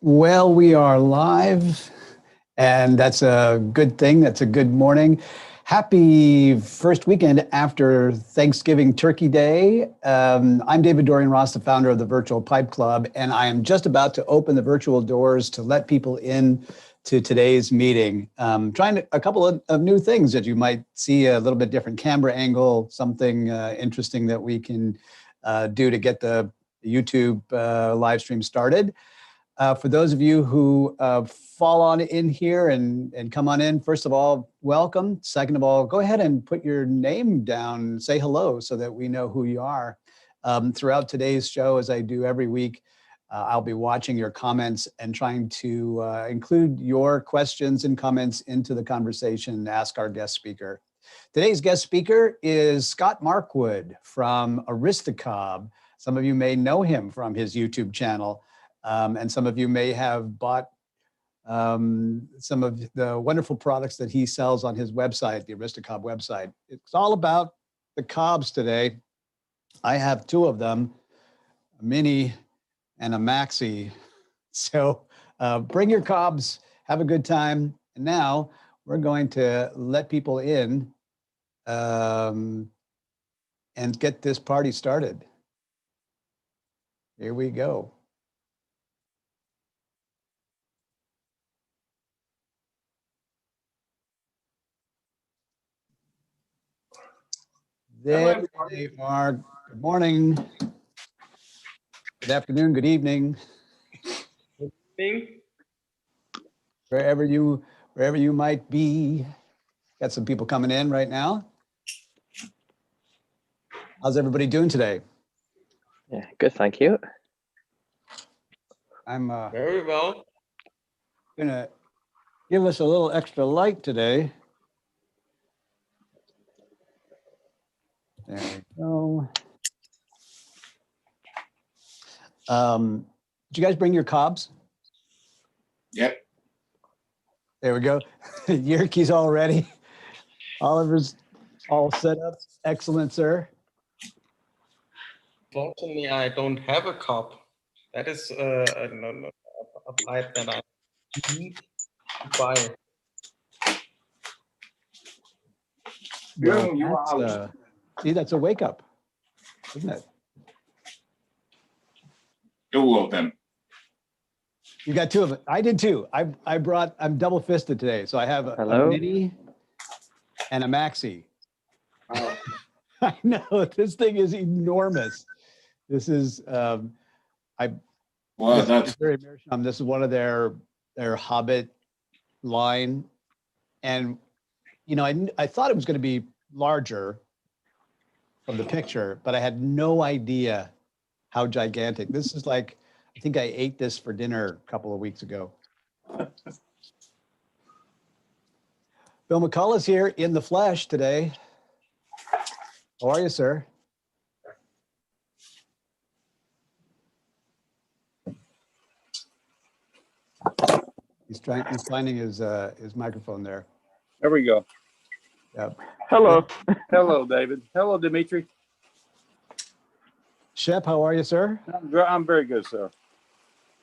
Well, we are live, and that's a good thing. That's a good morning. Happy first weekend after Thanksgiving Turkey Day. I'm David Dorian Ross, the founder of the Virtual Pipe Club, and I am just about to open the virtual doors to let people in to today's meeting. A couple of new things that you might see, a little bit different camera angle, something interesting that we can do to get the YouTube live stream started. For those of you who fall on in here and come on in, first of all, welcome. Second of all, go ahead and put your name down, say hello so that we know who you are. Throughout today's show, as I do every week, I'll be watching your comments and trying to include your questions and comments into the conversation and ask our guest speaker. Today's guest speaker is Scott Markwood from Aristocob. Some of you may know him from his YouTube channel. And some of you may have bought some of the wonderful products that he sells on his website, the Aristocob website. It's all about the cobs today. I have two of them, a mini and a maxi. So bring your cobs, have a good time. And now we're going to let people in and get this party started. Here we go. There they are. Good morning. Good afternoon. Good evening. Good evening. Wherever you might be. Got some people coming in right now. How's everybody doing today? Yeah, good, thank you. I'm very well. Gonna give us a little extra light today. There we go. Did you guys bring your cobs? Yep. There we go. Yerke's all ready. Oliver's all set up. Excellent, sir. Fortunately, I don't have a cup. That is a pipe that I need to buy. Well, that's a wake up, isn't it? Two of them. You got two of it. I did too. I'm double fisted today. So I have a mini and a maxi. Oh. I know this thing is enormous. This is Well, that's very Meerschaum. This is one of their Hobbit line, and you know I thought it was going to be larger from the picture, but I had no idea how gigantic. This is like, I think I ate this for dinner a couple of weeks ago. Bill McCullough's here in the flesh today. How are you, sir? He's finding his microphone there. There we go. Yep. Hello. Hello, David. Hello, Dimitri. Shep, how are you, sir? I'm very good, sir.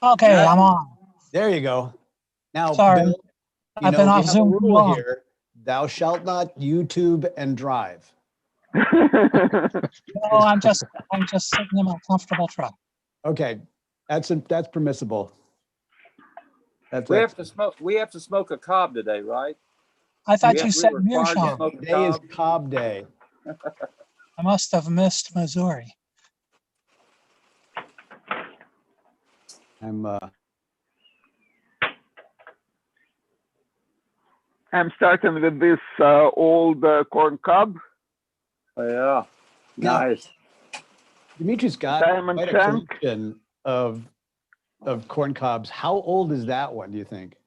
Okay, I'm on. There you go. Now, Sorry, Bill, I've been off Zoom too long. here. Thou shalt not YouTube and drive. No, I'm just sitting in my comfortable truck. Okay, that's permissible. We have to smoke a cob today, right? I thought you said Meerschaum. Today is Cobb Day. I must have missed Missouri. I'm starting with this old corn cob. Oh, yeah, nice. Dimitri's got Diamond quite a shank. collection of corn cobs. How old is that one, do you think?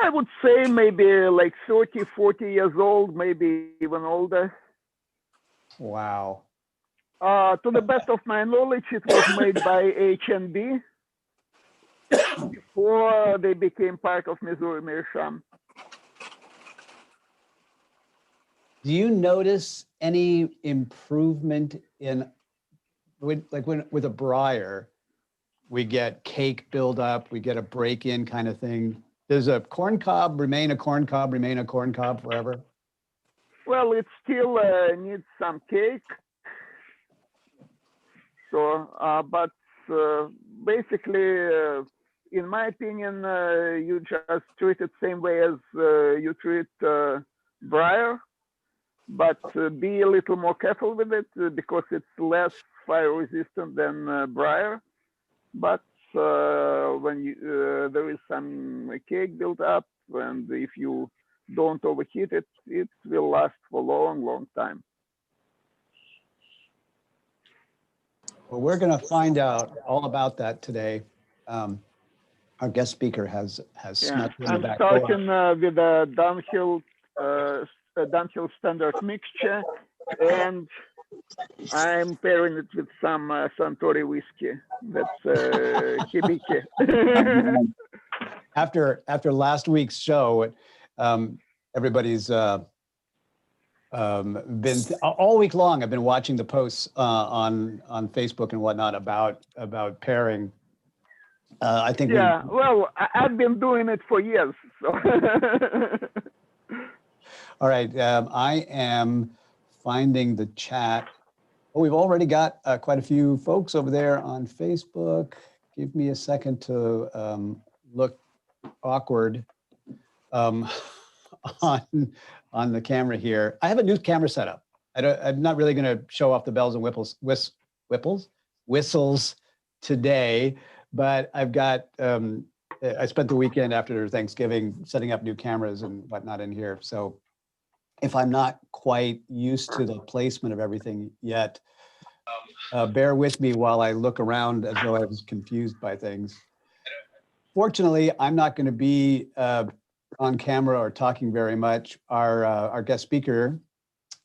I would say maybe like 30, 40 years old, maybe even older. Wow. To the best of my knowledge, it was made by H&B before they became part of Missouri Meerschaum. Do you notice any improvement in with a briar? we get cake buildup, we get a break-in kind of thing. Does a corn cob remain a corn cob, remain a corn cob forever? Well, it still needs some cake. So, but basically, in my opinion, you just treat it same way as you treat briar, but be a little more careful with it because it's less fire resistant than briar. But when there is some cake built up, and if you don't overheat it, it will last for a long, long time. Well, we're going to find out all about that today. Our guest speaker has snuck in the I'm back door. starting with a downhill standard mixture, and I'm pairing it with some Suntory whiskey. That's Hibiki. After last week's show, everybody's been all week long. I've been watching the posts on Facebook and whatnot about pairing. I think. Yeah, well, I've been doing it for years. So. All right, I am finding the chat. Oh, we've already got quite a few folks over there on Facebook. Give me a second to look awkward on the camera here. I have a new camera setup. I'm not really going to show off the bells and whistles today, but I've got. I spent the weekend after Thanksgiving setting up new cameras and whatnot in here. So if I'm not quite used to the placement of everything yet, bear with me while I look around as though I was confused by things. Fortunately, I'm not going to be on camera or talking very much. Our guest speaker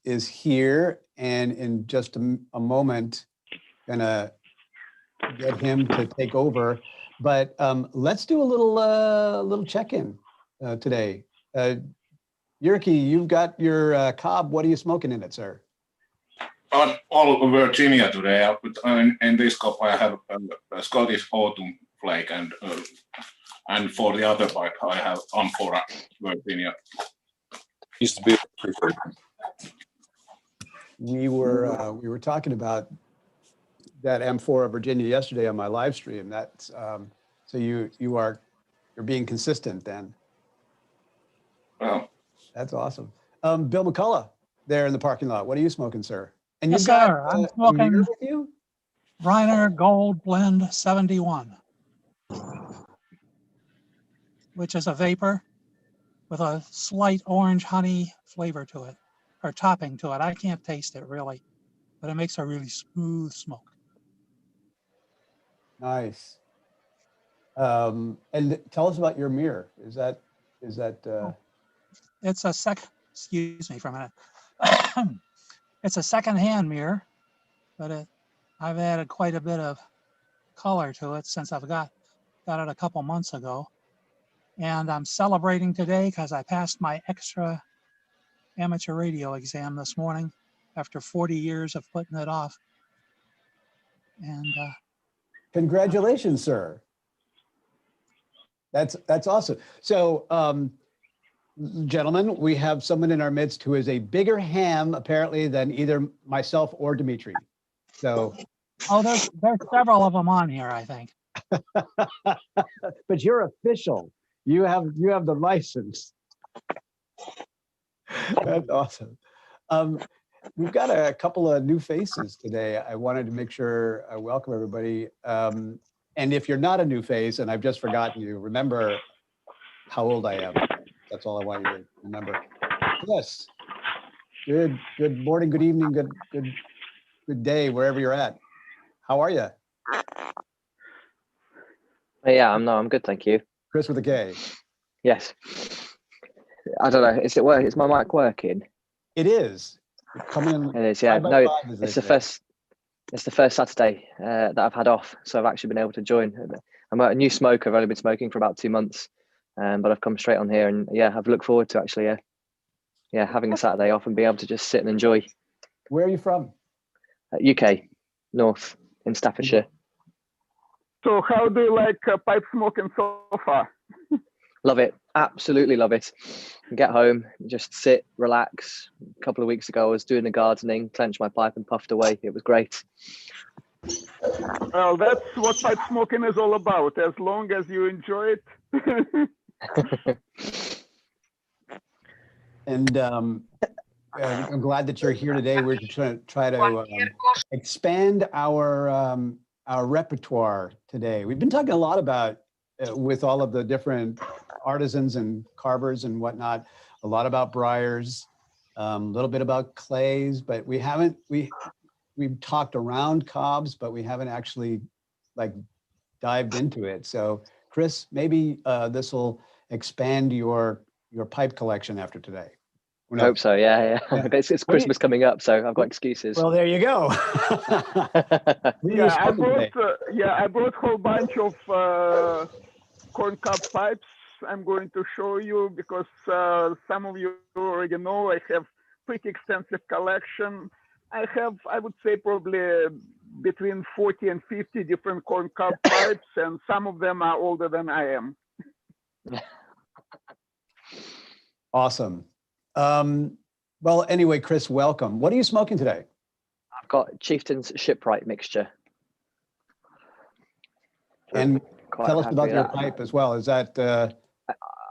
is here, and in just a moment, gonna get him to take over. But let's do a little check-in today. Yurki, you've got your Cobb. What are you smoking in it, sir? On all Virginia today. In this cup, I have a Scottish autumn flake, and for the other part, I have Amphora Virginia. Used to be preferred. We were talking about that Amphora Virginia yesterday on my live stream. That's so you're being consistent then. Well, that's awesome. Bill McCullough there in the parking lot. What are you smoking, sir? And Yes, you've got sir. I'm a smoking mirror with you? Reiner Gold Blend 71, which is a vapor with a slight orange honey flavor to it, or topping to it. I can't taste it really, but it makes a really smooth smoke. Nice. And tell us about your mirror. Is that It's a excuse me for a minute. It's a second-hand mirror, but I've added quite a bit of color to it since I've got it a couple months ago. And I'm celebrating today because I passed my extra amateur radio exam this morning after 40 years of putting it off. And congratulations, sir. That's awesome. So, gentlemen, we have someone in our midst who is a bigger ham, apparently, than either myself or Dimitri. So, there's several of them on here, I think. But you're official. You have the license. That's awesome. We've got a couple of new faces today. I wanted to make sure I welcome everybody. And if you're not a new face and I've just forgotten you, remember how old I am. That's all I want you to remember. Yes. Good morning, good evening, good day, wherever you're at. How are you? Yeah, I'm good, thank you. Chris with a K. Yes. I don't know. Is it work? Is my mic working? It is. Come in. It is. Yeah. No, it's the first. It's the first Saturday that I've had off, so I've actually been able to join. I'm a new smoker. I've only been smoking for about 2 months, but I've come straight on here, and yeah, I've looked forward to actually, having a Saturday off and being able to just sit and enjoy. Where are you from? UK, North in Staffordshire. So how do you like pipe smoking so far? Love it. Absolutely love it. Get home, just sit, relax. A couple of weeks ago, I was doing the gardening, clenched my pipe and puffed away. It was great. Well, that's what pipe smoking is all about. As long as you enjoy it. And I'm glad that you're here today. We're trying to try to expand our repertoire today. We've been talking a lot about with all of the different artisans and carvers and whatnot, a lot about briars, a little bit about clays, but we've talked around cobs, but we haven't actually like dived into it. So Chris, maybe this will expand your pipe collection after today. I hope so. Yeah. It's Christmas coming up, so I've got excuses. Well, there you go. Yeah, I brought a whole bunch of corn cob pipes. I'm going to show you because some of you already know I have pretty extensive collection. I have, I would say, probably between 40 and 50 different corn cob pipes, and some of them are older than I am. Awesome. Well, anyway, Chris, welcome. What are you smoking today? I've got Chieftain's Shipwright mixture. And tell us about your pipe as well. Is that?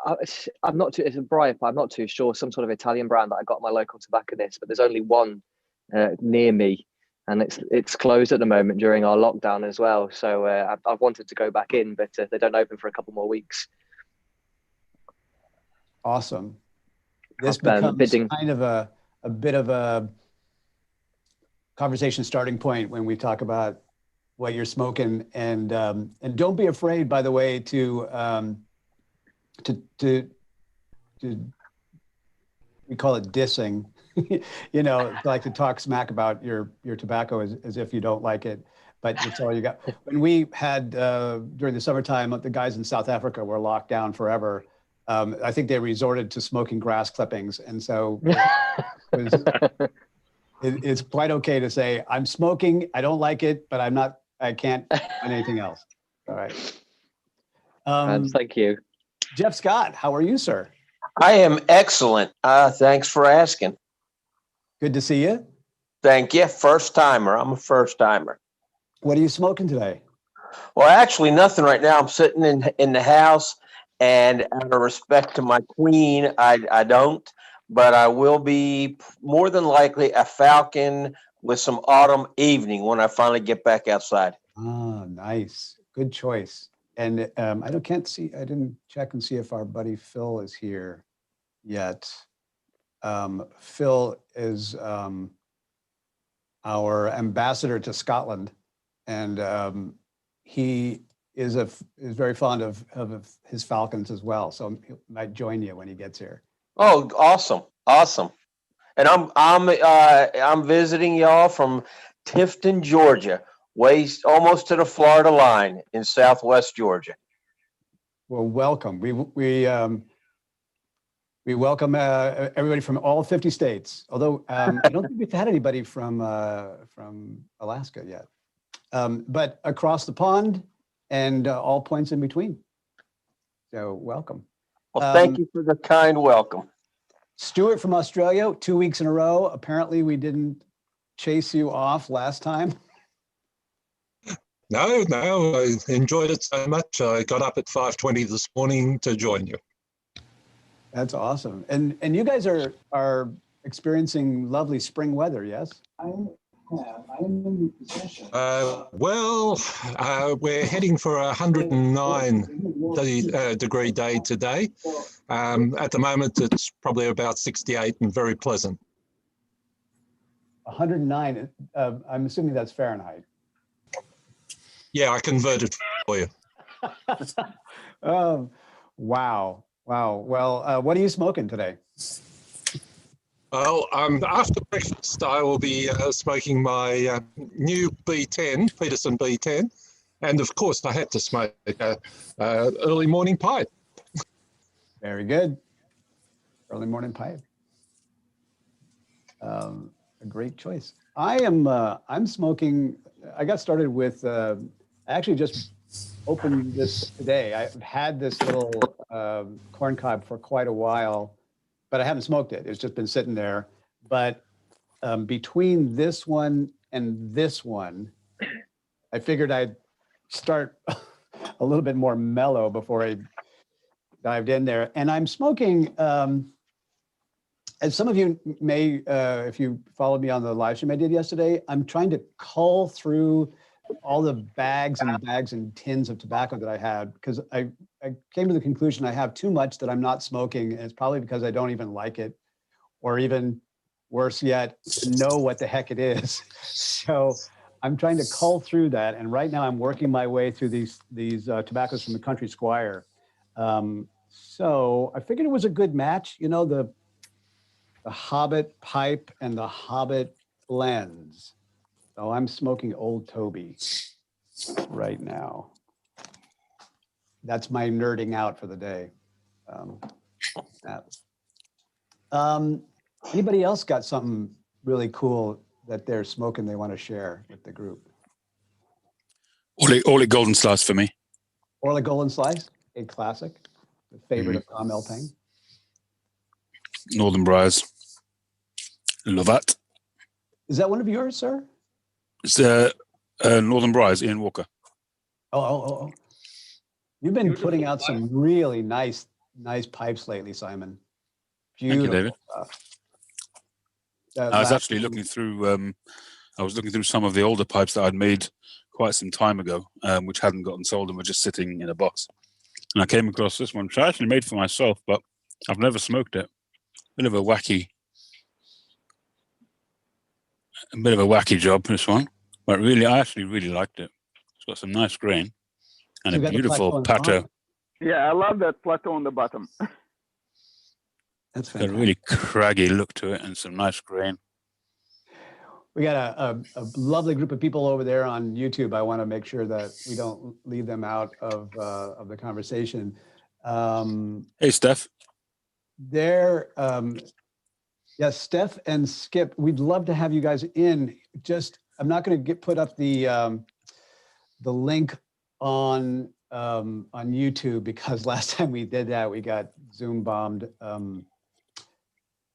I'm not too. It's a briar pipe. I'm not too sure. Some sort of Italian brand that I got at my local tobacconist, but there's only one near me, and it's closed at the moment during our lockdown as well. So I've wanted to go back in, but they don't open for a couple more weeks. Awesome. This becomes kind of a bit of a conversation starting point when we talk about what you're smoking, and don't be afraid, by the way, to we call it dissing, you know, like to talk smack about your tobacco as if you don't like it, but it's all you got. When we had during the summertime, the guys in South Africa were locked down forever. I think they resorted to smoking grass clippings. And so it's quite okay to say, I'm smoking, I don't like it, but I can't find anything else. All right. Thank you. Jeff Scott, how are you, sir? I am excellent. Thanks for asking. Good to see you. Thank you. First timer. I'm a first timer. What are you smoking today? Well, actually nothing right now. I'm sitting in the house. And out of respect to my queen, I don't, but I will be more than likely a falcon with some autumn evening when I finally get back outside. Oh, nice. Good choice. And I didn't check and see if our buddy Phil is here yet. Phil is our ambassador to Scotland, and he is very fond of his falcons as well. So he might join you when he gets here. Oh, awesome. And I'm visiting y'all from Tifton, Georgia, almost to the Florida line in Southwest Georgia. Well, welcome. We welcome everybody from all 50 states. Although I don't think we've had anybody from Alaska yet, but across the pond and all points in between. So welcome. Well, thank you for the kind welcome. Stuart from Australia, 2 weeks in a row. Apparently we didn't chase you off last time. No, I enjoyed it so much. I got up at 5:20 this morning to join you. That's awesome. And you guys are experiencing lovely spring weather, yes? We're heading for a 109 degree day today. At the moment, it's probably about 68 and very pleasant. 109, I'm assuming that's Fahrenheit. Yeah, I converted for you. Oh, wow. Well, what are you smoking today? Well, after breakfast, I will be smoking my new B10, Peterson B10. And of course, I had to smoke early morning pipe. Very good. Early morning pipe. A great choice. I'm smoking, I got started with, I actually just opened this today. I've had this little corn cob for quite a while, but I haven't smoked it. It's just been sitting there. But between this one and this one, I figured I'd start a little bit more mellow before I dived in there. And I'm smoking, as some of you may, if you followed me on the live stream I did yesterday, I'm trying to cull through all the bags and tins of tobacco that I had, because I came to the conclusion I have too much that I'm not smoking, and it's probably because I don't even like it, or even worse yet, know what the heck it is. So I'm trying to cull through that, and right now I'm working my way through these tobaccos from the Country Squire. So I figured it was a good match, you know, the Hobbit pipe and the Hobbit blends. So I'm smoking Old Toby right now. That's my nerding out for the day. Anybody else got something really cool that they're smoking they want to share with the group? Orly Golden Slice for me. Orly Golden Slice, a classic, the favorite of Tom Elpang. Northern Briars. Love that. Is that one of yours, sir? It's Northern Briars, Ian Walker. Oh. You've been putting out some really nice pipes lately, Simon. Beautiful. Thank you, David. Stuff. I was actually looking through. I was looking through some of the older pipes that I'd made quite some time ago, which hadn't gotten sold and were just sitting in a box. And I came across this one, which I actually made for myself, but I've never smoked it. Bit of a wacky job, this one, but really, I actually really liked it. It's got some nice grain and a beautiful plateau. Yeah, I love that plateau on the bottom. That's fantastic. Got a really craggy look to it and some nice grain. We got a lovely group of people over there on YouTube. I want to make sure that we don't leave them out of the conversation. Hey, Steph. They're yes, Steph and Skip. We'd love to have you guys in. Just I'm not going to put up the link on YouTube, because last time we did that we got Zoom bombed by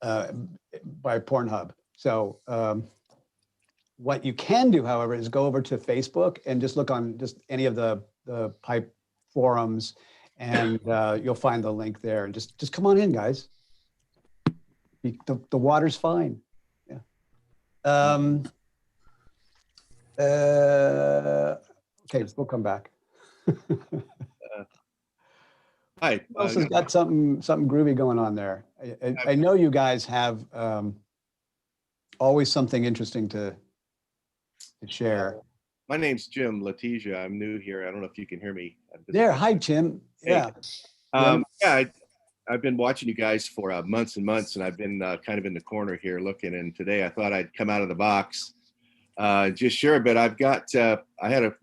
Pornhub. So what you can do, however, is go over to Facebook and just look on just any of the pipe forums, and you'll find the link there. And just come on in, guys. The water's fine. Yeah. Okay, we'll come back. Hi. Who else has got something groovy going on there? I know you guys have always something interesting to share. My name's Jim Letitia. I'm new here. I don't know if you can hear me. There. Hi, Jim. Yeah. I've been watching you guys for months and months, and I've been kind of in the corner here looking. And today I thought I'd come out of the box, just share a bit. I've got I had a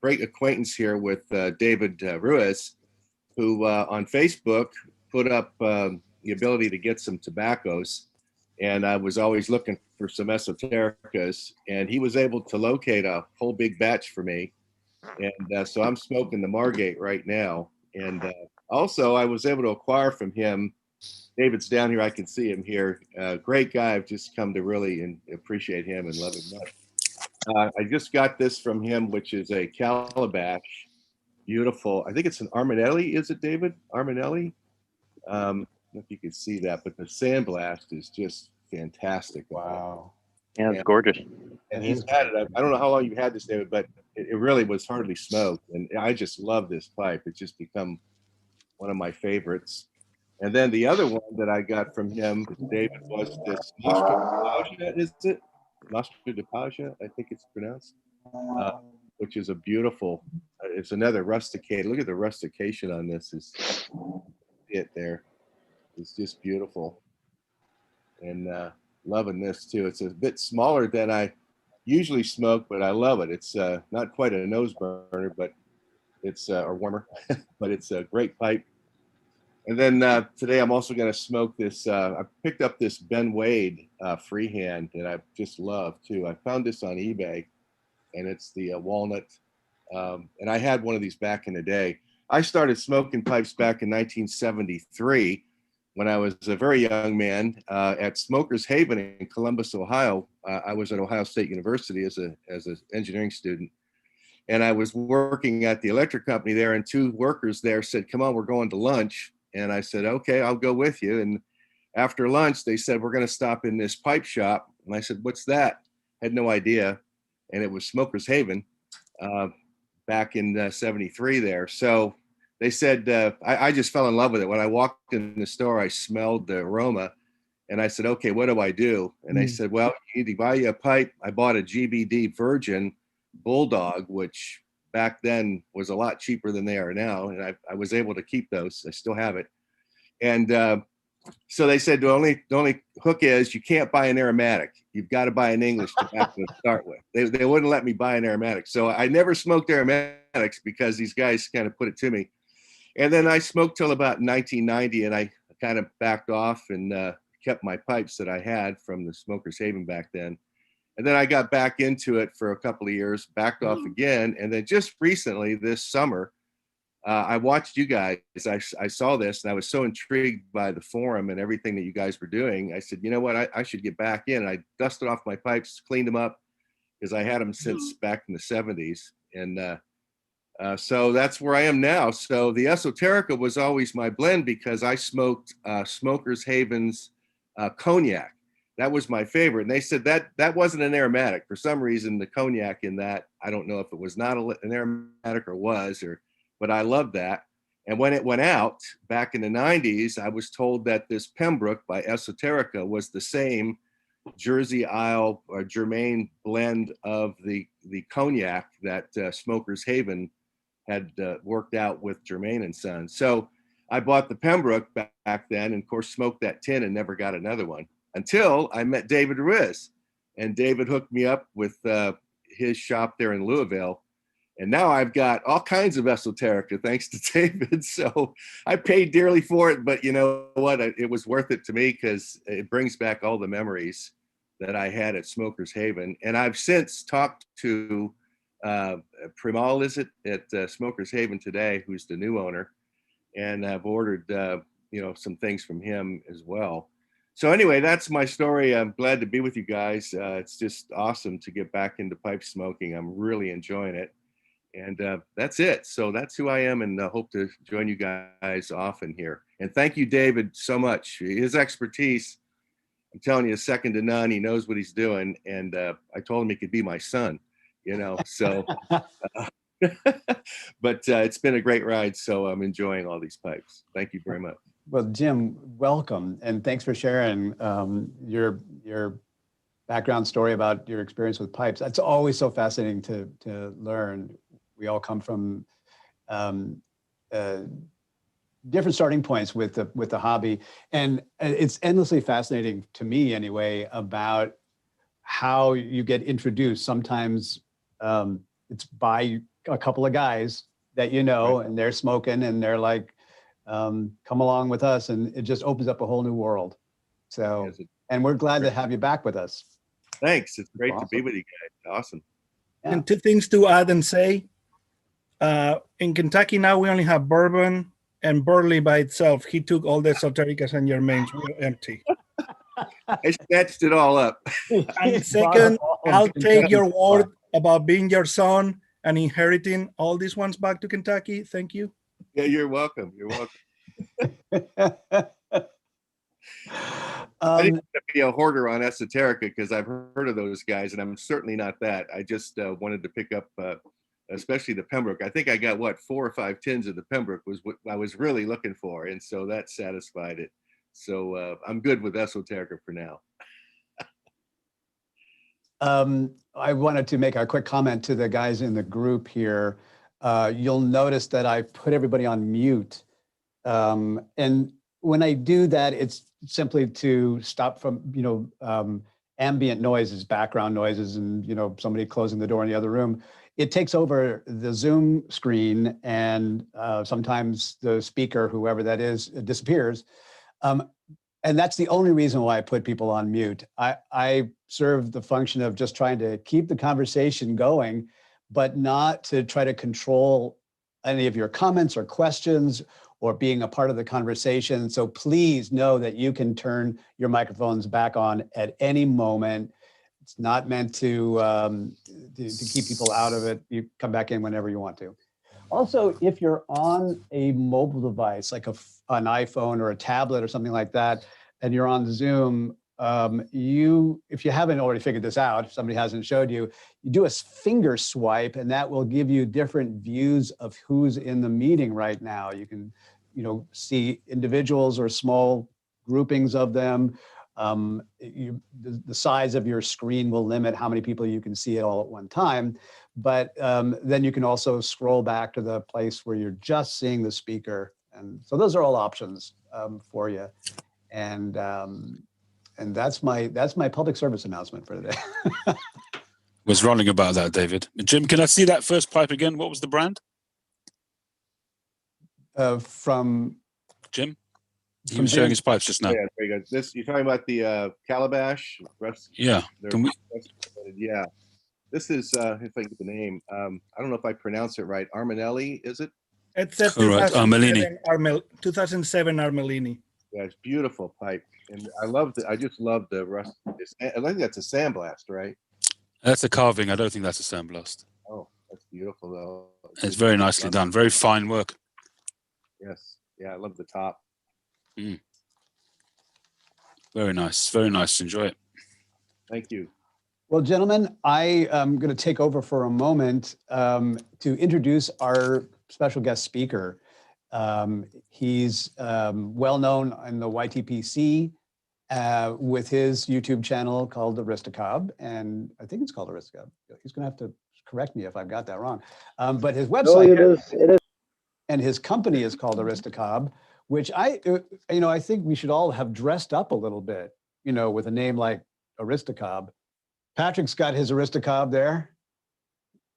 great acquaintance here with David Ruiz, who on Facebook put up the ability to get some tobaccos, and I was always looking for some esotericas, and he was able to locate a whole big batch for me, and so I'm smoking the Margate right now. And also I was able to acquire from him, David's down here, I can see him here, great guy. I've just come to really appreciate him and love him much. I just got this from him, which is a calabash, beautiful. I think it's an Armanelli, is it, David? Armanelli? I don't know if you can see that, but the sandblast is just fantastic. Wow. Yeah, it's gorgeous. And he's had it. I don't know how long you've had this, David, but it really was hardly smoked. And I just love this pipe. It's just become one of my favorites. And then the other one that I got from him, David, was this Nostra de Paja, is it? Nostra de Paja, I think it's pronounced, which is a beautiful, it's another rusticated. Look at the rustication on this. Is it there? It's just beautiful. And loving this too. It's a bit smaller than I usually smoke, but I love it. It's not quite a nose burner, but it's or warmer, but it's a great pipe. And then today I'm also going to smoke this. I picked up this Ben Wade freehand that I just love too. I found this on eBay, and it's the walnut And I had one of these back in the day. I started smoking pipes back in 1973 when I was a very young man at Smokers Haven in Columbus, Ohio. I was at Ohio State University as an engineering student. And I was working at the electric company there, and two workers there said, "Come on, we're going to lunch." And I said, "Okay, I'll go with you." And after lunch, they said, "We're going to stop in this pipe shop." And I said, "What's that?" Had no idea. And it was Smokers Haven back in 73 there. So they said, I just fell in love with it. When I walked in the store, I smelled the aroma. And I said, "Okay, what do I do?" And they said, "Well, you need to buy you a pipe." I bought a GBD Virgin Bulldog, which back then was a lot cheaper than they are now. And I was able to keep those. I still have it. And so they said the only hook is you can't buy an aromatic. You've got to buy an English tobacco to start with. They wouldn't let me buy an aromatic. So I never smoked aromatics because these guys kind of put it to me. And then I smoked till about 1990, and I kind of backed off and kept my pipes that I had from the Smokers Haven back then. And then I got back into it for a couple of years, backed off again. And then just recently this summer, I watched you guys. I saw this and I was so intrigued by the forum and everything that you guys were doing. I said, you know what, I should get back in. I dusted off my pipes, cleaned them up because I had them since back in the 70s. And so that's where I am now. So the Esoterica was always my blend because I smoked Smokers Haven's cognac. That was my favorite. And they said that wasn't an aromatic. For some reason, the cognac in that, I don't know if it was not an aromatic or was, but I loved that. And when it went out back in the 90s, I was told that this Pembroke by Esoterica was the same Jersey Isle or Germain blend of the cognac that Smokers Haven had worked out with Germain and Son. So I bought the Pembroke back then and of course smoked that tin and never got another one until I met David Ruiz. And David hooked me up with his shop there in Louisville. And now I've got all kinds of Esoterica thanks to David. So I paid dearly for it, but you know what? It was worth it to me because it brings back all the memories that I had at Smokers Haven. And I've since talked to Primal, is it, at Smokers Haven today, who's the new owner. And I've ordered, some things from him as well. So anyway, that's my story. I'm glad to be with you guys. It's just awesome to get back into pipe smoking. I'm really enjoying it. And that's it. So that's who I am, and hope to join you guys often here. And thank you, David, so much. His expertise, I'm telling you, is second to none. He knows what he's doing. And I told him he could be my son, so. But it's been a great ride. So I'm enjoying all these pipes. Thank you very much. Well, Jim, welcome. And thanks for sharing your background story about your experience with pipes. That's always so fascinating to learn. We all come from different starting points with the hobby, and it's endlessly fascinating to me, anyway, about how you get introduced. Sometimes it's by a couple of guys that right. And they're smoking, and they're like, "Come along with us," and it just opens up a whole new world. So, and we're glad to have you back with us. Thanks. It's great to be with you guys. Awesome. Yeah. And two things to add and say. In Kentucky now we only have bourbon and Burley by itself. He took all the Esotericas and Germains. We're empty. I snatched it all up. And second, I'll take your word about being your son and inheriting all these ones back to Kentucky. Thank you. Yeah, you're welcome. You're welcome. I didn't want to be a hoarder on Esoterica because I've heard of those guys, and I'm certainly not that. I just wanted to pick up, especially the Pembroke. I think I got 4 or 5 tins of the Pembroke was what I was really looking for, and so that satisfied it. So I'm good with Esoterica for now. I wanted to make a quick comment to the guys in the group here. You'll notice that I put everybody on mute, and when I do that, it's simply to stop from, ambient noises, background noises, and, somebody closing the door in the other room. It takes over the Zoom screen, and sometimes the speaker, whoever that is, disappears. And that's the only reason why I put people on mute. I serve the function of just trying to keep the conversation going, but not to try to control any of your comments or questions or being a part of the conversation. So please know that you can turn your microphones back on at any moment. It's not meant to keep people out of it. You come back in whenever you want to. Also, if you're on a mobile device, like an iPhone or a tablet or something like that, and you're on Zoom, if you haven't already figured this out, if somebody hasn't showed you, you do a finger swipe, and that will give you different views of who's in the meeting right now. You can, see individuals or small groupings of them. The size of your screen will limit how many people you can see it all at one time. But then you can also scroll back to the place where you're just seeing the speaker. And so those are all options for you. And that's my public service announcement for today. Was wrong about that, David. Jim, can I see that first pipe again? What was the brand? From Jim? He was showing his pipes just now. Yeah, very good. You're talking about the calabash? Yeah. Can we? Yeah. This is, if I get the name, I don't know if I pronounce it right. Armanelli, is it? It's a Correct. 2007 Armelini. Yeah, it's beautiful pipe. And I just love the rust. I think that's a sandblast, right? That's a carving. I don't think that's a sandblast. Oh, that's beautiful though. It's very nicely done. Very fine work. Yes. Yeah, I love the top. Mm. Very nice. Very nice. Enjoy it. Thank you. Well, gentlemen, I am going to take over for a moment to introduce our special guest speaker. He's well known in the YTPC with his YouTube channel called Aristocob, and I think it's called Aristocob. He's going to have to correct me if I've got that wrong. But his website it is. And his company is called Aristocob, which I think we should all have dressed up a little bit, with a name like Aristocob. Patrick's got his Aristocob there.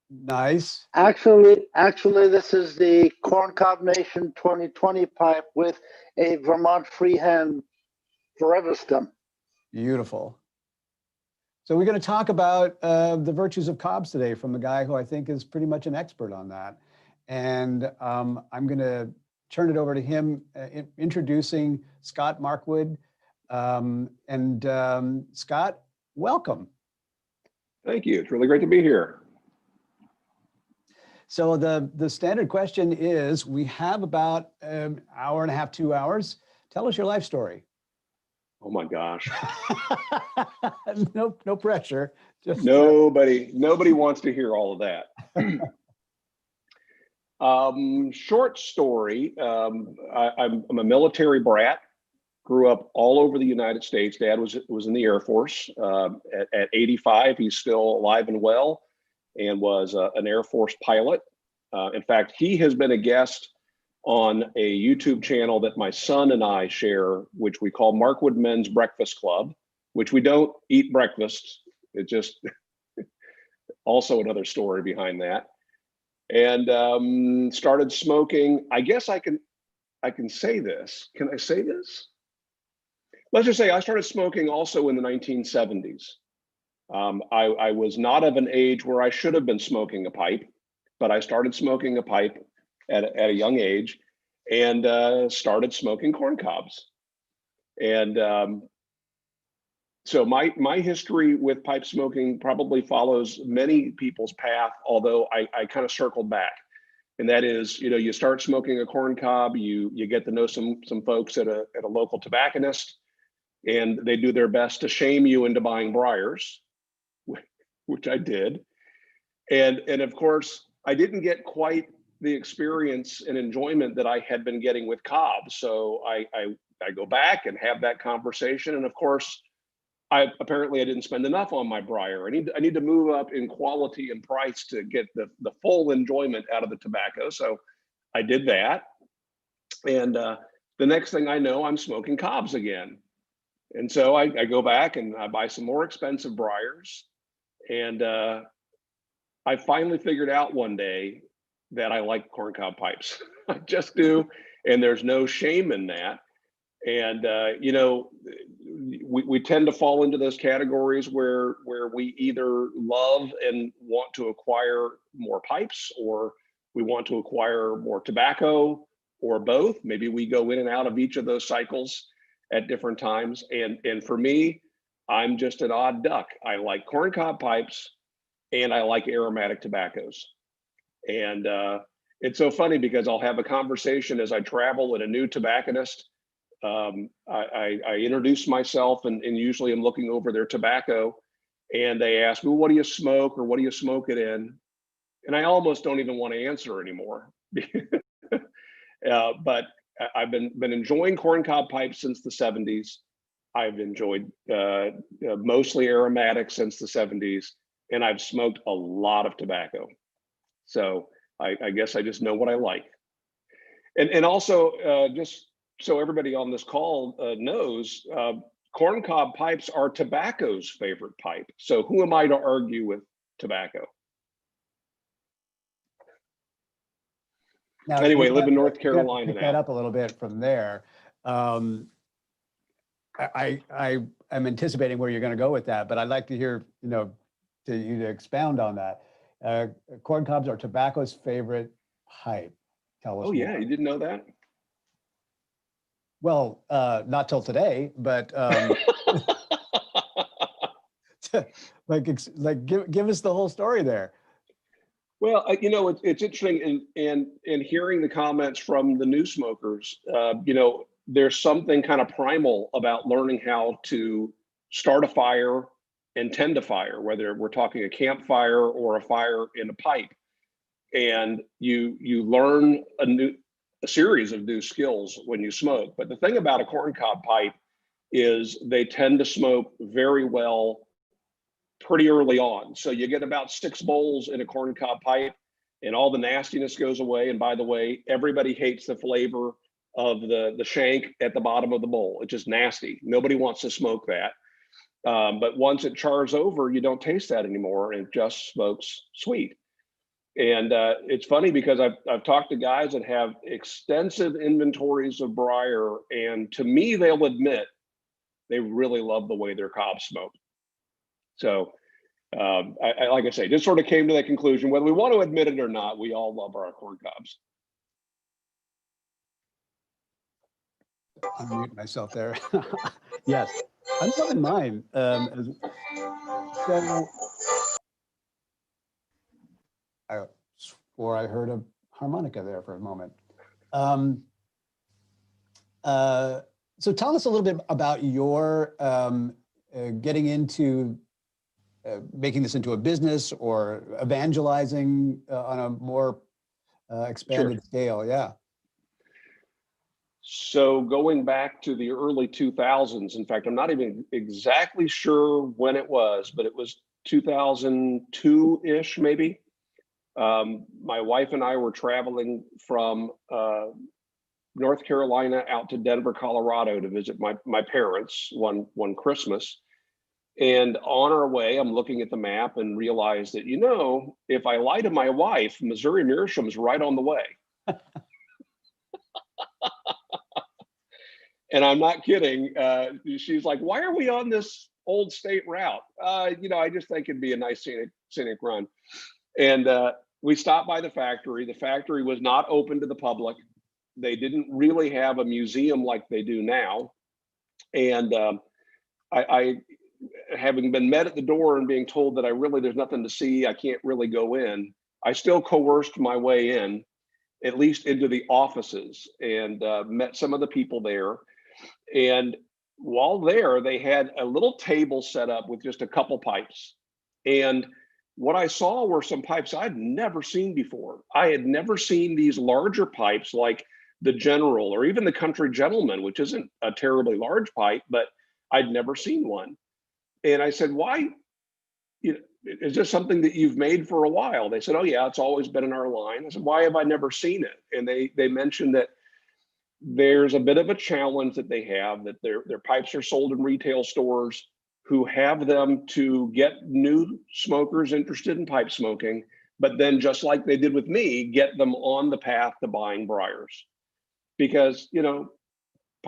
Nice. Actually, this is the Corncob Nation 2020 pipe with a Vermont freehand forever stem. Beautiful. So we're going to talk about the virtues of cobs today from a guy who I think is pretty much an expert on that. And I'm going to turn it over to him, introducing Scott Markwood. Scott, welcome. Thank you. It's really great to be here. So the standard question is, we have about an hour and a half, 2 hours. Tell us your life story. Oh my gosh. No pressure. Just nobody wants to hear all of that. Short story. I'm a military brat. Grew up all over the United States. Dad was in the Air Force. At 85, he's still alive and well, and was an Air Force pilot. In fact, he has been a guest on a YouTube channel that my son and I share, which we call Markwood Men's Breakfast Club, which we don't eat breakfast. It just also another story behind that. And started smoking. I guess I can say this. Can I say this? Let's just say I started smoking also in the 1970s. I was not of an age where I should have been smoking a pipe, but I started smoking a pipe at a young age, and started smoking corn cobs. And so my history with pipe smoking probably follows many people's path, although I kind of circled back. And that is, you start smoking a corn cob, you get to know some folks at a local tobacconist, and they do their best to shame you into buying briars, which I did. And of course, I didn't get quite the experience and enjoyment that I had been getting with cobs. So I go back and have that conversation. And of course, I didn't spend enough on my briar. I need to move up in quality and price to get the full enjoyment out of the tobacco. So I did that. And the next thing I know, I'm smoking cobs again. And so I go back and I buy some more expensive briars. And I finally figured out one day that I like corncob pipes. I just do. And there's no shame in that. And you know, we tend to fall into those categories where we either love and want to acquire more pipes, or we want to acquire more tobacco, or both. Maybe we go in and out of each of those cycles at different times. And for me, I'm just an odd duck. I like corncob pipes and I like aromatic tobaccos. And it's so funny because I'll have a conversation as I travel with a new tobacconist. I introduce myself and usually I'm looking over their tobacco, and they ask me, well, what do you smoke, or what do you smoke it in? And I almost don't even want to answer anymore. But I've been enjoying corncob pipes since the 70s. I've enjoyed mostly aromatic since the 70s, and I've smoked a lot of tobacco. So I guess I just know what I like. And also, just so everybody on this call knows, corncob pipes are tobacco's favorite pipe. So who am I to argue with tobacco? Now, anyway, live in North you have to Carolina pick now. that up a little bit from there. I am anticipating where you're going to go with that, but I'd like to hear, you know, you to expound on that. Corn cobs are tobacco's favorite pipe. Tell us. Oh yeah, more. you didn't know that? Well, not till today, but give us the whole story there. Well, you know, it's interesting, in hearing the comments from the new smokers. You know, there's something kind of primal about learning how to start a fire and tend a fire, whether we're talking a campfire or a fire in a pipe. And you learn a series of new skills when you smoke. But the thing about a corncob pipe is they tend to smoke very well pretty early on. So you get about 6 bowls in a corncob pipe and all the nastiness goes away. And by the way, everybody hates the flavor of the shank at the bottom of the bowl. It's just nasty. Nobody wants to smoke that. But once it chars over, you don't taste that anymore, and it just smokes sweet. And it's funny because I've talked to guys that have extensive inventories of briar, and to me, they'll admit they really love the way their cobs smoke. So, like I say, just sort of came to that conclusion. Whether we want to admit it or not, we all love our corn cobs. Unmute myself there. Yes, I'm loving mine. So I swore I heard a harmonica there for a moment. So tell us a little bit about your getting into making this into a business or evangelizing on a more expanded scale. Yeah. So going back to the early 2000s, in fact, I'm not even exactly sure when it was, but it was 2002-ish, maybe. My wife and I were traveling from North Carolina out to Denver, Colorado to visit my parents one Christmas. And on our way, I'm looking at the map and realized that, you know, if I lie to my wife, Missouri Meerschaum's right on the way. And I'm not kidding. She's like, why are we on this old state route? You know, I just think it'd be a nice scenic run. And we stopped by the factory. The factory was not open to the public. They didn't really have a museum like they do now. And I having been met at the door and being told that there's nothing to see, I can't really go in, I still coerced my way in, at least into the offices, and met some of the people there. And while there, they had a little table set up with just a couple pipes. And what I saw were some pipes I'd never seen before. I had never seen these larger pipes like the General or even the Country Gentleman, which isn't a terribly large pipe, but I'd never seen one. And I said, why, you know, is this something that you've made for a while? They said, oh yeah, it's always been in our line. I said, why have I never seen it? And they mentioned that there's a bit of a challenge that they have, that their pipes are sold in retail stores who have them to get new smokers interested in pipe smoking, but then just like they did with me, get them on the path to buying briars. Because, you know,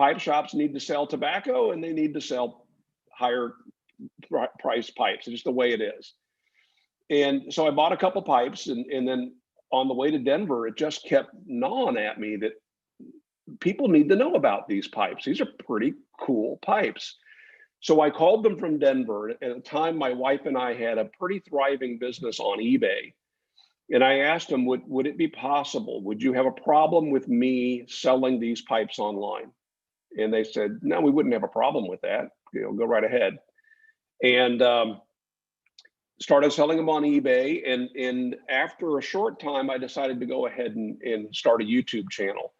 pipe shops need to sell tobacco and they need to sell higher priced pipes. It's just the way it is. And so I bought a couple pipes, and then on the way to Denver, it just kept gnawing at me that people need to know about these pipes. These are pretty cool pipes. So I called them from Denver. At the time, my wife and I had a pretty thriving business on eBay. And I asked them, would it be possible? Would you have a problem with me selling these pipes online? And they said, no, we wouldn't have a problem with that. Go right ahead. And started selling them on eBay. And after a short time, I decided to go ahead and start a YouTube channel.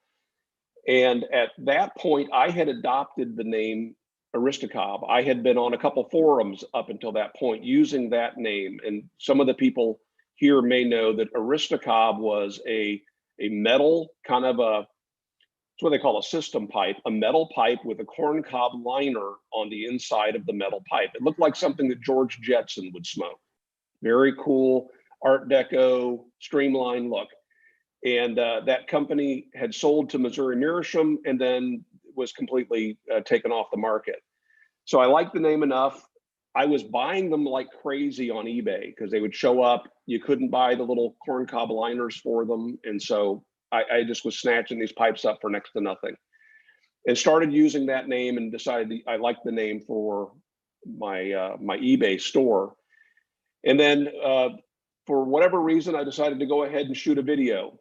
And at that point, I had adopted the name Aristocob. I had been on a couple forums up until that point using that name. And some of the people here may know that Aristocob was a metal kind of it's what they call a system pipe, a metal pipe with a corncob liner on the inside of the metal pipe. It looked like something that George Jetson would smoke. Very cool Art Deco streamlined look. And that company had sold to Missouri Meerschaum and then was completely taken off the market. So I liked the name enough. I was buying them like crazy on eBay because they would show up. You couldn't buy the little corncob liners for them. And so I just was snatching these pipes up for next to nothing and started using that name and decided I liked the name for my my eBay store. And then for whatever reason, I decided to go ahead and shoot a video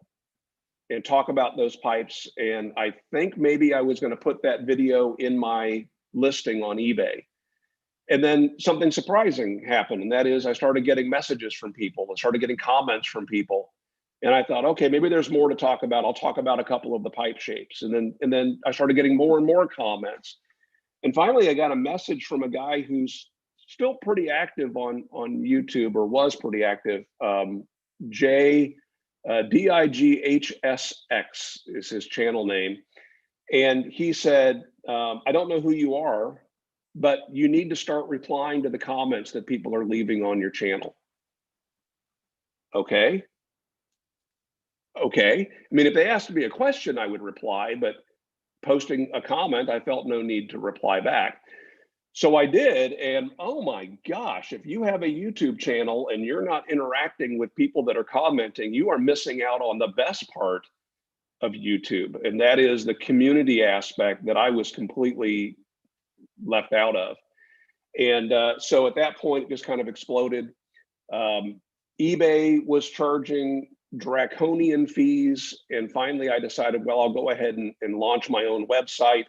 and talk about those pipes. And I think maybe I was going to put that video in my listing on eBay. And then something surprising happened. And that is I started getting messages from people. I started getting comments from people. And I thought, okay, maybe there's more to talk about. I'll talk about a couple of the pipe shapes. And then I started getting more and more comments. And finally, I got a message from a guy who's still pretty active on YouTube, or was pretty active. DIGHSX is his channel name. And he said, I don't know who you are, but you need to start replying to the comments that people are leaving on your channel. Okay. I mean, if they asked me a question, I would reply, but posting a comment, I felt no need to reply back. So I did, and oh my gosh, if you have a YouTube channel and you're not interacting with people that are commenting, you are missing out on the best part of YouTube, and that is the community aspect that I was completely left out of. And so at that point, it just kind of exploded. eBay was charging draconian fees, and finally I decided, well, I'll go ahead and launch my own website,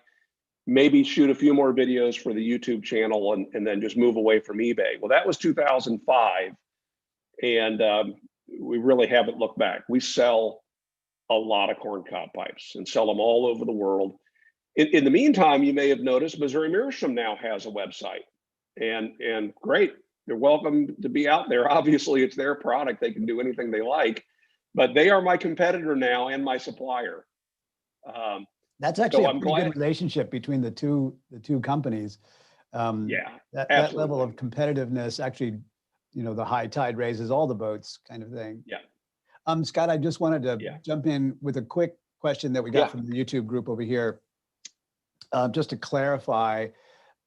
maybe shoot a few more videos for the YouTube channel, and then just move away from eBay. Well, that was 2005, and we really haven't looked back. We sell a lot of corncob pipes and sell them all over the world. In the meantime, you may have noticed Missouri Meerschaum now has a website, and great, they're welcome to be out there. Obviously, it's their product; they can do anything they like, but they are my competitor now and my supplier. That's actually so a pretty good relationship between the two companies. Yeah, that level of competitiveness, actually, the high tide raises all the boats, kind of thing. Yeah. Scott, I just wanted to jump in with a quick question that we got from the YouTube group over here. Just to clarify,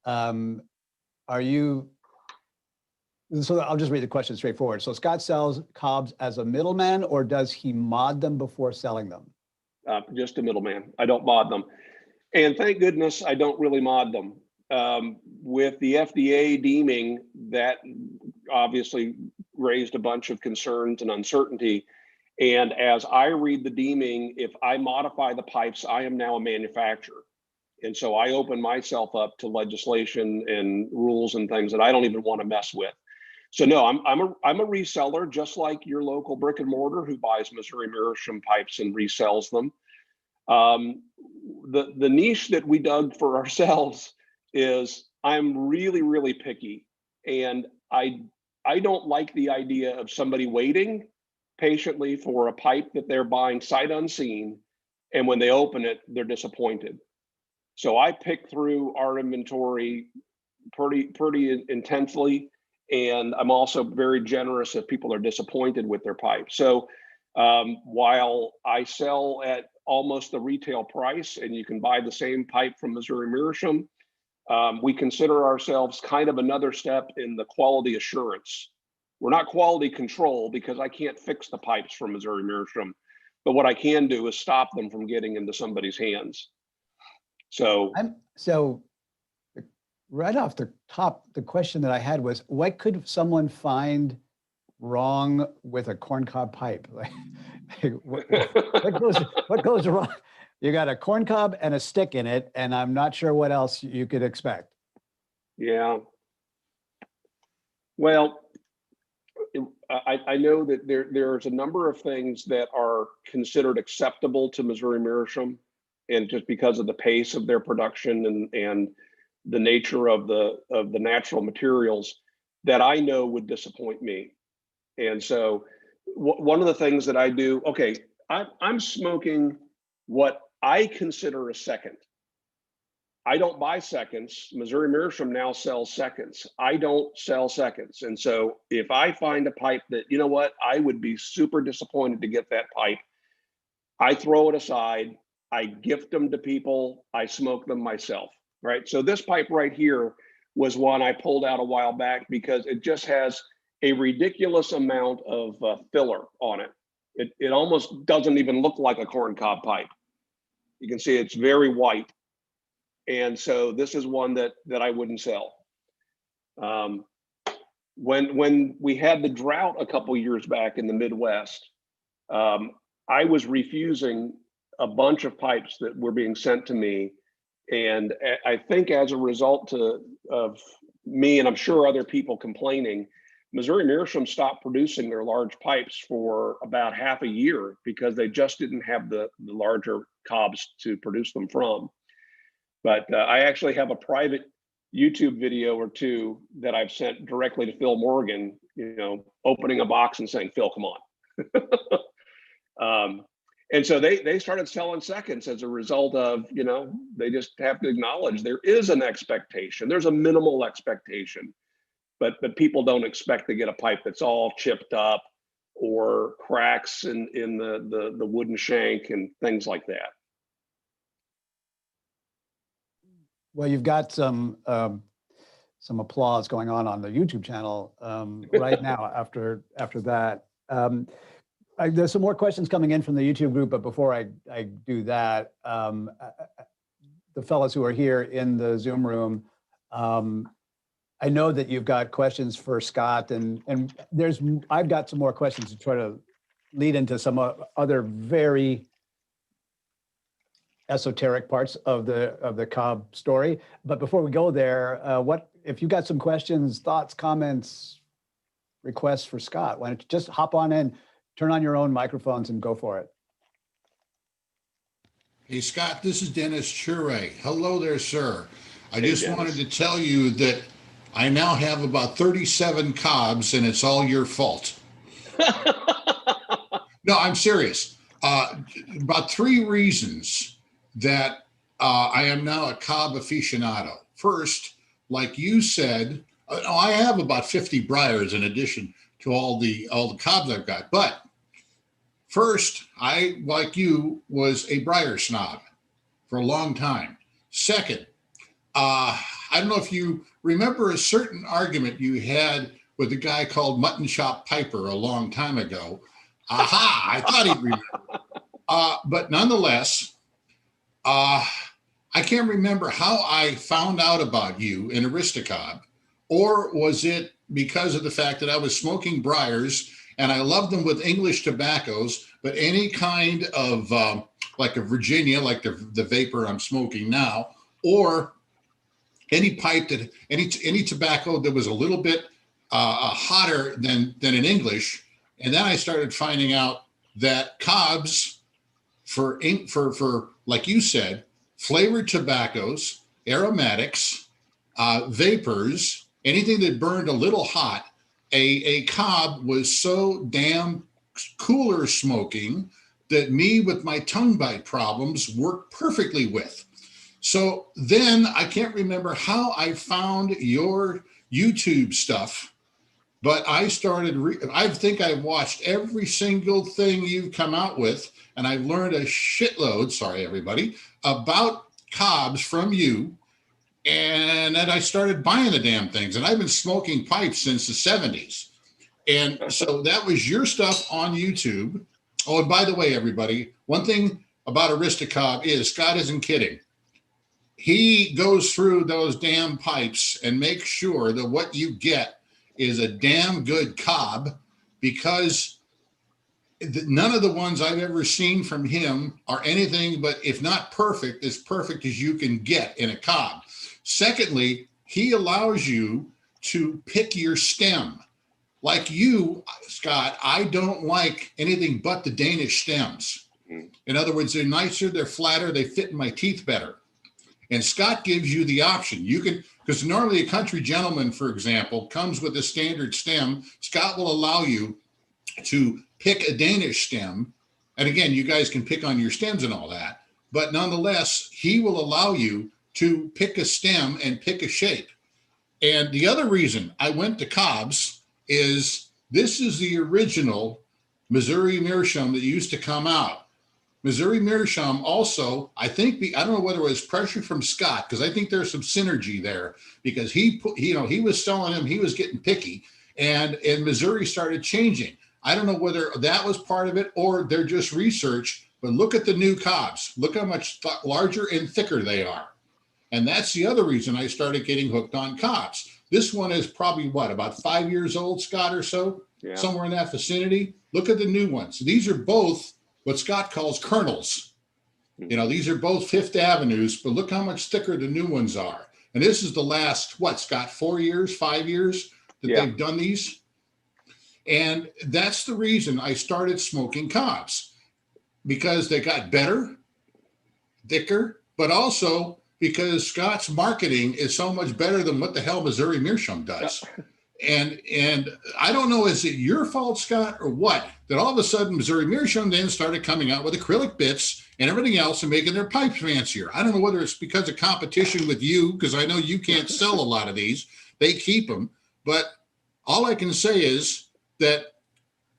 are you? So I'll just read the question straightforward. So Scott sells cobs as a middleman, or does he mod them before selling them? Just a middleman. I don't mod them. And thank goodness I don't really mod them. With the FDA deeming, that obviously raised a bunch of concerns and uncertainty. And as I read the deeming, if I modify the pipes, I am now a manufacturer. And so I open myself up to legislation and rules and things that I don't even want to mess with. So no, I'm a reseller, just like your local brick and mortar who buys Missouri Meerschaum pipes and resells them. The niche that we dug for ourselves is I'm really, really picky, and I don't like the idea of somebody waiting patiently for a pipe that they're buying sight unseen, and when they open it, they're disappointed. So I pick through our inventory pretty intensely. And I'm also very generous if people are disappointed with their pipe. So while I sell at almost the retail price, and you can buy the same pipe from Missouri Meerschaum. We consider ourselves kind of another step in the quality assurance. We're not quality control because I can't fix the pipes from Missouri Meerschaum, but what I can do is stop them from getting into somebody's hands. So right off the top, the question that I had was, what could someone find wrong with a corncob pipe? Like, what goes wrong? You got a corncob and a stick in it, and I'm not sure what else you could expect. Yeah. Well, I know that there's a number of things that are considered acceptable to Missouri Meerschaum, and just because of the pace of their production and the nature of the natural materials that I know would disappoint me. And so one of the things that I do, okay, I'm smoking what I consider a second. I don't buy seconds. Missouri Meerschaum now sells seconds. I don't sell seconds. And so if I find a pipe that, you know what, I would be super disappointed to get that pipe, I throw it aside, I gift them to people, I smoke them myself, right? So this pipe right here was one I pulled out a while back because it just has a ridiculous amount of filler on it. It almost doesn't even look like a corncob pipe. You can see it's very white. And so this is one that I wouldn't sell. When we had the drought a couple years back in the Midwest, I was refusing a bunch of pipes that were being sent to me. And I think as a result of me, and I'm sure other people complaining, Missouri Meerschaum stopped producing their large pipes for about half a year because they just didn't have the larger cobs to produce them from. But I actually have a private YouTube video or two that I've sent directly to Phil Morgan, you know, opening a box and saying, Phil, come on. And so they started selling seconds as a result of, you know, they just have to acknowledge there is an expectation. There's a minimal expectation, but people don't expect to get a pipe that's all chipped up or cracks in the wooden shank and things like that. Well, you've got some applause going on the YouTube channel right now after that. There's some more questions coming in from the YouTube group, but before I do that, the fellows who are here in the Zoom room, I know that you've got questions for Scott, and I've got some more questions to try to lead into some other very esoteric parts of the Cobb story. But before we go there, what if you got some questions, thoughts, comments, requests for Scott? Why don't you just hop on in, turn on your own microphones, and go for it. Hey Scott, this is Dennis Chure. Hello there, sir. I Hey, just Dennis. wanted to tell you that I now have about 37 Cobbs, and it's all your fault. No, I'm serious. About 3 reasons that I am now a Cobb aficionado. First, like you said, I have about 50 briars in addition to all the Cobbs I've got. But first, I, like you, was a briar snob for a long time. Second, I don't know if you remember a certain argument you had with a guy called Mutton Chop Piper a long time ago. Aha, I thought he'd remember. But nonetheless, I can't remember how I found out about you in Aristocob, or was it because of the fact that I was smoking briars and I loved them with English tobaccos, but any kind of like a Virginia, like the vapor I'm smoking now, or any pipe that any tobacco that was a little bit hotter than an English. And then I started finding out that Cobbs for like you said, flavored tobaccos, aromatics, vapors, anything that burned a little hot, a Cobb was so damn cooler smoking that me with my tongue bite problems worked perfectly with. So then I can't remember how I found your YouTube stuff, But I started, I think I've watched every single thing you've come out with, and I've learned a shitload, sorry, everybody, about cobs from you. And then I started buying the damn things. And I've been smoking pipes since the 70s. And so that was your stuff on YouTube. Oh, and by the way, everybody, one thing about Aristocob is Scott isn't kidding. He goes through those damn pipes and makes sure that what you get is a damn good cob, because none of the ones I've ever seen from him are anything but, if not perfect, as perfect as you can get in a cob. Secondly, he allows you to pick your stem. Like you, Scott, I don't like anything but the Danish stems. In other words, they're nicer, they're flatter, they fit in my teeth better. And Scott gives you the option. You can, because normally a country gentleman, for example, comes with a standard stem. Scott will allow you to pick a Danish stem. And again, you guys can pick on your stems and all that. But nonetheless, he will allow you to pick a stem and pick a shape. And the other reason I went to Cobb's is this is the original Missouri Meerschaum that used to come out. Missouri Meerschaum also, I think, I don't know whether it was pressure from Scott, because I think there's some synergy there, because he was selling them, he was getting picky, and Missouri started changing. I don't know whether that was part of it or they're just research, but look at the new Cobbs. Look how much larger and thicker they are. And that's the other reason I started getting hooked on Cobbs. This one is probably, what, about 5 years old, Scott, or so? Yeah. Somewhere in that vicinity. Look at the new ones. These are both what Scott calls kernels. You know, these are both Fifth Avenues, but look how much thicker the new ones are. And this is the last, what, Scott, 4 years, 5 years that they've done these? And that's the reason I started smoking Cobbs, because they got better, thicker, but also because Scott's marketing is so much better than what the hell Missouri Meerschaum does. And I don't know, is it your fault, Scott, or what, that all of a sudden Missouri Meerschaum then started coming out with acrylic bits and everything else and making their pipes fancier? I don't know whether it's because of competition with you, because I know you can't sell a lot of these. They keep them. But all I can say is that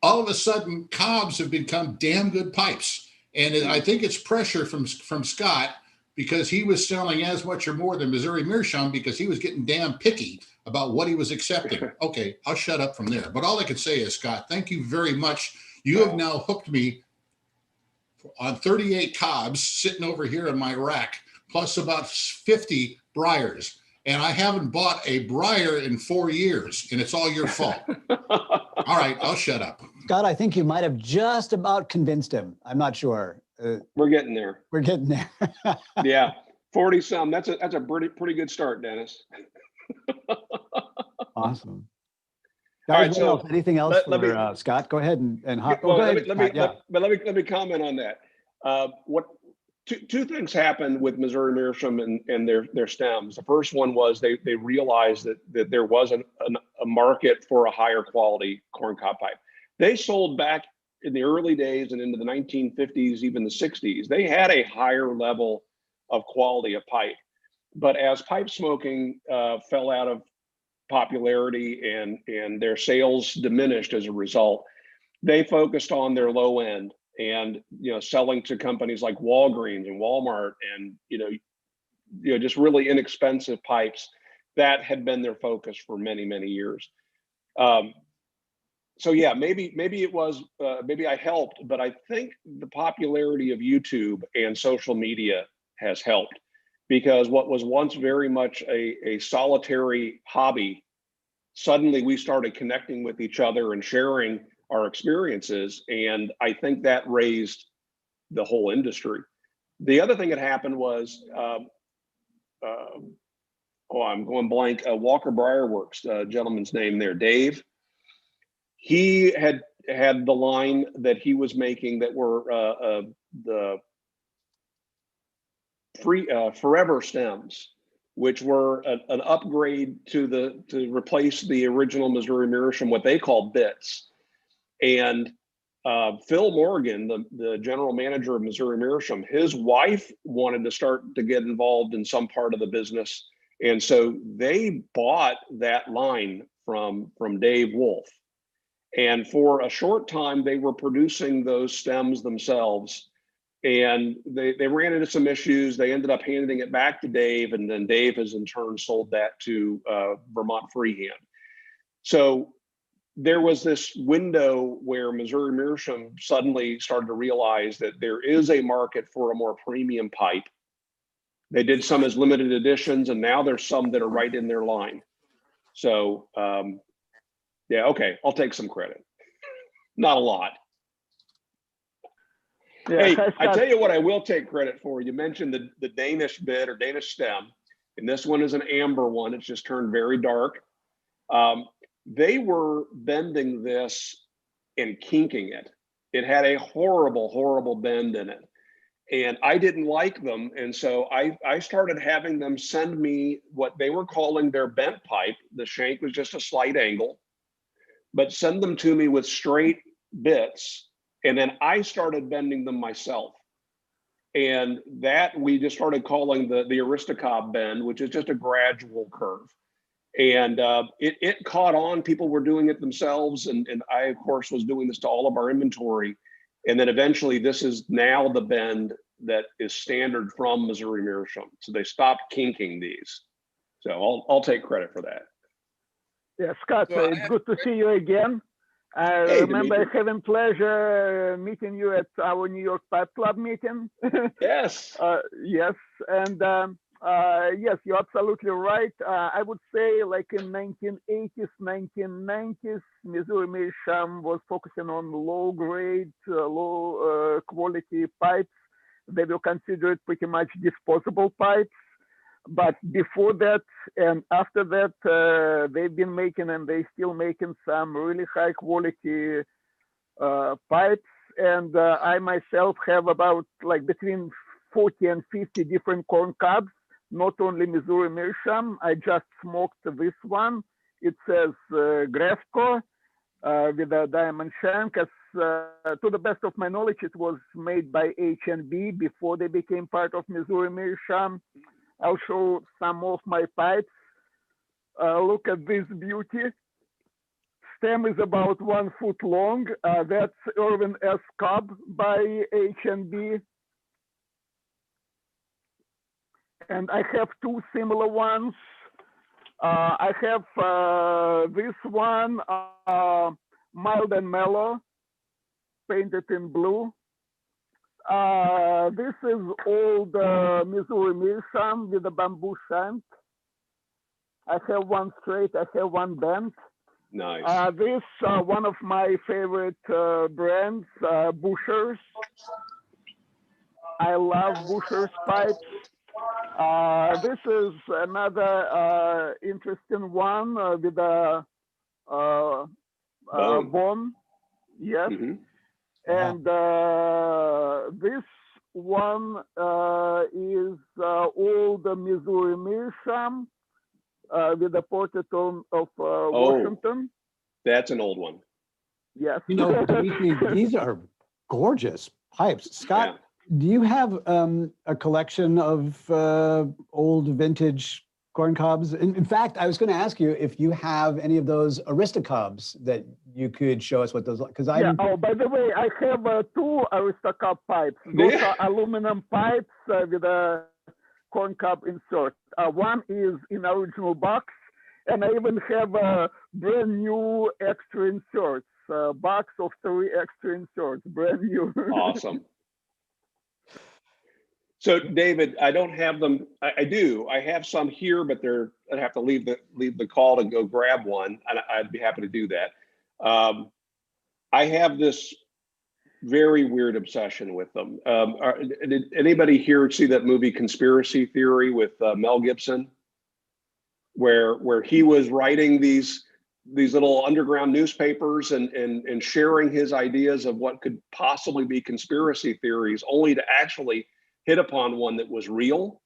all of a sudden Cobbs have become damn good pipes. And I think it's pressure from Scott, because he was selling as much or more than Missouri Meerschaum, because he was getting damn picky about what he was accepting. Okay, I'll shut up from there. But all I can say is, Scott, thank you very much. You have now hooked me on 38 Cobbs sitting over here in my rack, plus about 50 Briars. And I haven't bought a Briar in 4 years, and it's all your fault. All right, I'll shut up. Scott, I think you might have just about convinced him. I'm not sure. We're getting there. We're getting there. Yeah, 40 some. That's a pretty good start, Dennis. Awesome. All right, so anything else for Scott? Go ahead and hop. Well, let me comment on that. Two things happened with Missouri Meerschaum and their stems. The first one was they realized that there was a market for a higher quality corncob pipe. They sold back in the early days and into the 1950s, even the 60s. They had a higher level of quality of pipe. But as pipe smoking fell out of popularity and their sales diminished as a result, they focused on their low end and selling to companies like Walgreens and Walmart and just really inexpensive pipes. That had been their focus for many years. So yeah, maybe it was maybe I helped, but I think the popularity of YouTube and social media has helped, because what was once very much a solitary hobby, suddenly we started connecting with each other and sharing our experiences, and I think that raised the whole industry. The other thing that happened was, I'm going blank. Walker Briarworks, gentleman's name there, Dave. He had the line that he was making that were the free forever stems, which were an upgrade to replace the original Missouri Meerschaum, what they call bits. And Phil Morgan, the general manager of Missouri Meerschaum, his wife wanted to start to get involved in some part of the business. And so they bought that line from Dave Wolf. And for a short time, they were producing those stems themselves. And they ran into some issues. They ended up handing it back to Dave, and then Dave has in turn sold that to Vermont Freehand. So there was this window where Missouri Meerschaum suddenly started to realize that there is a market for a more premium pipe. They did some as limited editions, and now there's some that are right in their line. So yeah, okay, I'll take some credit. Not a lot. Yeah, Hey, I tell you what I will take credit for. You mentioned the Danish bit or Danish stem, and this one is an amber one. It's just turned very dark. They were bending this and kinking it. It had a horrible, horrible bend in it. And I didn't like them. And so I started having them send me what they were calling their bent pipe. The shank was just a slight angle, but send them to me with straight bits. And then I started bending them myself. And that we just started calling the Aristocob bend, which is just a gradual curve. And it caught on. People were doing it themselves. And I, of course, was doing this to all of our inventory. And then eventually this is now the bend that is standard from Missouri Meerschaum. So they stopped kinking these. So I'll take credit for that. Yeah, Scott, Well, it's good to see you again. I Hey, remember Dimitri. having pleasure meeting you at our New York Pipe Club meeting. Yes. Yes, and yes, you're absolutely right. I would say like in 1980s, 1990s, Missouri Meerschaum was focusing on low grade, low quality pipes. They were considered pretty much disposable pipes. But before that and after that, they've been making and they still making some really high quality pipes. And I myself have about like between 40 and 50 different corn cobs, not only Missouri Meerschaum. I just smoked this one. It says Grefco with a diamond shank. As to the best of my knowledge, it was made by H&B before they became part of Missouri Meerschaum. I'll show some of my pipes. Look at this beauty. Stem is about 1 foot long. That's Irvin S. Cobb by H&B. And I have two similar ones. I have this one, Mild and Mellow, painted in blue. This is old Missouri Meerschaum with a bamboo shank. I have one straight, I have one bent. Nice. This one of my favorite brands, Bushers. I love Bushers pipes. This is another interesting one with a bone. Yes. Mm-hmm. And this one is old Missouri Meerschaum with a portrait of Washington. That's an old one. Yes. You know, Dimitri, these are gorgeous pipes. Scott, do you have a collection of old vintage corn cobs? In fact, I was going to ask you if you have any of those Aristocobs that you could show us what those like. Because Yeah. Oh, by the way, I have two Aristocob pipes. Those are aluminum pipes with a corn cob insert. One is in original box, and I even have a brand new extra inserts. Box of 3 extra inserts, brand new. Awesome. So David, I don't have them. I do. I have some here, but I'd have to leave the call to go grab one, and I'd be happy to do that. I have this very weird obsession with them. Did anybody here see that movie Conspiracy Theory with Mel Gibson, where he was writing these little underground newspapers and sharing his ideas of what could possibly be conspiracy theories, only to actually hit upon one that was real.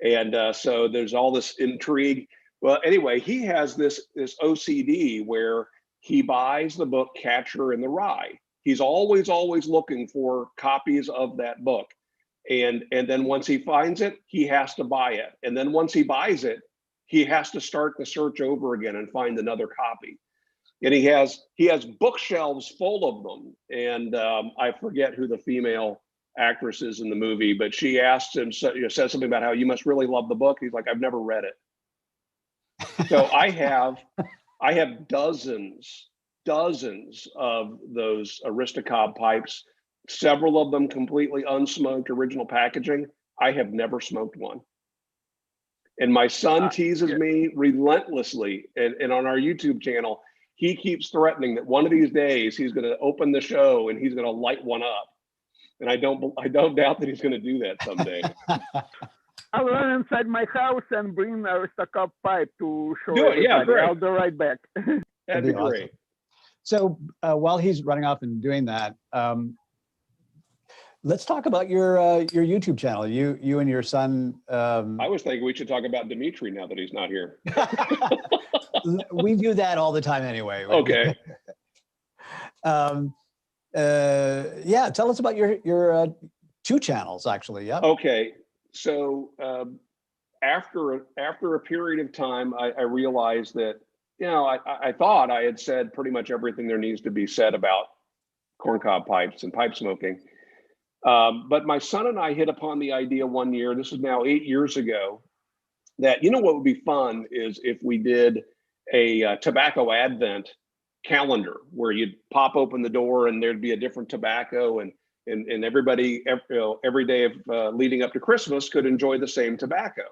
And so there's all this intrigue. Well, anyway, he has this OCD where he buys the book Catcher in the Rye. He's always looking for copies of that book. And then once he finds it, he has to buy it. And then once he buys it, he has to start the search over again and find another copy. And he has bookshelves full of them. And I forget who the female actress is in the movie, but she asked him, says something about how you must really love the book. He's like, I've never read it. So I have dozens of those Aristocob pipes, several of them completely unsmoked, original packaging. I have never smoked one. And my son teases me relentlessly, and on our YouTube channel, he keeps threatening that one of these days he's going to open the show and he's going to light one up. And I don't doubt that he's going to do that someday. I'll run inside my house and bring our Aristocob pipe to show Do it, everybody. yeah, great. I'll be right back. That'd be awesome. great. So while he's running off and doing that, let's talk about your YouTube channel. You and your son. I was thinking we should talk about Dimitri now that he's not here. We do that all the time anyway. Okay. Yeah, tell us about your two channels, actually. Yeah. Okay. So after a period of time, I realized that, you know, I thought I had said pretty much everything there needs to be said about corncob pipes and pipe smoking. But my son and I hit upon the idea one year, this is now 8 years ago, that, you know, what would be fun is if we did a tobacco advent calendar where you'd pop open the door and there'd be a different tobacco, and everybody every day of leading up to Christmas could enjoy the same tobacco.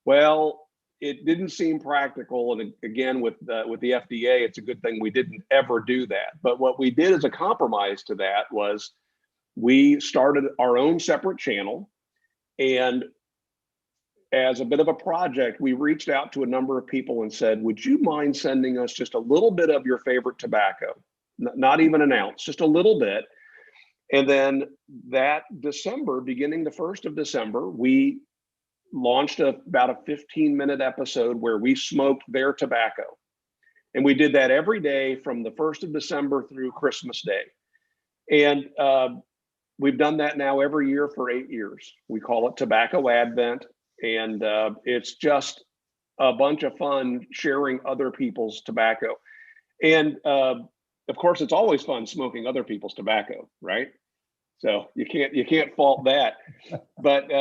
Well, it didn't seem practical, and again with the FDA, it's a good thing we didn't ever do that. But what we did as a compromise to that was we started our own separate channel, and as a bit of a project, we reached out to a number of people and said, would you mind sending us just a little bit of your favorite tobacco? Not even an ounce, just a little bit. And then that December, beginning the 1st of December, we launched about a 15-minute episode where we smoked their tobacco. And we did that every day from the 1st of December through Christmas Day. And we've done that now every year for 8 years. We call it Tobacco Advent. And it's just a bunch of fun sharing other people's tobacco. And of course, it's always fun smoking other people's tobacco, right? So you can't fault that. But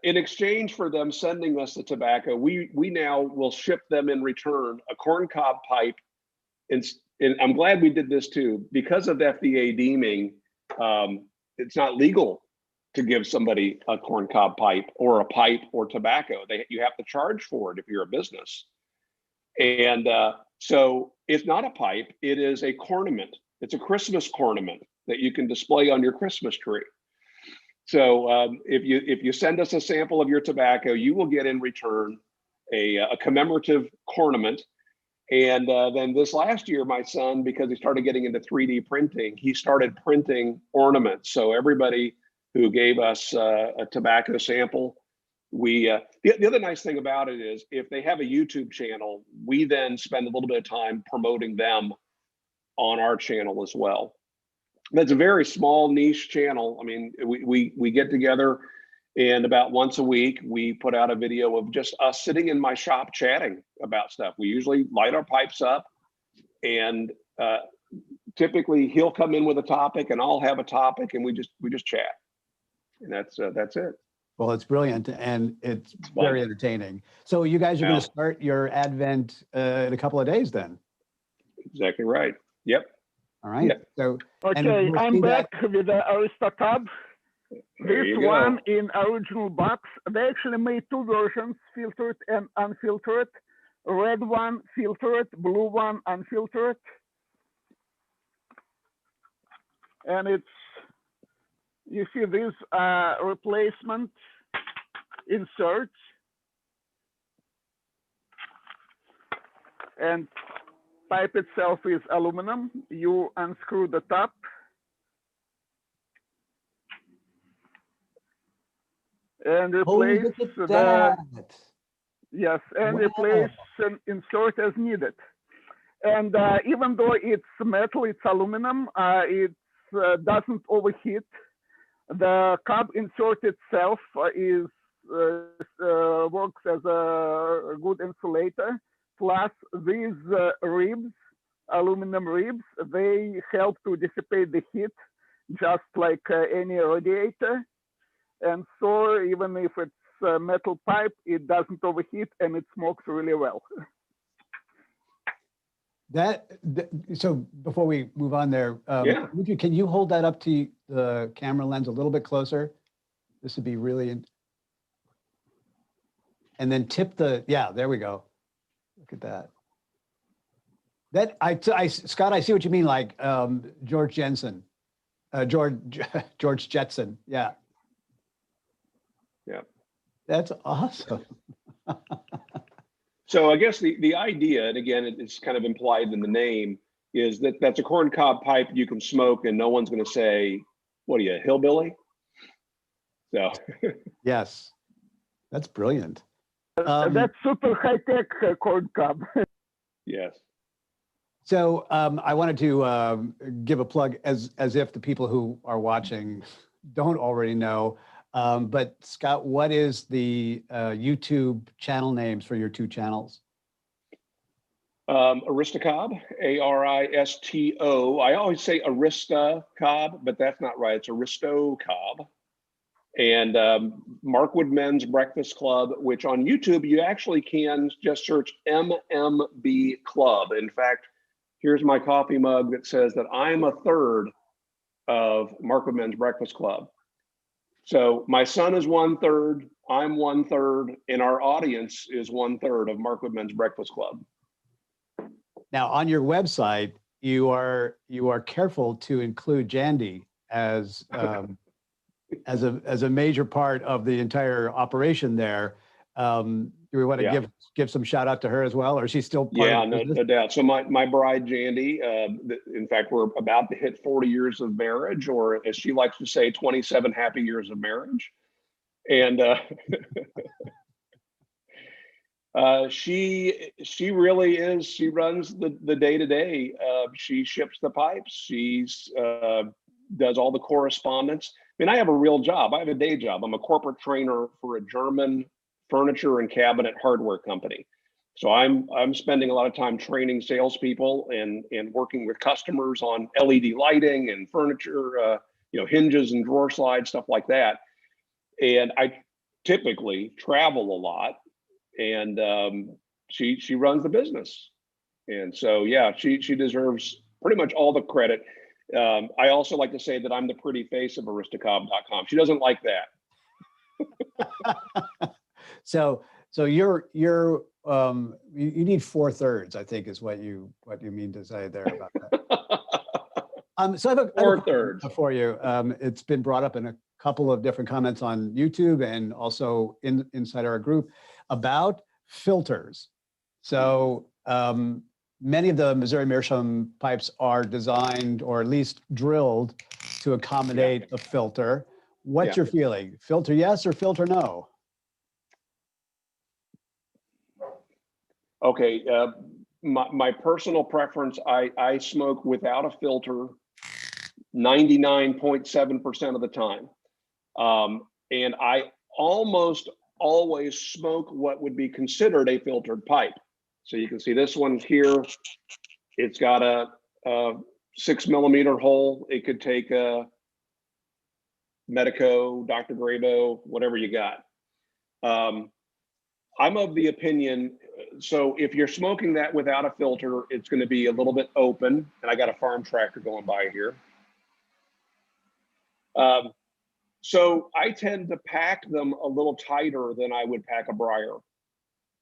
in exchange for them sending us the tobacco, we now will ship them in return a corncob pipe. And I'm glad we did this too, because of FDA deeming, it's not legal to give somebody a corncob pipe or a pipe or tobacco. You have to charge for it if you're a business. And so it's not a pipe, it is a cornament. It's a Christmas cornament that you can display on your Christmas tree. So if you send us a sample of your tobacco, you will get in return a commemorative cornament. And then this last year, my son, because he started getting into 3D printing, he started printing ornaments. So everybody who gave us a tobacco sample, the other nice thing about it is if they have a YouTube channel, we then spend a little bit of time promoting them on our channel as well. That's a very small niche channel. I mean, we get together and about once a week, we put out a video of just us sitting in my shop chatting about stuff. We usually light our pipes up, and typically he'll come in with a topic and I'll have a topic, and we just chat. And that's it. Well, it's brilliant, and it's very entertaining. So you guys are going to start your Advent in a couple of days then? Exactly right. Yep. All right. Yep. So okay, I'm back with the Aristocob. This one in original box. They actually made two versions, filtered and unfiltered. Red one filtered, blue one unfiltered. And it's, you see these replacement inserts. And pipe itself is aluminum. You unscrew the top. And replace replace and insert as needed. And even though it's metal, it's aluminum, it doesn't overheat. The Cobb insert itself is works as a good insulator. Plus, these ribs, aluminum ribs, they help to dissipate the heat, just like any radiator. And so, even if it's a metal pipe, it doesn't overheat and it smokes really well. So before we move on there, Yeah. can you hold that up to the camera lens a little bit closer? This would be really, and then tip yeah, there we go. Look at that. Scott, I see what you mean, like George Jetson. Yeah. Yeah. That's awesome. So I guess the idea, and again, it's kind of implied in the name, is that that's a corncob pipe you can smoke and no one's going to say, what are you, a hillbilly? So. Yes, that's brilliant. That's super high-tech corncob. Yes. So I wanted to give a plug as if the people who are watching don't already know. But Scott, what is the YouTube channel names for your two channels? Aristocob, Aristo. I always say Aristocob, but that's not right. It's Aristocob. And Markwood Men's Breakfast Club, which on YouTube, you actually can just search MMB Club. In fact, here's my coffee mug that says that I'm a third of Markwood Men's Breakfast Club. So my son is 1/3, I'm 1/3, and our audience is 1/3 of Markwood Men's Breakfast Club. Now, on your website, you are careful to include Jandy as a major part of the entire operation there. Do we want to give some shout out to her as well, or is she still part of the business? No doubt. So my bride, Jandy, in fact, we're about to hit 40 years of marriage, or as she likes to say, 27 happy years of marriage. And she really is, she runs the day-to-day. She ships the pipes. She's does all the correspondence. I mean, I have a real job. I have a day job. I'm a corporate trainer for a German furniture and cabinet hardware company. So I'm spending a lot of time training salespeople and working with customers on LED lighting and furniture, hinges and drawer slides, stuff like that. And I typically travel a lot, and she runs the business. And so, yeah, she deserves pretty much all the credit. I also like to say that I'm the pretty face of Aristocob.com. She doesn't like that. So you need 4/3, I think, is what you mean to say there about that. So I have a question for you. It's been brought up in a couple of different comments on YouTube and also inside our group about filters. So many of the Missouri Meerschaum pipes are designed or at least drilled to accommodate a filter. What's your feeling? Filter yes or filter no? Okay, my personal preference, I smoke without a filter 99.7% of the time. And I almost always smoke what would be considered a filtered pipe. So you can see this one here, it's got a 6 millimeter hole. It could take a Medico, Dr. Grabo, whatever you got. I'm of the opinion, so if you're smoking that without a filter, it's going to be a little bit open. And I got a farm tractor going by here. So I tend to pack them a little tighter than I would pack a briar.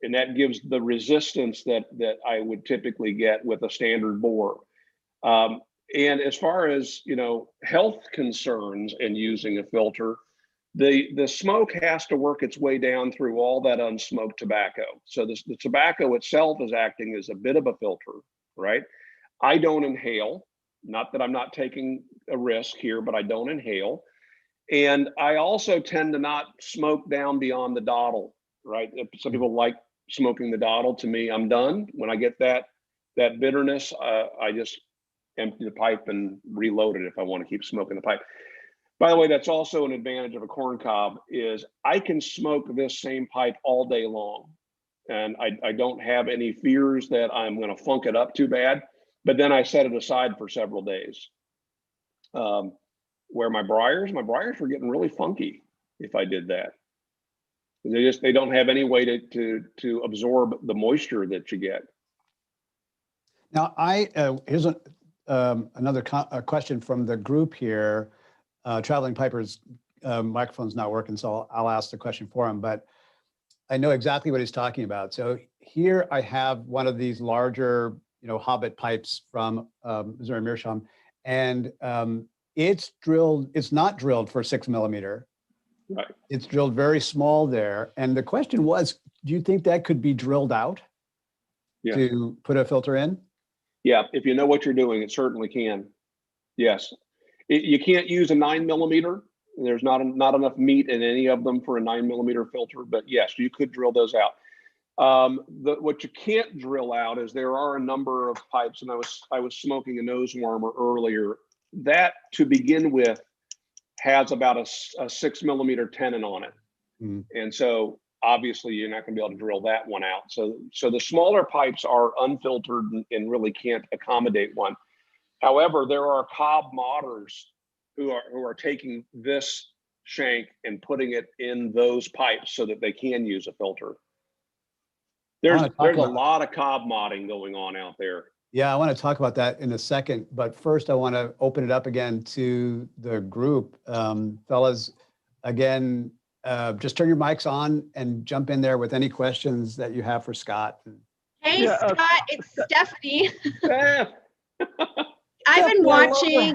And that gives the resistance that I would typically get with a standard bore. And as far as, health concerns and using a filter, the smoke has to work its way down through all that unsmoked tobacco. So the tobacco itself is acting as a bit of a filter, right? I don't inhale, not that I'm not taking a risk here, but I don't inhale. And I also tend to not smoke down beyond the dottle, right? Some people like smoking the dottle. To me, I'm done. When I get that bitterness, I just empty the pipe and reload it if I want to keep smoking the pipe. By the way, that's also an advantage of a corn cob is I can smoke this same pipe all day long. And I don't have any fears that I'm going to funk it up too bad, but then I set it aside for several days. Where my briars were getting really funky if I did that. They don't have any way to absorb the moisture that you get. Now, here's another question from the group here. Traveling Piper's microphone's not working, so I'll ask the question for him, but I know exactly what he's talking about. So here I have one of these larger, Hobbit pipes from Missouri Meerschaum, and it's not drilled for 6 millimeter. Right. It's drilled very small there. And the question was, do you think that could be drilled out to put a filter in? Yeah, if you know what you're doing, it certainly can. Yes. You can't use a 9 millimeter. There's not enough meat in any of them for a 9 millimeter filter, but yes, you could drill those out. What you can't drill out is there are a number of pipes, and I was smoking a nose warmer earlier. That, to begin with, has about a 6 millimeter tenon on it. And so obviously you're not going to be able to drill that one out. So the smaller pipes are unfiltered and really can't accommodate one. However, there are Cobb modders who are taking this shank and putting it in those pipes so that they can use a filter. There's a lot of Cobb modding going on out there. Yeah, I want to talk about that in a second, but first I want to open it up again to the group. Fellas, again, just turn your mics on and jump in there with any questions that you have for Scott. Hey, Scott, it's Stephanie. I've been watching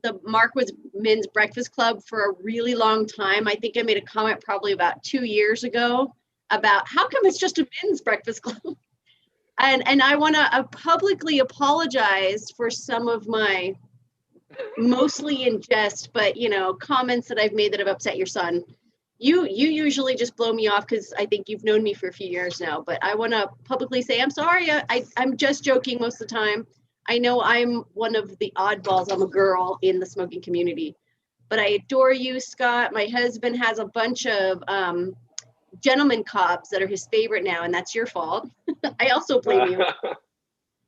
the Markwood Men's Breakfast Club for a really long time. I think I made a comment probably about 2 years ago about how come it's just a men's breakfast club? And I want to publicly apologize for some of my, mostly in jest, but comments that I've made that have upset your son. You usually just blow me off because I think you've known me for a few years now, but I want to publicly say I'm sorry. I'm just joking most of the time. I know I'm one of the oddballs. I'm a girl in the smoking community, but I adore you, Scott. My husband has a bunch of gentleman cobs that are his favorite now, and that's your fault. I also blame you.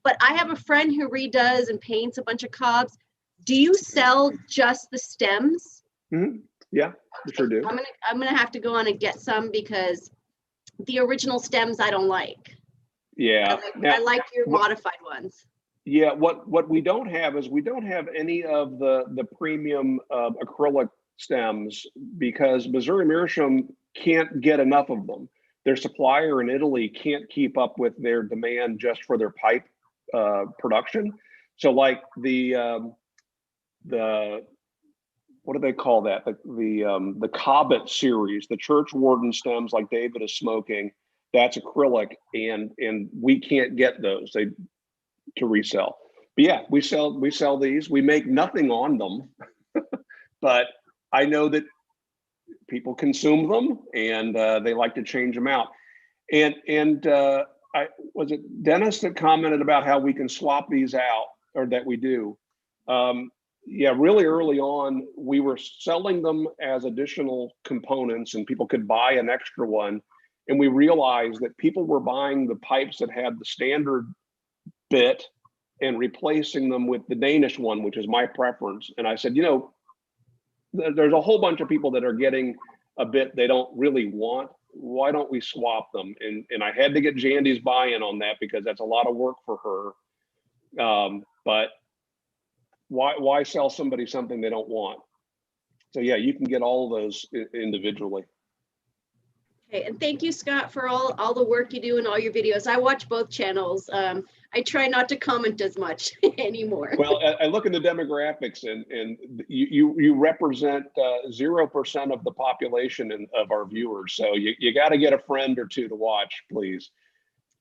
But I have a friend who redoes and paints a bunch of cobs. Do you sell just the stems? Mm-hmm. Yeah, we sure do. I'm gonna have to go on and get some because the original stems I don't like. Yeah, I like your modified ones. Yeah, what we don't have is we don't have any of the premium acrylic stems because Missouri Meerschaum can't get enough of them. Their supplier in Italy can't keep up with their demand just for their pipe production. So like the what do they call that? The Cobbett series, the church warden stems like David is smoking, that's acrylic, and we can't get those to resell. But yeah, we sell these. We make nothing on them, but I know that people consume them and they like to change them out. And was it Dennis that commented about how we can swap these out, or that we do? Yeah, really early on, we were selling them as additional components and people could buy an extra one. And we realized that people were buying the pipes that had the standard bit and replacing them with the Danish one, which is my preference. And I said, there's a whole bunch of people that are getting a bit they don't really want. Why don't we swap them? And I had to get Jandy's buy-in on that because that's a lot of work for her. But why sell somebody something they don't want? So yeah, you can get all of those individually. Okay, and thank you, Scott, for all the work you do and all your videos. I watch both channels. I try not to comment as much anymore. Well, I look at the demographics, and you represent 0% of the population of our viewers. So you got to get a friend or two to watch, please.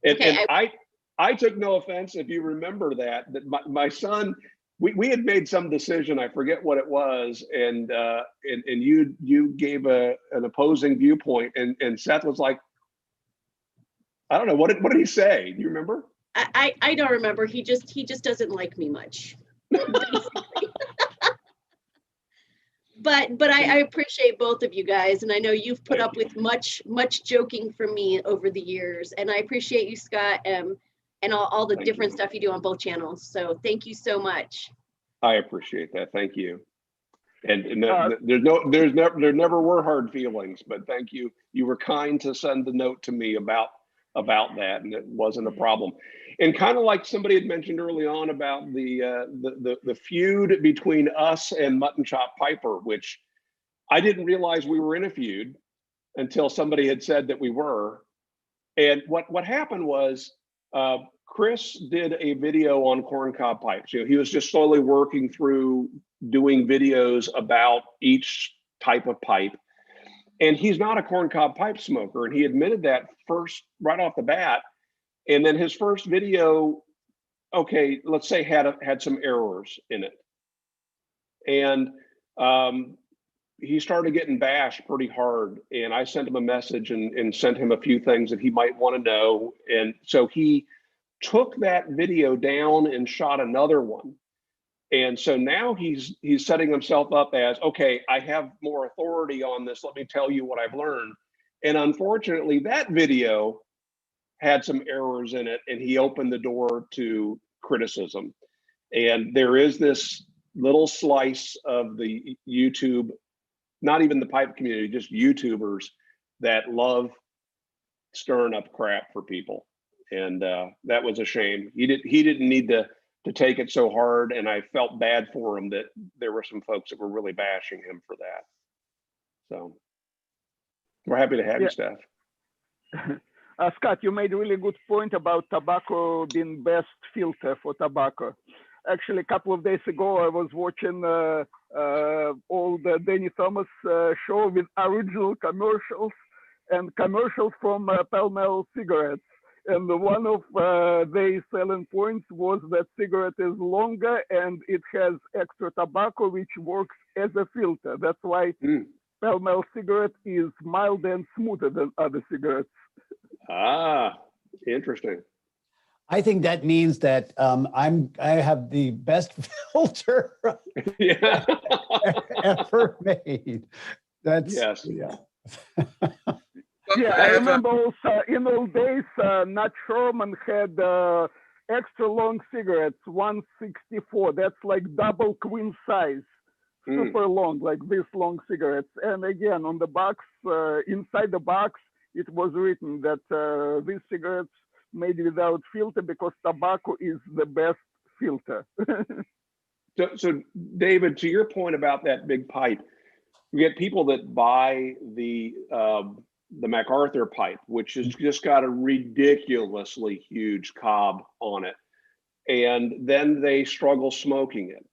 And, okay, and I took no offense if you remember that my son. We had made some decision, I forget what it was, and you gave an opposing viewpoint, and Seth was like, I don't know, what did he say? Do you remember? I don't remember. He just doesn't like me much. but I appreciate both of you guys, and I know you've put up with much joking from me over the years, and I appreciate you, Scott, and all the different stuff you do on both channels. So thank you so much. I appreciate that. Thank you. And there never were hard feelings, but thank you. You were kind to send the note to me about that, and it wasn't a problem. And kind of like somebody had mentioned early on about the feud between us and Mutton Chop Piper, which I didn't realize we were in a feud until somebody had said that we were. And what happened was Chris did a video on corncob pipes. You know, he was just slowly working through doing videos about each type of pipe. And he's not a corncob pipe smoker, and he admitted that first right off the bat. And then his first video, okay, let's say had some errors in it. And he started getting bashed pretty hard. And I sent him a message and sent him a few things that he might want to know. And so he took that video down and shot another one. And so now he's setting himself up as, okay, I have more authority on this. Let me tell you what I've learned. And unfortunately, that video had some errors in it, and he opened the door to criticism. And there is this little slice of the YouTube, not even the pipe community, just YouTubers that love stirring up crap for people. And that was a shame. He didn't need to take it so hard, and I felt bad for him that there were some folks that were really bashing him for that. So we're happy to have you, Steph. Scott, you made a really good point about tobacco being best filter for tobacco. Actually, a couple of days ago, I was watching all the Danny Thomas show with original commercials and commercials from Pall Mall cigarettes. And one of their selling points was that cigarette is longer and it has extra tobacco, which works as a filter. That's why Pall Mall cigarette is milder and smoother than other cigarettes. Ah, interesting. I think that means that I have the best filter ever made. That's yeah. Yeah, I remember also in old days, Nat Sherman had extra long cigarettes, 164. That's like double queen size, super long, like this long cigarettes. And again, on the box, inside the box, it was written that these cigarettes made without filter because tobacco is the best filter. So David, to your point about that big pipe, you get people that buy the MacArthur pipe, which has just got a ridiculously huge cob on it, and then they struggle smoking it.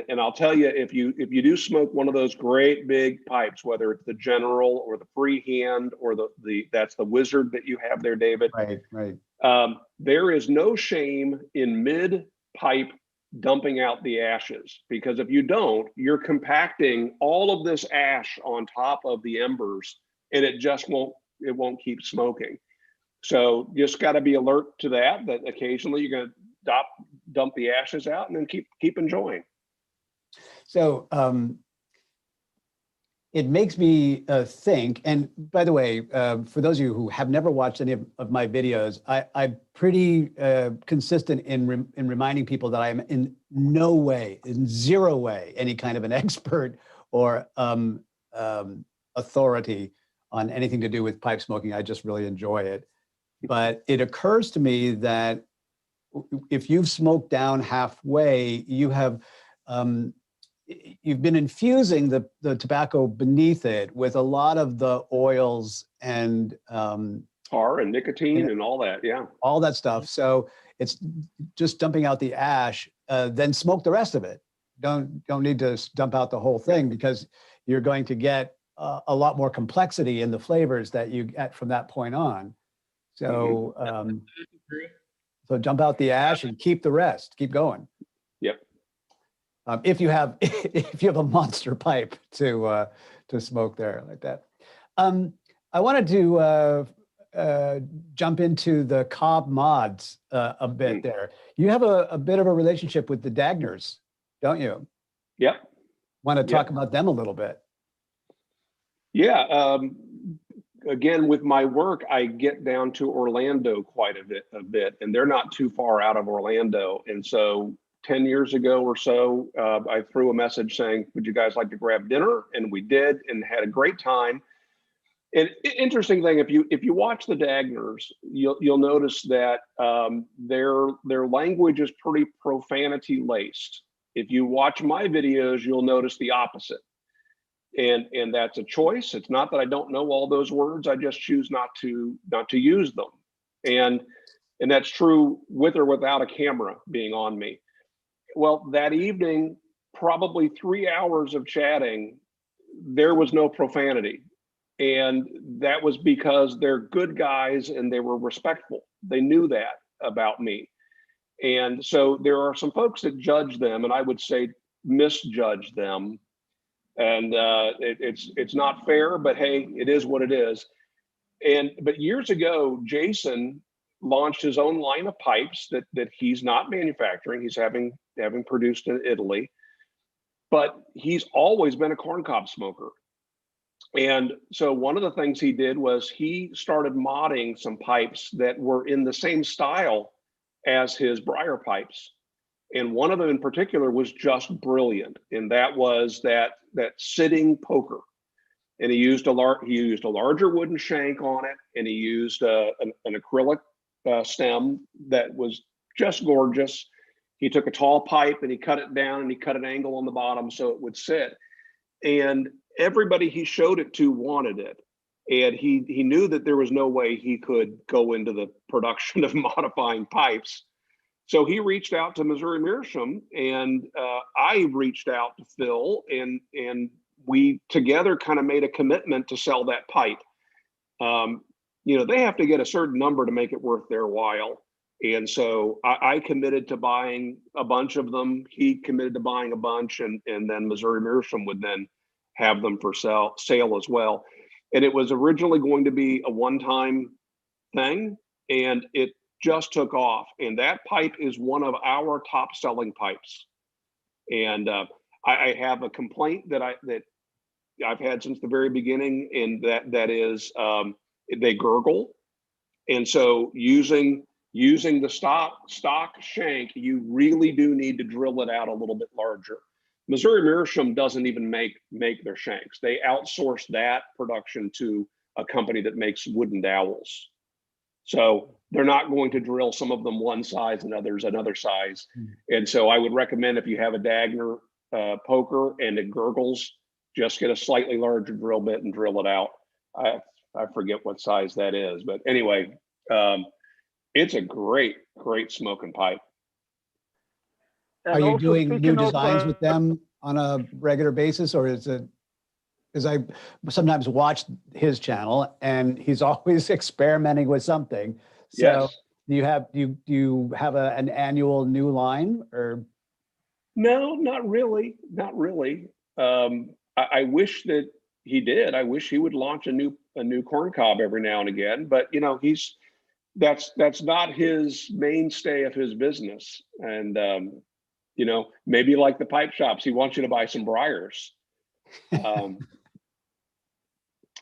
And I'll tell you, if you do smoke one of those great big pipes, whether it's the General or the Freehand or that's the Wizard that you have there, David. Right. There is no shame in mid pipe dumping out the ashes, because if you don't, you're compacting all of this ash on top of the embers, and it won't keep smoking. So you just got to be alert to that occasionally you're going to dump the ashes out and then keep enjoying. So it makes me think, and by the way, for those of you who have never watched any of my videos, I'm pretty consistent in reminding people that I am in no way, in zero way, any kind of an expert or authority on anything to do with pipe smoking. I just really enjoy it. But it occurs to me that if you've smoked down halfway, you've been infusing the tobacco beneath it with a lot of the oils and tar and nicotine and all that, all that stuff. So it's just dumping out the ash, then smoke the rest of it. Don't need to dump out the whole thing, because you're going to get a lot more complexity in the flavors that you get from that point on. So so dump out the ash and keep the rest. Keep going. Yep. If you have a monster pipe to smoke there like that. I wanted to jump into the Cobb mods a bit there. You have a bit of a relationship with the Dagners, don't you? Yep. Want to talk about them a little bit? Yeah. Again, with my work, I get down to Orlando quite a bit, and they're not too far out of Orlando. And so 10 years ago or so, I threw a message saying, would you guys like to grab dinner? And we did, and had a great time. And interesting thing, if you watch the Dagners, you'll notice that their language is pretty profanity laced. If you watch my videos, you'll notice the opposite. And that's a choice. It's not that I don't know all those words. I just choose not to use them. And that's true with or without a camera being on me. Well, that evening, probably 3 hours of chatting, there was no profanity. And that was because they're good guys and they were respectful. They knew that about me. And so there are some folks that judge them, and I would say misjudge them. And it's not fair, but hey, it is what it is. But years ago, Jason launched his own line of pipes that he's not manufacturing. He's having produced in Italy, but he's always been a corncob smoker. And so one of the things he did was he started modding some pipes that were in the same style as his briar pipes. And one of them in particular was just brilliant. And that was that sitting poker. And he used a larger wooden shank on it, and he used an acrylic stem that was just gorgeous. He took a tall pipe and he cut it down, and he cut an angle on the bottom so it would sit. And everybody he showed it to wanted it. And he knew that there was no way he could go into the production of modifying pipes. So he reached out to Missouri Meerschaum, and I reached out to Phil, and we together kind of made a commitment to sell that pipe. They have to get a certain number to make it worth their while. And so I committed to buying a bunch of them. He committed to buying a bunch, and then Missouri Meerschaum would then have them for sale as well. And it was originally going to be a one-time thing, and it just took off. And that pipe is one of our top selling pipes. And I have a complaint that I've had since the very beginning, and that is they gurgle. And so using the stock shank, you really do need to drill it out a little bit larger. Missouri Meerschaum doesn't even make their shanks. They outsource that production to a company that makes wooden dowels. So they're not going to drill some of them one size and others another size. And so I would recommend, if you have a Dagner poker and it gurgles, just get a slightly larger drill bit and drill it out. I forget what size that is, but anyway, it's a great smoking pipe. Are you doing new designs with them on a regular basis, or is it? Because I sometimes watch his channel and he's always experimenting with something. So yes. Do you have an annual new line, or? No, not really. Not really. I wish that he did. I wish he would launch a new corn cob every now and again, but that's not his mainstay of his business. And maybe like the pipe shops, he wants you to buy some briars.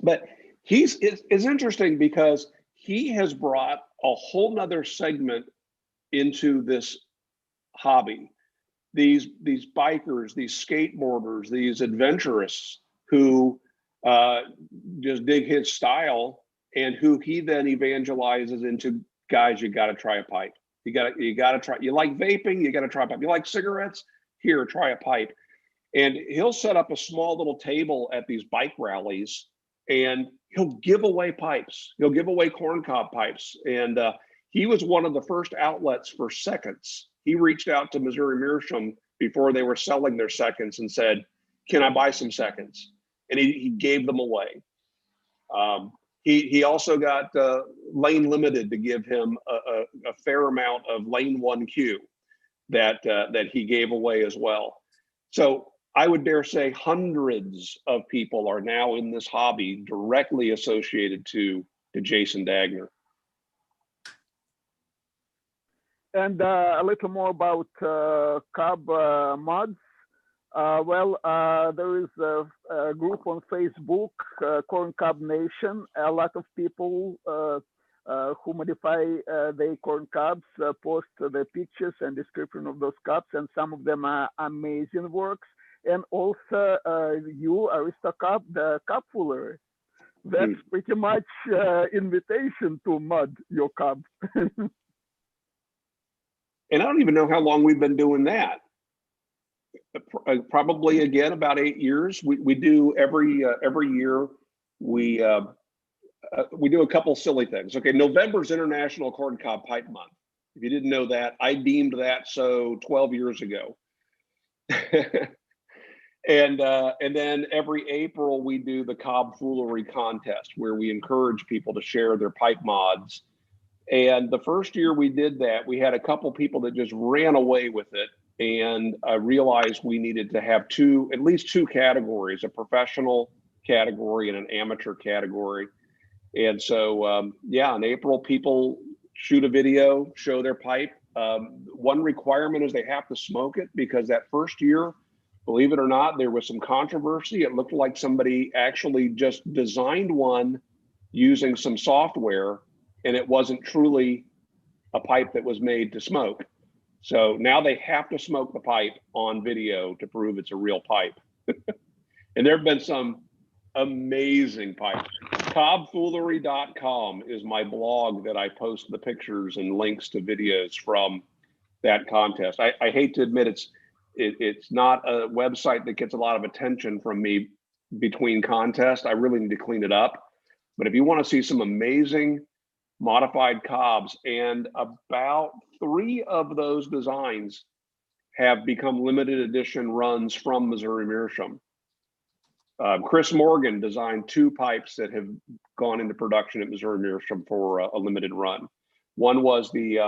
But it's interesting because he has brought a whole nother segment into this hobby. These bikers, these skateboarders, these adventurous who just dig his style, and who he then evangelizes into, guys, you got to try a pipe. You got to try. You like vaping? You got to try a pipe. You like cigarettes? Here, try a pipe. And he'll set up a small little table at these bike rallies, and he'll give away pipes. He'll give away corncob pipes. And he was one of the first outlets for seconds. He reached out to Missouri Meerschaum before they were selling their seconds and said, can I buy some seconds? And he gave them away. He also got Lane Limited to give him a fair amount of Lane 1Q that he gave away as well. So I would dare say hundreds of people are now in this hobby directly associated to Jason Dagner. And a little more about Cobb mods. There is a group on Facebook, Corn Cob Nation. A lot of people who modify their corn cobs post the pictures and description of those cobs, and some of them are amazing works. And also you, Aristocob, the cob foolery. That's pretty much invitation to mud your cob. And I don't even know how long we've been doing that. Probably again about 8 years. We do every year. We do a couple silly things. Okay, November's International Corn Cob Pipe Month. If you didn't know that, I deemed that so 12 years ago. And then every April we do the Cobb Foolery Contest, where we encourage people to share their pipe mods. And the first year we did that, we had a couple people that just ran away with it. And I realized we needed to have at least two categories, a professional category and an amateur category. And so, yeah, in April, people shoot a video, show their pipe. One requirement is they have to smoke it, because that first year, believe it or not, there was some controversy. It looked like somebody actually just designed one using some software, and it wasn't truly a pipe that was made to smoke. So now they have to smoke the pipe on video to prove it's a real pipe. And there have been some amazing pipes. Cobfoolery.com is my blog that I post the pictures and links to videos from that contest. I hate to admit it's not a website that gets a lot of attention from me between contests. I really need to clean it up. But if you want to see some amazing modified cobs, and about 3 of those designs have become limited edition runs from Missouri Meerschaum. Chris Morgan designed 2 pipes that have gone into production at Missouri Meerschaum for a limited run. One was the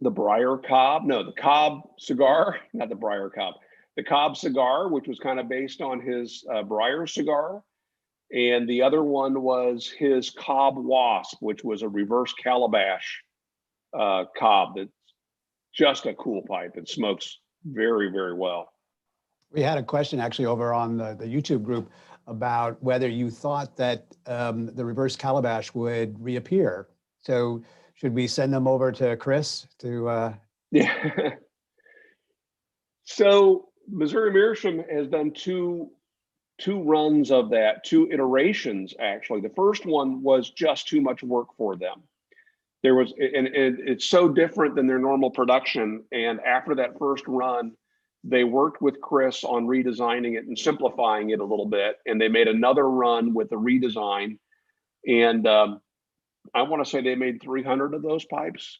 Briar Cob, no, the Cobb cigar, not the Briar Cob, the Cobb cigar, which was kind of based on his Briar cigar. And the other one was his Cobb Wasp, which was a reverse calabash cob. That's just a cool pipe. It smokes very, very well. We had a question actually over on the YouTube group about whether you thought that the reverse calabash would reappear. So should we send them over to Chris to? Yeah. So Missouri Meerschaum has done two runs of that, 2 iterations actually. The first one was just too much work for them. There was, and it's so different than their normal production. And after that first run, they worked with Chris on redesigning it and simplifying it a little bit. And they made another run with the redesign. And I want to say they made 300 of those pipes,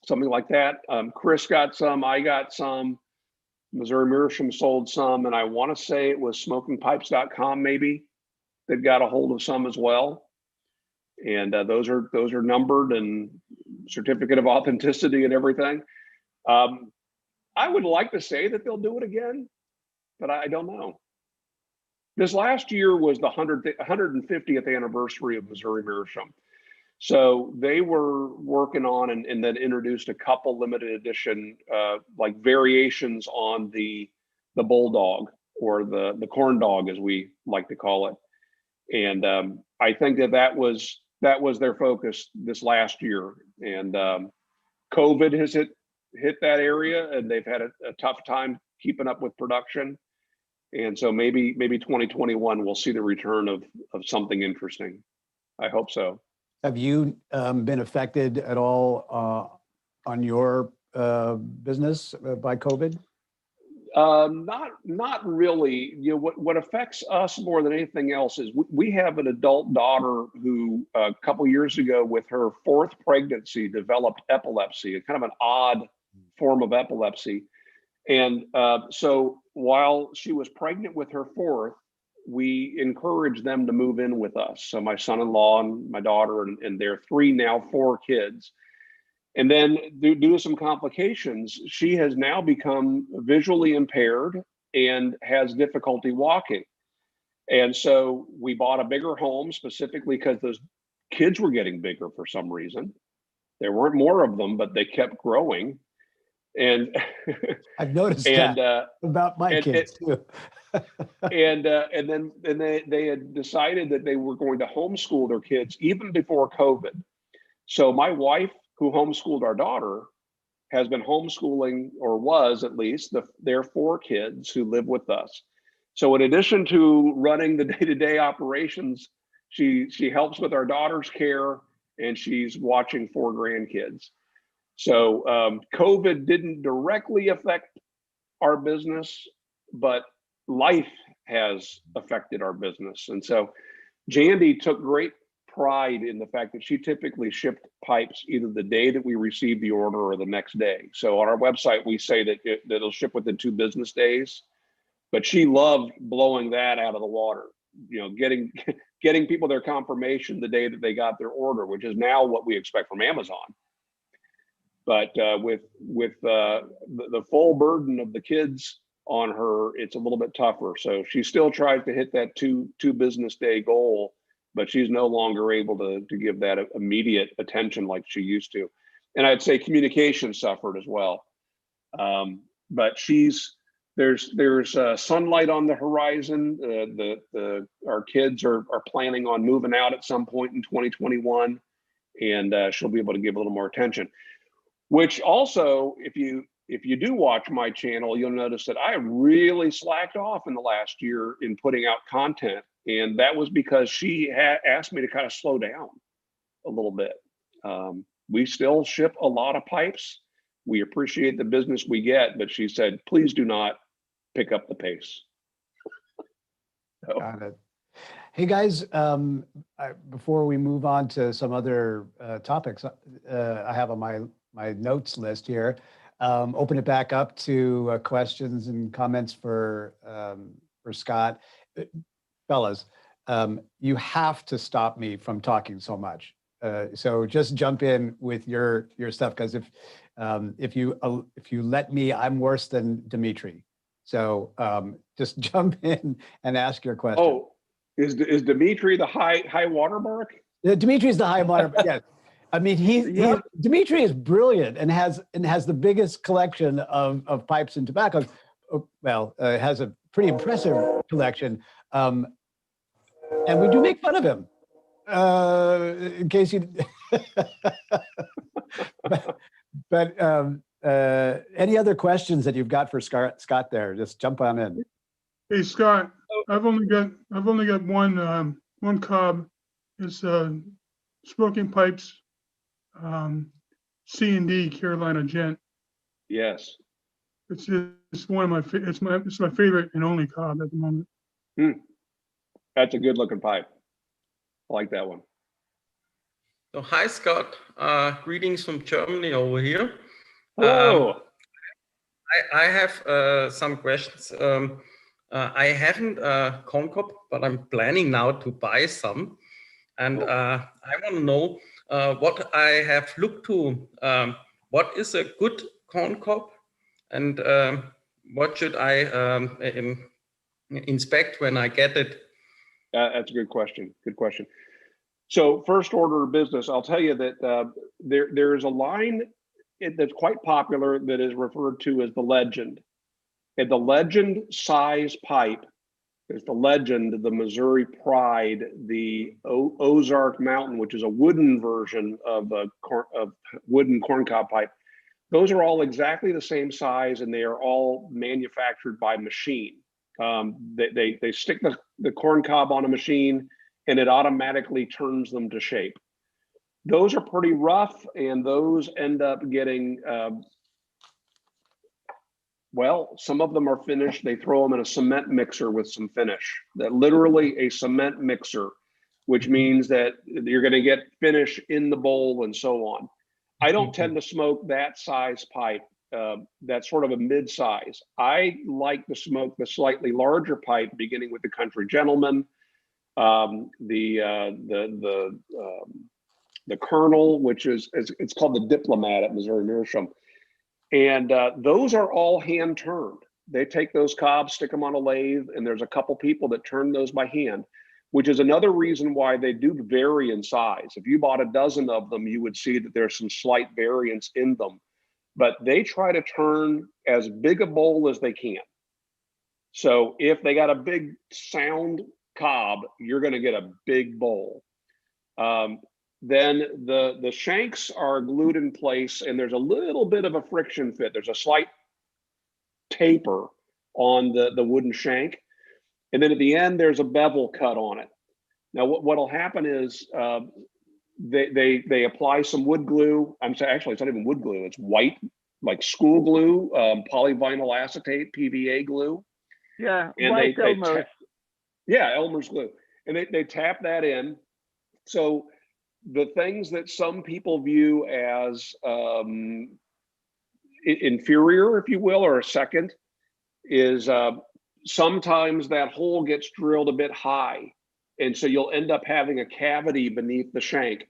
something like that. Chris got some, I got some. Missouri Meerschaum sold some, and I want to say it was smokingpipes.com maybe that got a hold of some as well. And those are numbered and certificate of authenticity and everything. I would like to say that they'll do it again, but I don't know. This last year was the 150th anniversary of Missouri Meerschaum. So they were working on and then introduced a couple limited edition like variations on the bulldog, or the corn dog, as we like to call it. And I think that was their focus this last year. And COVID has hit that area, and they've had a tough time keeping up with production. And so maybe 2021 we'll see the return of something interesting. I hope so. Have you been affected at all on your business by COVID? Not really. You know, what affects us more than anything else is we have an adult daughter who a couple years ago, with her 4th pregnancy, developed epilepsy, kind of an odd form of epilepsy. And so while she was pregnant with her 4th, we encouraged them to move in with us. So my son-in-law and my daughter and their 3, now 4 kids. And then due to some complications, she has now become visually impaired and has difficulty walking. And so we bought a bigger home specifically because those kids were getting bigger for some reason. There weren't more of them, but they kept growing. And I've noticed and that about my kids too. and then they had decided that they were going to homeschool their kids even before COVID. So my wife, who homeschooled our daughter, has been homeschooling, or was at least, their 4 kids who live with us. So in addition to running the day-to-day operations, she helps with our daughter's care, and she's watching 4 grandkids. So COVID didn't directly affect our business, but life has affected our business. And so Jandy took great pride in the fact that she typically shipped pipes either the day that we received the order or the next day. So on our website, we say that it'll ship within 2 business days, but she loved blowing that out of the water, you know, getting people their confirmation the day that they got their order, which is now what we expect from Amazon. But with the full burden of the kids on her, it's a little bit tougher. So she still tries to hit that two business day goal, but she's no longer able to give that immediate attention like she used to. And I'd say communication suffered as well. But there's sunlight on the horizon. Our kids are planning on moving out at some point in 2021, and she'll be able to give a little more attention. Which also, if you do watch my channel, you'll notice that I really slacked off in the last year in putting out content. And that was because she asked me to kind of slow down a little bit. We still ship a lot of pipes. We appreciate the business we get, but she said, please do not pick up the pace. So. Got it. Hey guys, before we move on to some other topics I have on my notes list here, open it back up to questions and comments for Scott. Fellas, you have to stop me from talking so much. So just jump in with your stuff, because if you let me, I'm worse than Dimitri. So just jump in and ask your question. Oh, is Dimitri the high water mark? Dimitri's the high water mark. Yes. I mean, Dimitri is brilliant and has the biggest collection of pipes and tobacco. Well, has a pretty impressive collection. And we do make fun of him, in case you. but any other questions that you've got for Scott there? Just jump on in. Hey Scott, I've only got one Cobb. It's smoking pipes, C&D Carolina Gent. Yes. It's one of my it's my favorite and only Cobb at the moment. That's a good looking pipe. I like that one. So hi Scott, greetings from Germany over here. Hello. I have some questions. I haven't corn cob, but I'm planning now to buy some. And I want to know what I have looked to. What is a good corn cob, and what should I inspect when I get it? That's a good question. Good question. So first order of business, I'll tell you that there is a line that's quite popular that is referred to as the Legend. And the Legend size pipe is the Legend, the Missouri Pride, the Ozark Mountain, which is a wooden version of wooden corncob pipe. Those are all exactly the same size, and they are all manufactured by machine. They stick the corncob on a machine, and it automatically turns them to shape. Those are pretty rough, and those end up getting, well, some of them are finished. They throw them in a cement mixer with some finish. That literally a cement mixer, which means that you're going to get finish in the bowl and so on. I don't tend to smoke that size pipe. That's sort of a mid-size. I like to smoke the slightly larger pipe, beginning with the Country Gentleman, the Colonel, which is it's called the Diplomat at Missouri Meerschaum. And those are all hand turned. They take those cobs, stick them on a lathe, and there's a couple people that turn those by hand, which is another reason why they do vary in size. If you bought a dozen of them, you would see that there's some slight variance in them. but they try to turn as big a bowl as they can. So if they got a big sound cob, you're going to get a big bowl. Then the shanks are glued in place, and there's a little bit of a friction fit. There's a slight taper on the wooden shank, and then at the end there's a bevel cut on it. Now what'll happen is they apply some wood glue. Actually, it's not even wood glue. It's white, like school glue, polyvinyl acetate, PVA glue. Yeah, And white Elmer's. Elmer's glue, and they tap that in. So the things that some people view as inferior, if you will, or a second, is sometimes that hole gets drilled a bit high, and so you'll end up having a cavity beneath the shank,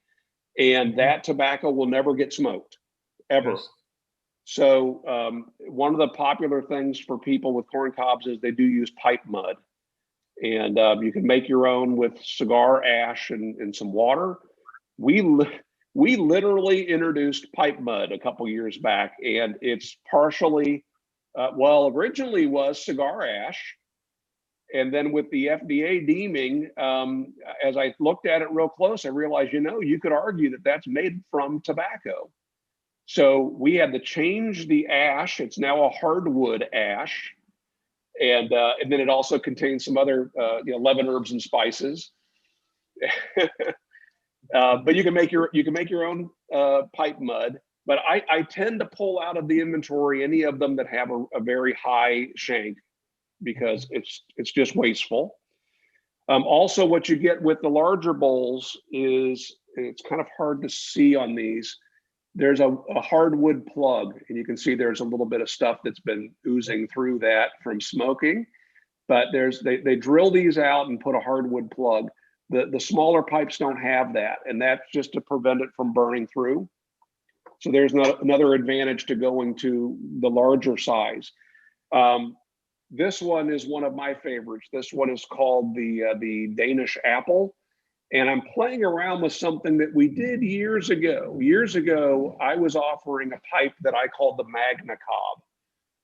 and that tobacco will never get smoked, ever. Yes. So one of the popular things for people with corn cobs is they do use pipe mud, and you can make your own with cigar ash and some water. We literally introduced pipe mud a couple years back, and it's partially, originally was cigar ash. And then with the FDA deeming, as I looked at it real close, I realized, you could argue that that's made from tobacco. So we had to change the ash. It's now a hardwood ash. And then it also contains some other 11 herbs and spices. But you can make your own pipe mud. But I tend to pull out of the inventory any of them that have a very high shank, because it's just wasteful. Also, what you get with the larger bowls is, it's kind of hard to see on these, there's a hardwood plug, and you can see there's a little bit of stuff that's been oozing through that from smoking. But they drill these out and put a hardwood plug. The smaller pipes don't have that, and that's just to prevent it from burning through. So there's another advantage to going to the larger size. This one is one of my favorites. This one is called the Danish apple. And I'm playing around with something that we did years ago. Years ago, I was offering a pipe that I called the Magna Cob,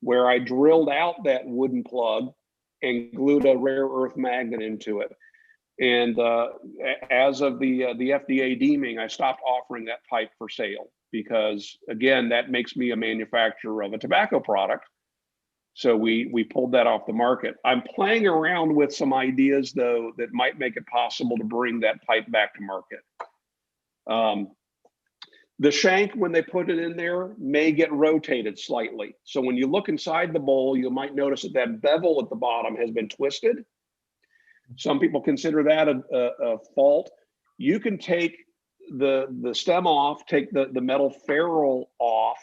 where I drilled out that wooden plug and glued a rare earth magnet into it. And as of the FDA deeming, I stopped offering that pipe for sale, because again, that makes me a manufacturer of a tobacco product. So we pulled that off the market. I'm playing around with some ideas, though, that might make it possible to bring that pipe back to market. The shank, when they put it in there, may get rotated slightly. So when you look inside the bowl, you might notice that bevel at the bottom has been twisted. Some people consider that a fault. You can take the stem off, take the metal ferrule off,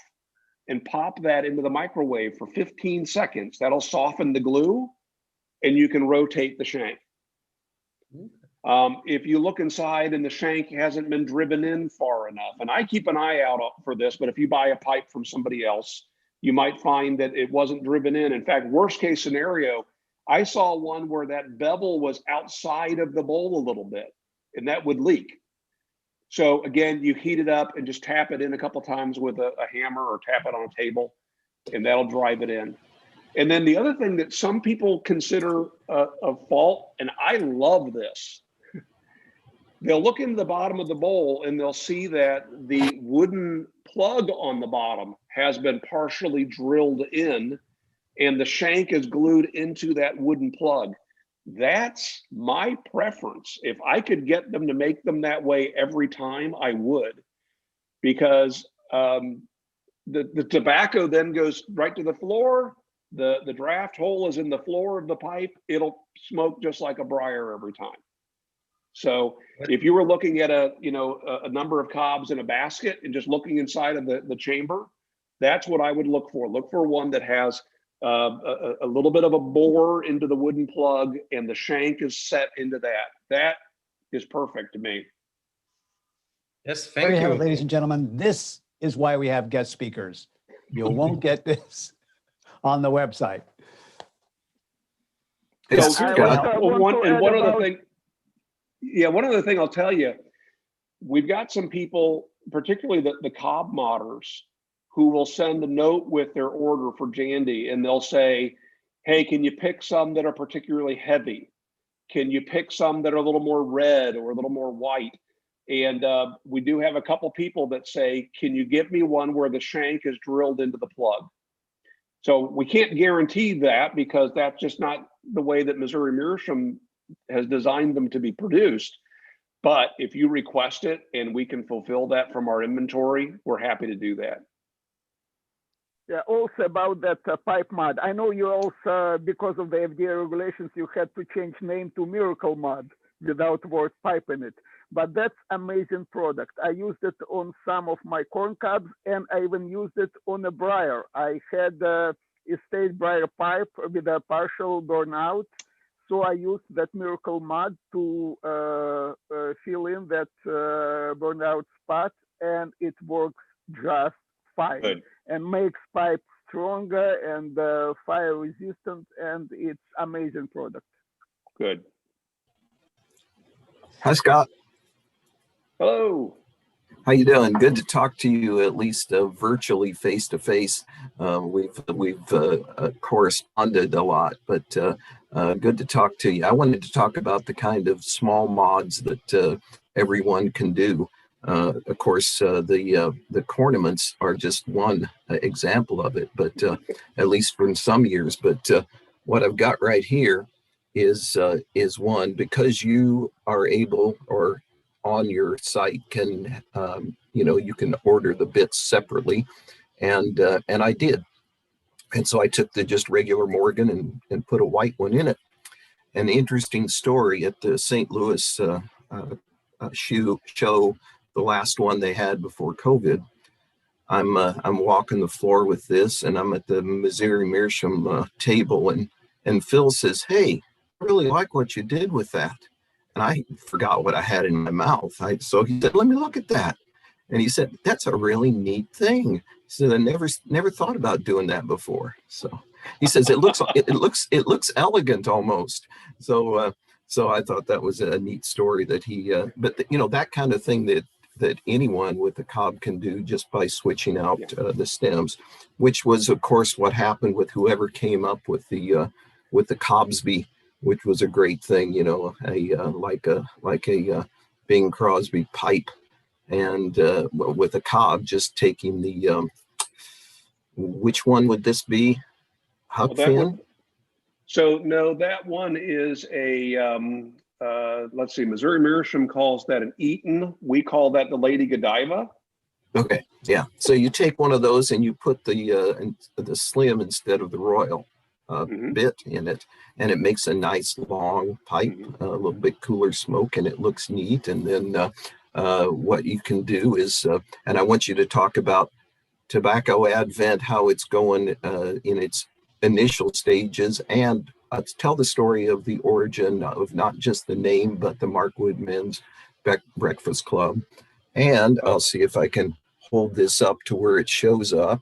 and pop that into the microwave for 15 seconds. That'll soften the glue, and you can rotate the shank. If you look inside and the shank hasn't been driven in far enough, and I keep an eye out for this, but if you buy a pipe from somebody else, you might find that it wasn't driven in. In fact, worst case scenario, I saw one where that bevel was outside of the bowl a little bit, and that would leak. So again, you heat it up and just tap it in a couple times with a hammer, or tap it on a table, and that'll drive it in. And then the other thing that some people consider a fault, and I love this, they'll look into the bottom of the bowl and they'll see that the wooden plug on the bottom has been partially drilled in, and the shank is glued into that wooden plug. That's my preference. If I could get them to make them that way every time, I would, because the tobacco then goes right to the floor. The draft hole is in the floor of the pipe. It'll smoke just like a briar every time. So if you were looking at a number of cobs in a basket and just looking inside of the chamber, that's what I would look for. Look for one that has a little bit of a bore into the wooden plug, and the shank is set into that. That is perfect to me. Yes, thank you. Ladies and gentlemen, this is why we have guest speakers. You won't get this on the website. One other thing I'll tell you, we've got some people, particularly the cob modders, who will send a note with their order for Jandy, and they'll say, hey, can you pick some that are particularly heavy? Can you pick some that are a little more red or a little more white? And we do have a couple people that say, can you get me one where the shank is drilled into the plug? So we can't guarantee that, because that's just not the way that Missouri Meerschaum has designed them to be produced. But if you request it and we can fulfill that from our inventory, we're happy to do that. Yeah, also about that pipe mud. I know you also, because of the FDA regulations, you had to change name to Miracle Mud without word pipe in it. But that's amazing product. I used it on some of my corn cobs, and I even used it on a briar. I had estate briar pipe with a partial burnout. So I used that Miracle Mud to fill in that burnout spot, and it works just fine. Good. And makes pipe stronger and fire resistant, and it's amazing product. Good. Hi, Scott. Hello. How you doing? Good to talk to you, at least virtually, face to face. We've corresponded a lot, but good to talk to you. I wanted to talk about the kind of small mods that everyone can do. Of course, the ornaments are just one example of it, but at least for some years. But what I've got right here is one, because you are able, or on your site can you can order the bits separately, and I did, and so I took the just regular Morgan and put a white one in it. An interesting story at the St. Louis show, the last one they had before COVID. I'm walking the floor with this, and I'm at the Missouri Meerschaum table, and Phil says, "Hey, I really like what you did with that." And I forgot what I had in my mouth. So he said, "Let me look at that." And he said, "That's a really neat thing." He said, "I never thought about doing that before." So he says, "It looks elegant almost." So I thought that was a neat story that he. But that kind of thing that anyone with a cob can do just by switching out the stems, which was of course what happened with whoever came up with the Cobsby, which was a great thing, like a Bing Crosby pipe, and with a cob, just taking the which one would this be? Huck fin? So no, that one is a let's see, Missouri Meerschaum calls that an Eaton. We call that the Lady Godiva. Okay, yeah. So you take one of those and you put the slim instead of the royal bit in it, and it makes a nice long pipe, a little bit cooler smoke, and it looks neat. And then what you can do is, and I want you to talk about Tobacco Advent, how it's going in its initial stages, and tell the story of the origin of not just the name, but the Markwood Men's Breakfast Club. And I'll see if I can hold this up to where it shows up.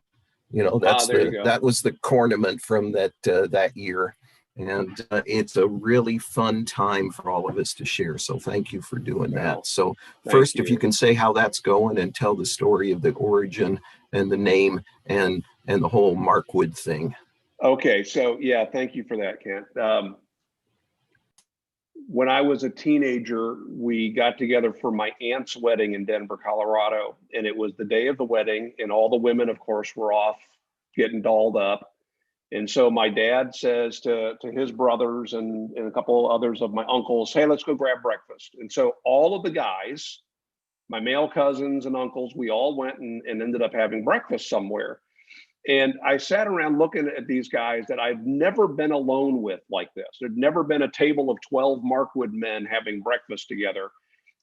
That was the cornament from that year, and it's a really fun time for all of us to share. So thank you for doing that. So first, if you can say how that's going and tell the story of the origin and the name and the whole Markwood thing. Okay, so yeah, thank you for that, Kent. When I was a teenager, we got together for my aunt's wedding in Denver, Colorado, and it was the day of the wedding, and all the women, of course, were off getting dolled up. And so my dad says to his brothers and a couple others of my uncles, "Hey, let's go grab breakfast." And so all of the guys, my male cousins and uncles, we all went and ended up having breakfast somewhere. And I sat around looking at these guys that I've never been alone with like this. There'd never been a table of 12 Markwood men having breakfast together.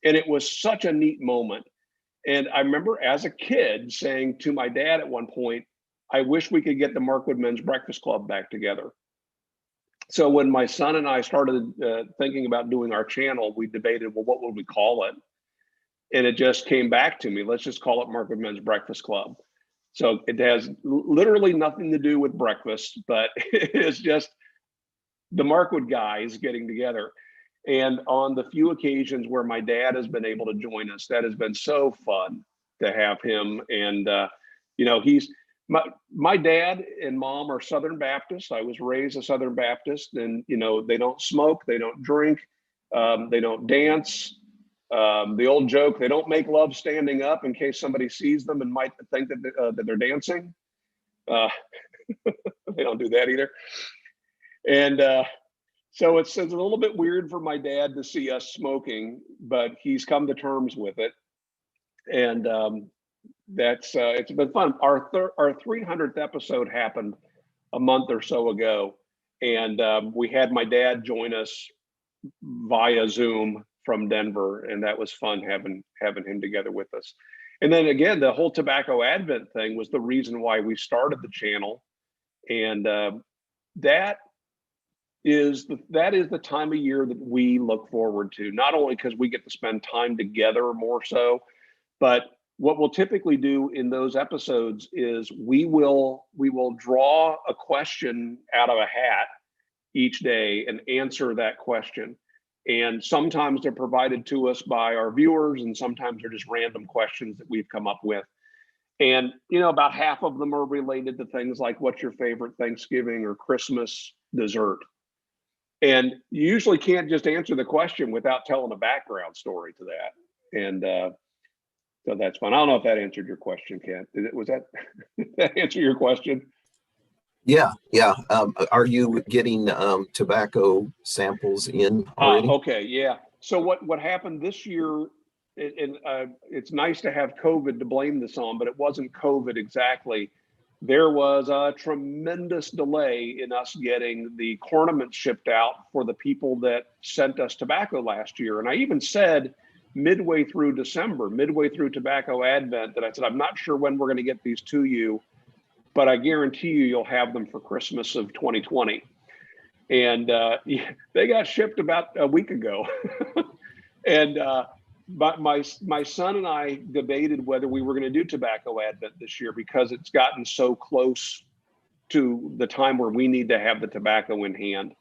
And it was such a neat moment. And I remember as a kid saying to my dad at one point, "I wish we could get the Markwood Men's Breakfast Club back together." So when my son and I started thinking about doing our channel, we debated, well, what would we call it? And it just came back to me, let's just call it Markwood Men's Breakfast Club. So it has literally nothing to do with breakfast, but it's just the Markwood guys getting together. And on the few occasions where my dad has been able to join us, that has been so fun to have him. And he's my dad and mom are Southern Baptists. I was raised a Southern Baptist, and they don't smoke, they don't drink, they don't dance. The old joke, they don't make love standing up in case somebody sees them and might think that they're dancing. They don't do that either. And so it's a little bit weird for my dad to see us smoking, but he's come to terms with it. And it's been fun. Our 300th episode happened a month or so ago, and we had my dad join us via Zoom from Denver, and that was fun having him together with us. And then again, the whole tobacco advent thing was the reason why we started the channel, and that is the time of year that we look forward to, not only because we get to spend time together more so, but what we'll typically do in those episodes is we will draw a question out of a hat each day and answer that question. And sometimes they're provided to us by our viewers, and sometimes they're just random questions that we've come up with. And about half of them are related to things like, what's your favorite Thanksgiving or Christmas dessert? And you usually can't just answer the question without telling a background story to that. And so that's fun. I don't know if that answered your question, Ken. Did that answer your question? Yeah. Are you getting tobacco samples in already? Okay, yeah. So what happened this year, and it's nice to have COVID to blame this on, but it wasn't COVID exactly. There was a tremendous delay in us getting the cornaments shipped out for the people that sent us tobacco last year. And I even said midway through December, midway through Tobacco Advent, that I said, I'm not sure when we're going to get these to you, but I guarantee you'll have them for Christmas of 2020. And they got shipped about a week ago. And but my son and I debated whether we were going to do Tobacco Advent this year, because it's gotten so close to the time where we need to have the tobacco in hand.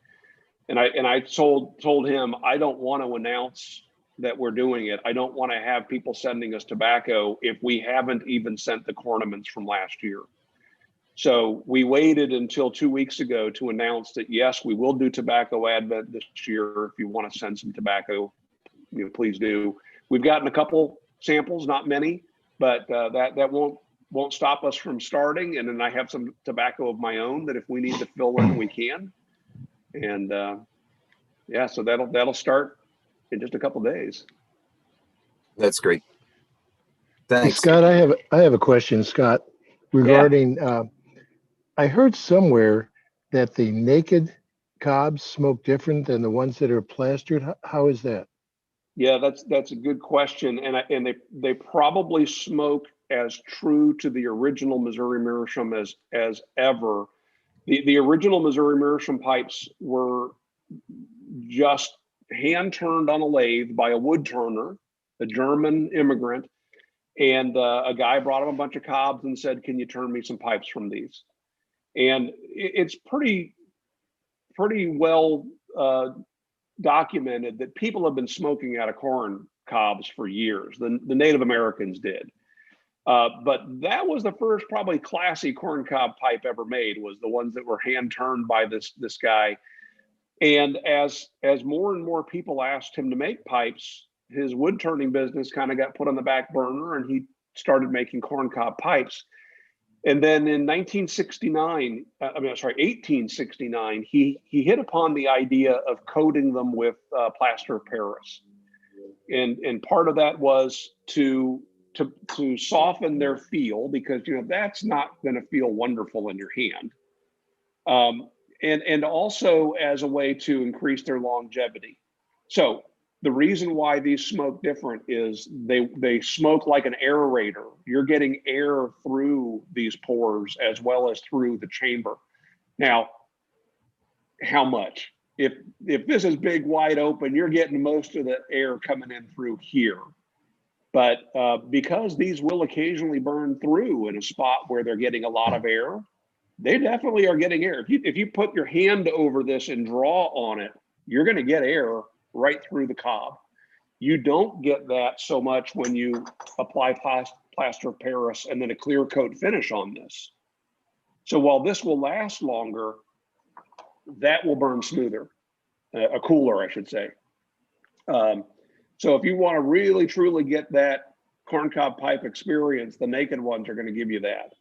And I told him, I don't want to announce that we're doing it. I don't want to have people sending us tobacco if we haven't even sent the cornaments from last year. So we waited until 2 weeks ago to announce that, yes, we will do Tobacco Advent this year. If you want to send some tobacco, please do. We've gotten a couple samples, not many, but that won't stop us from starting. And then I have some tobacco of my own that if we need to fill in, we can. And yeah, so that'll start in just a couple days. That's great. Thanks, Scott. I have a question, Scott, regarding. I heard somewhere that the naked cobs smoke different than the ones that are plastered. How is that? Yeah, that's a good question, and they probably smoke as true to the original Missouri Meerschaum as ever. The original Missouri Meerschaum pipes were just hand turned on a lathe by a wood turner, a German immigrant, and a guy brought him a bunch of cobs and said, "Can you turn me some pipes from these?" And it's pretty well documented that people have been smoking out of corn cobs for years. The Native Americans did. But that was the first probably classy corn cob pipe ever made, was the ones that were hand turned by this guy. And as more and more people asked him to make pipes, his wood turning business kind of got put on the back burner, and he started making corn cob pipes. And then in 1869, he hit upon the idea of coating them with plaster of Paris. And part of that was to soften their feel, because that's not going to feel wonderful in your hand. And also as a way to increase their longevity. So the reason why these smoke different is they smoke like an aerator. You're getting air through these pores as well as through the chamber. Now, how much? If this is big, wide open, you're getting most of the air coming in through here. But because these will occasionally burn through in a spot where they're getting a lot of air, they definitely are getting air. If you put your hand over this and draw on it, you're going to get air right through the cob. You don't get that so much when you apply plaster of Paris, and then a clear coat finish on this. So while this will last longer, that will burn smoother, cooler, I should say. So if you want to really truly get that corncob pipe experience, the naked ones are going to give you that.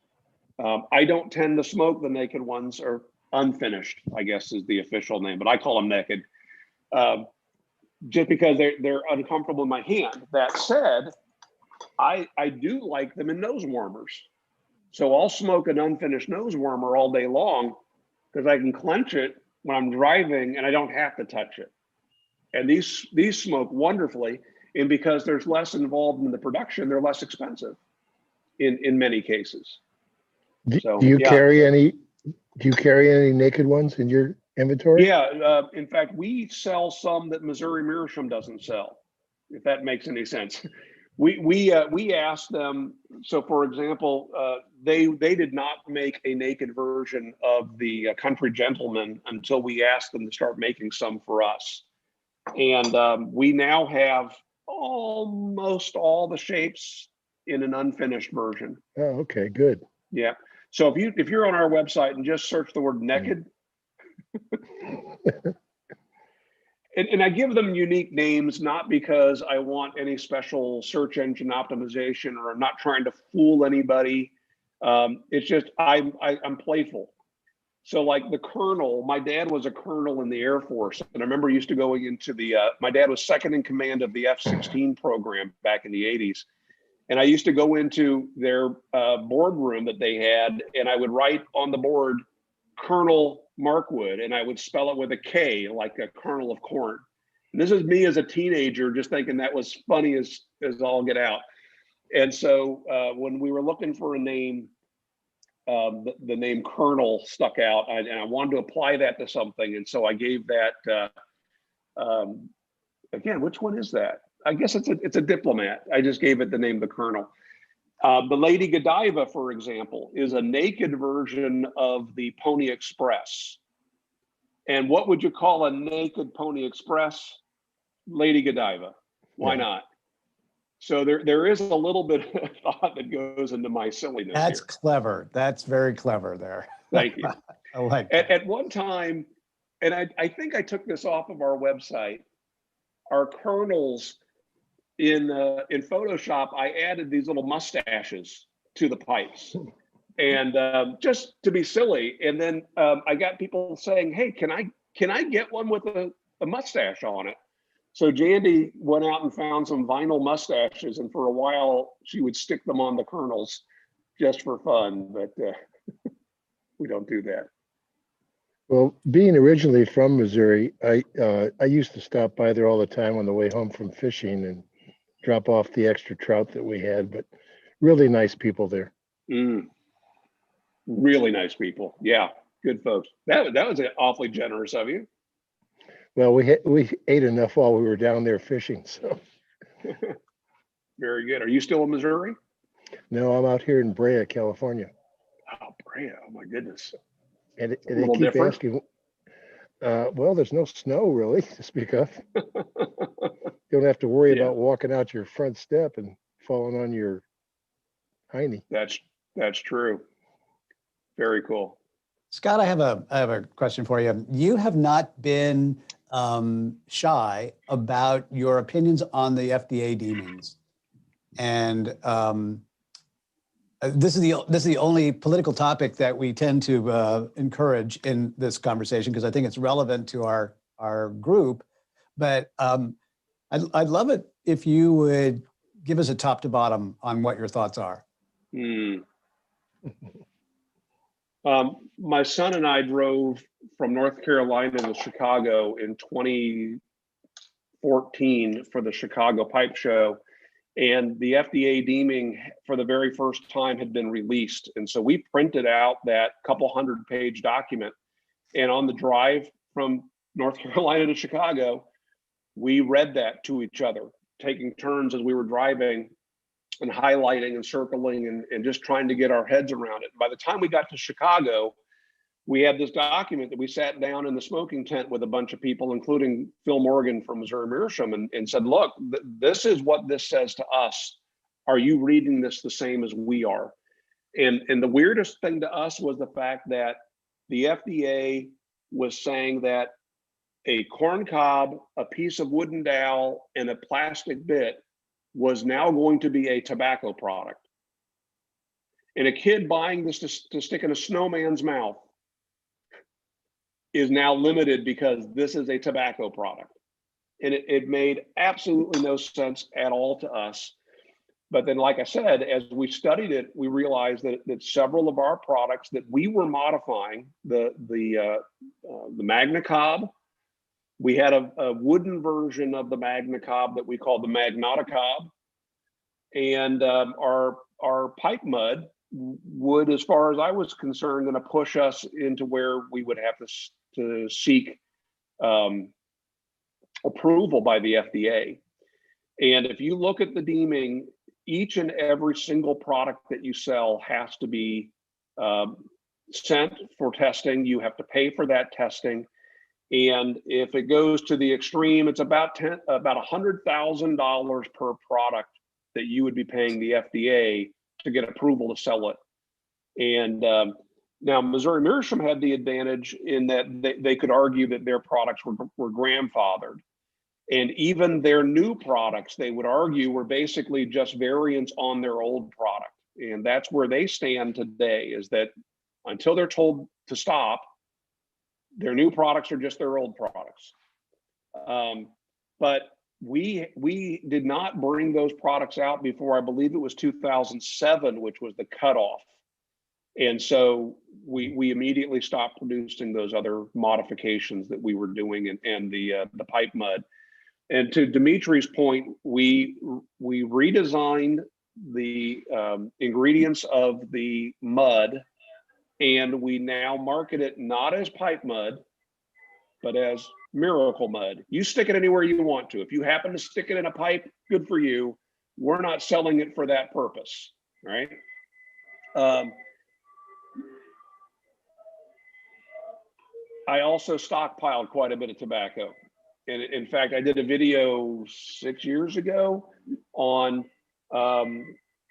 I don't tend to smoke the naked ones, or unfinished, I guess is the official name, but I call them naked, just because they're uncomfortable in my hand. That said, I do like them in nose warmers. So I'll smoke an unfinished nose warmer all day long because I can clench it when I'm driving and I don't have to touch it. And these smoke wonderfully, and because there's less involved in the production, they're less expensive in many cases. Do So, you yeah. carry any? Do you carry any naked ones in your inventory? Yeah, in fact, we sell some that Missouri Meerschaum doesn't sell, if that makes any sense. We asked them. So, for example, they did not make a naked version of the Country Gentleman until we asked them to start making some for us, and we now have almost all the shapes in an unfinished version. Oh, okay, good. Yeah. So if you're on our website and just search the word naked, and I give them unique names, not because I want any special search engine optimization, or I'm not trying to fool anybody. It's just I'm playful. So like the Colonel, my dad was a Colonel in the Air Force, and I remember used to going into the. My dad was second in command of the F-16 program back in the '80s. And I used to go into their boardroom that they had, and I would write on the board Colonel Markwood, and I would spell it with a K, like a kernel of corn. And this is me as a teenager, just thinking that was funny as all get out. And so when we were looking for a name, the name Colonel stuck out, and I wanted to apply that to something. And so I gave that, again, which one is that? I guess it's a diplomat. I just gave it the name, the Colonel. The Lady Godiva, for example, is a naked version of the Pony Express. And what would you call a naked Pony Express? Lady Godiva. Why not? So there is a little bit of thought that goes into my silliness. That's here. clever. That's very clever there. Thank you. I like that. At one time, and I think I took this off of our website, our colonels in Photoshop, I added these little mustaches to the pipes, and just to be silly. And then I got people saying, "Hey, can I get one with a mustache on it?" So Jandy went out and found some vinyl mustaches, and for a while she would stick them on the colonels just for fun. But we don't do that. Well, being originally from Missouri, I used to stop by there all the time on the way home from fishing and drop off the extra trout that we had. But really nice people there. Really nice people. Yeah, good folks. That was awfully generous of you. Well, we ate enough while we were down there fishing. So Very good. Are you still in Missouri? no, I'm out here in Brea, California. Oh, Brea. Oh my goodness. And A they little keep different. asking, well, there's no snow really to speak of. You don't have to worry about walking out your front step and falling on your hiney. That's true. Very cool. Scott, I have a question for you. You have not been shy about your opinions on the FDA deemings, and this is the only political topic that we tend to encourage in this conversation because I think it's relevant to our group. But I'd love it if you would give us a top to bottom on what your thoughts are. My son and I drove from North Carolina to Chicago in 2014 for the Chicago Pipe Show, and the FDA deeming for the very first time had been released. And so we printed out that couple 100-page document, and on the drive from North Carolina to Chicago, we read that to each other, taking turns as we were driving and highlighting and circling and just trying to get our heads around it. By the time we got to Chicago, we had this document that we sat down in the smoking tent with a bunch of people, including Phil Morgan from Missouri Meerschaum, and said, look, this is what this says to us Are you reading this the same as we are? And the weirdest thing to us was the fact that the FDA was saying that a corn cob, a piece of wooden dowel, and a plastic bit was now going to be a tobacco product. And a kid buying this to stick in a snowman's mouth is now limited because this is a tobacco product. And it made absolutely no sense at all to us. But then, like I said, as we studied it, we realized that several of our products that we were modifying, the Magna Cob, we had a wooden version of the Magna Cob that we called the Magnata Cob, and our pipe mud would, as far as I was concerned, going to push us into where we would have to seek approval by the FDA. And if you look at the deeming, each and every single product that you sell has to be sent for testing. You have to pay for that testing. And if it goes to the extreme, it's about $100,000 per product that you would be paying the FDA to get approval to sell it. And now Missouri Meerschaum had the advantage in that they could argue that their products were grandfathered. And even their new products, they would argue, were basically just variants on their old product. And that's where they stand today, is that until they're told to stop, their new products are just their old products. But we did not bring those products out before, I believe it was 2007, which was the cutoff. And so we immediately stopped producing those other modifications that we were doing and the pipe mud. And to Dimitri's point, we redesigned the ingredients of the mud, and we now market it not as pipe mud, but as miracle mud. You stick it anywhere you want to. If you happen to stick it in a pipe, good for you. We're not selling it for that purpose, right? I also stockpiled quite a bit of tobacco. And in fact, I did a video 6 years ago on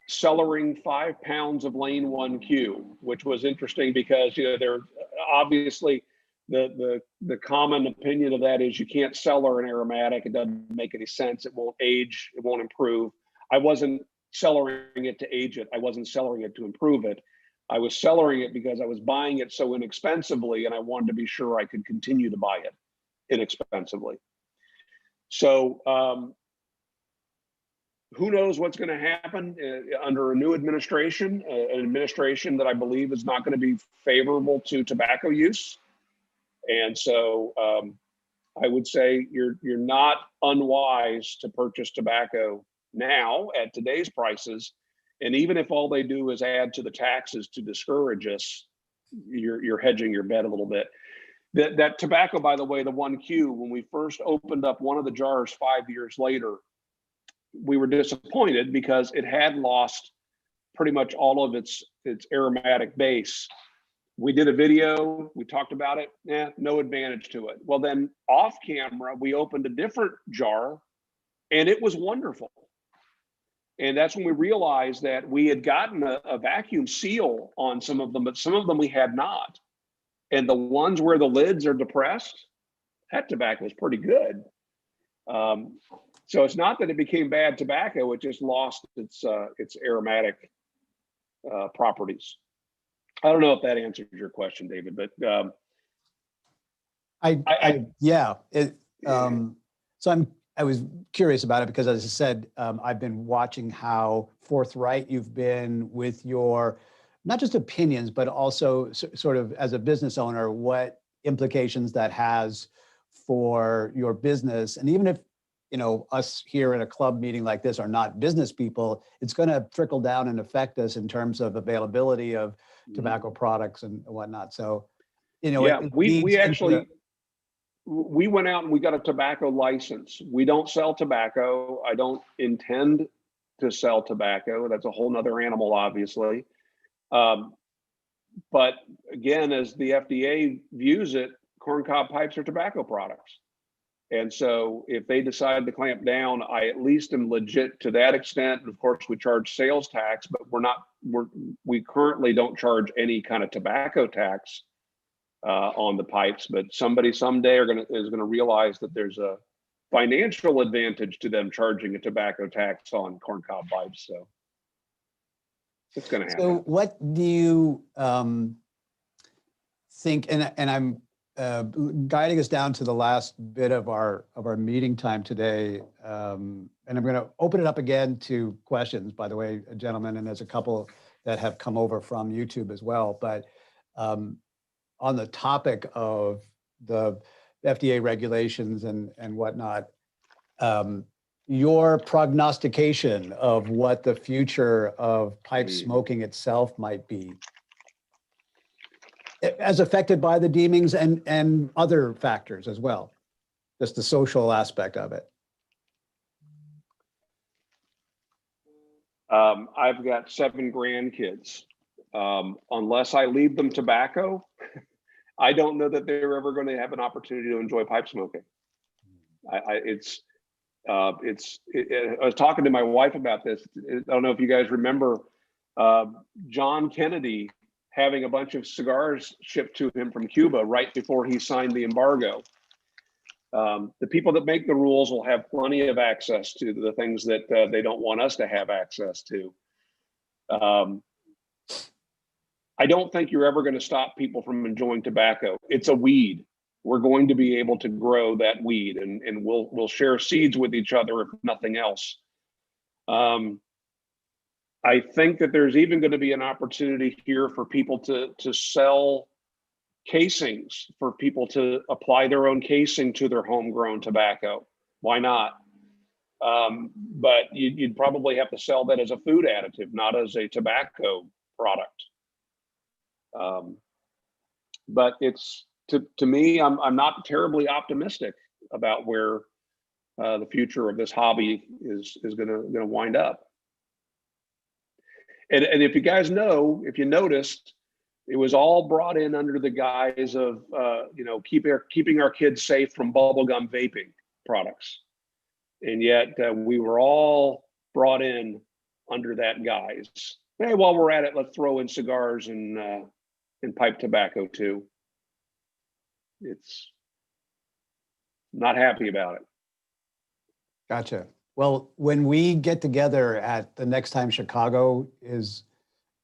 cellaring 5 pounds of Lane 1Q, which was interesting because, you know, there obviously the common opinion of that is you can't cellar an aromatic. It doesn't make any sense. It won't age. It won't improve. I wasn't cellaring it to age it. I wasn't cellaring it to improve it. I was cellaring it because I was buying it so inexpensively, and I wanted to be sure I could continue to buy it inexpensively. So who knows what's going to happen under a new administration, an administration that I believe is not going to be favorable to tobacco use. And so I would say you're not unwise to purchase tobacco now at today's prices. And even if all they do is add to the taxes to discourage us, you're hedging your bet a little bit. That tobacco, by the way, the 1Q, when we first opened up one of the jars 5 years later, we were disappointed because it had lost pretty much all of its aromatic base. We did a video, we talked about it, no advantage to it. Well, then off camera, we opened a different jar and it was wonderful. And that's when we realized that we had gotten a vacuum seal on some of them, but some of them we had not. And the ones where the lids are depressed, that tobacco is pretty good. So it's not that it became bad tobacco, it just lost its aromatic properties. I don't know if that answers your question, David, but so I was curious about it because, as I said, I've been watching how forthright you've been with your, not just opinions, but also sort of as a business owner, what implications that has for your business. And even if, you know, us here in a club meeting like this are not business people, it's going to trickle down and affect us in terms of availability of tobacco products and whatnot. So, you know, yeah, we actually, we went out and we got a tobacco license. We don't sell tobacco. I don't intend to sell tobacco. That's a whole nother animal, obviously. But again, as the FDA views it, corncob pipes are tobacco products. And so if they decide to clamp down, I at least am legit to that extent. And of course, we charge sales tax, but we currently don't charge any kind of tobacco tax on the pipes. But somebody someday is gonna realize that there's a financial advantage to them charging a tobacco tax on corncob pipes. So it's gonna happen. So what do you think, and I'm guiding us down to the last bit of our meeting time today, and I'm going to open it up again to questions, by the way, gentlemen, and there's a couple that have come over from YouTube as well. But on the topic of the FDA regulations and whatnot, your prognostication of what the future of pipe smoking itself might be, as affected by the deemings and other factors as well, just the social aspect of it. I've got 7 grandkids. Unless I leave them tobacco, I don't know that they're ever going to have an opportunity to enjoy pipe smoking. I was talking to my wife about this. I don't know if you guys remember John Kennedy having a bunch of cigars shipped to him from Cuba right before he signed the embargo. The people that make the rules will have plenty of access to the things that they don't want us to have access to. I don't think you're ever going to stop people from enjoying tobacco. It's a weed. We're going to be able to grow that weed, and we'll share seeds with each other if nothing else. I think that there's even going to be an opportunity here for people to sell casings, for people to apply their own casing to their homegrown tobacco. Why not? But you'd probably have to sell that as a food additive, not as a tobacco product. But it's to me, I'm not terribly optimistic about where the future of this hobby is gonna wind up. And if you guys know, if you noticed, it was all brought in under the guise of keeping our kids safe from bubblegum vaping products, and yet we were all brought in under that guise. Hey, while we're at it, let's throw in cigars and pipe tobacco too. It's not happy about it. Gotcha. Well, when we get together at the next time Chicago is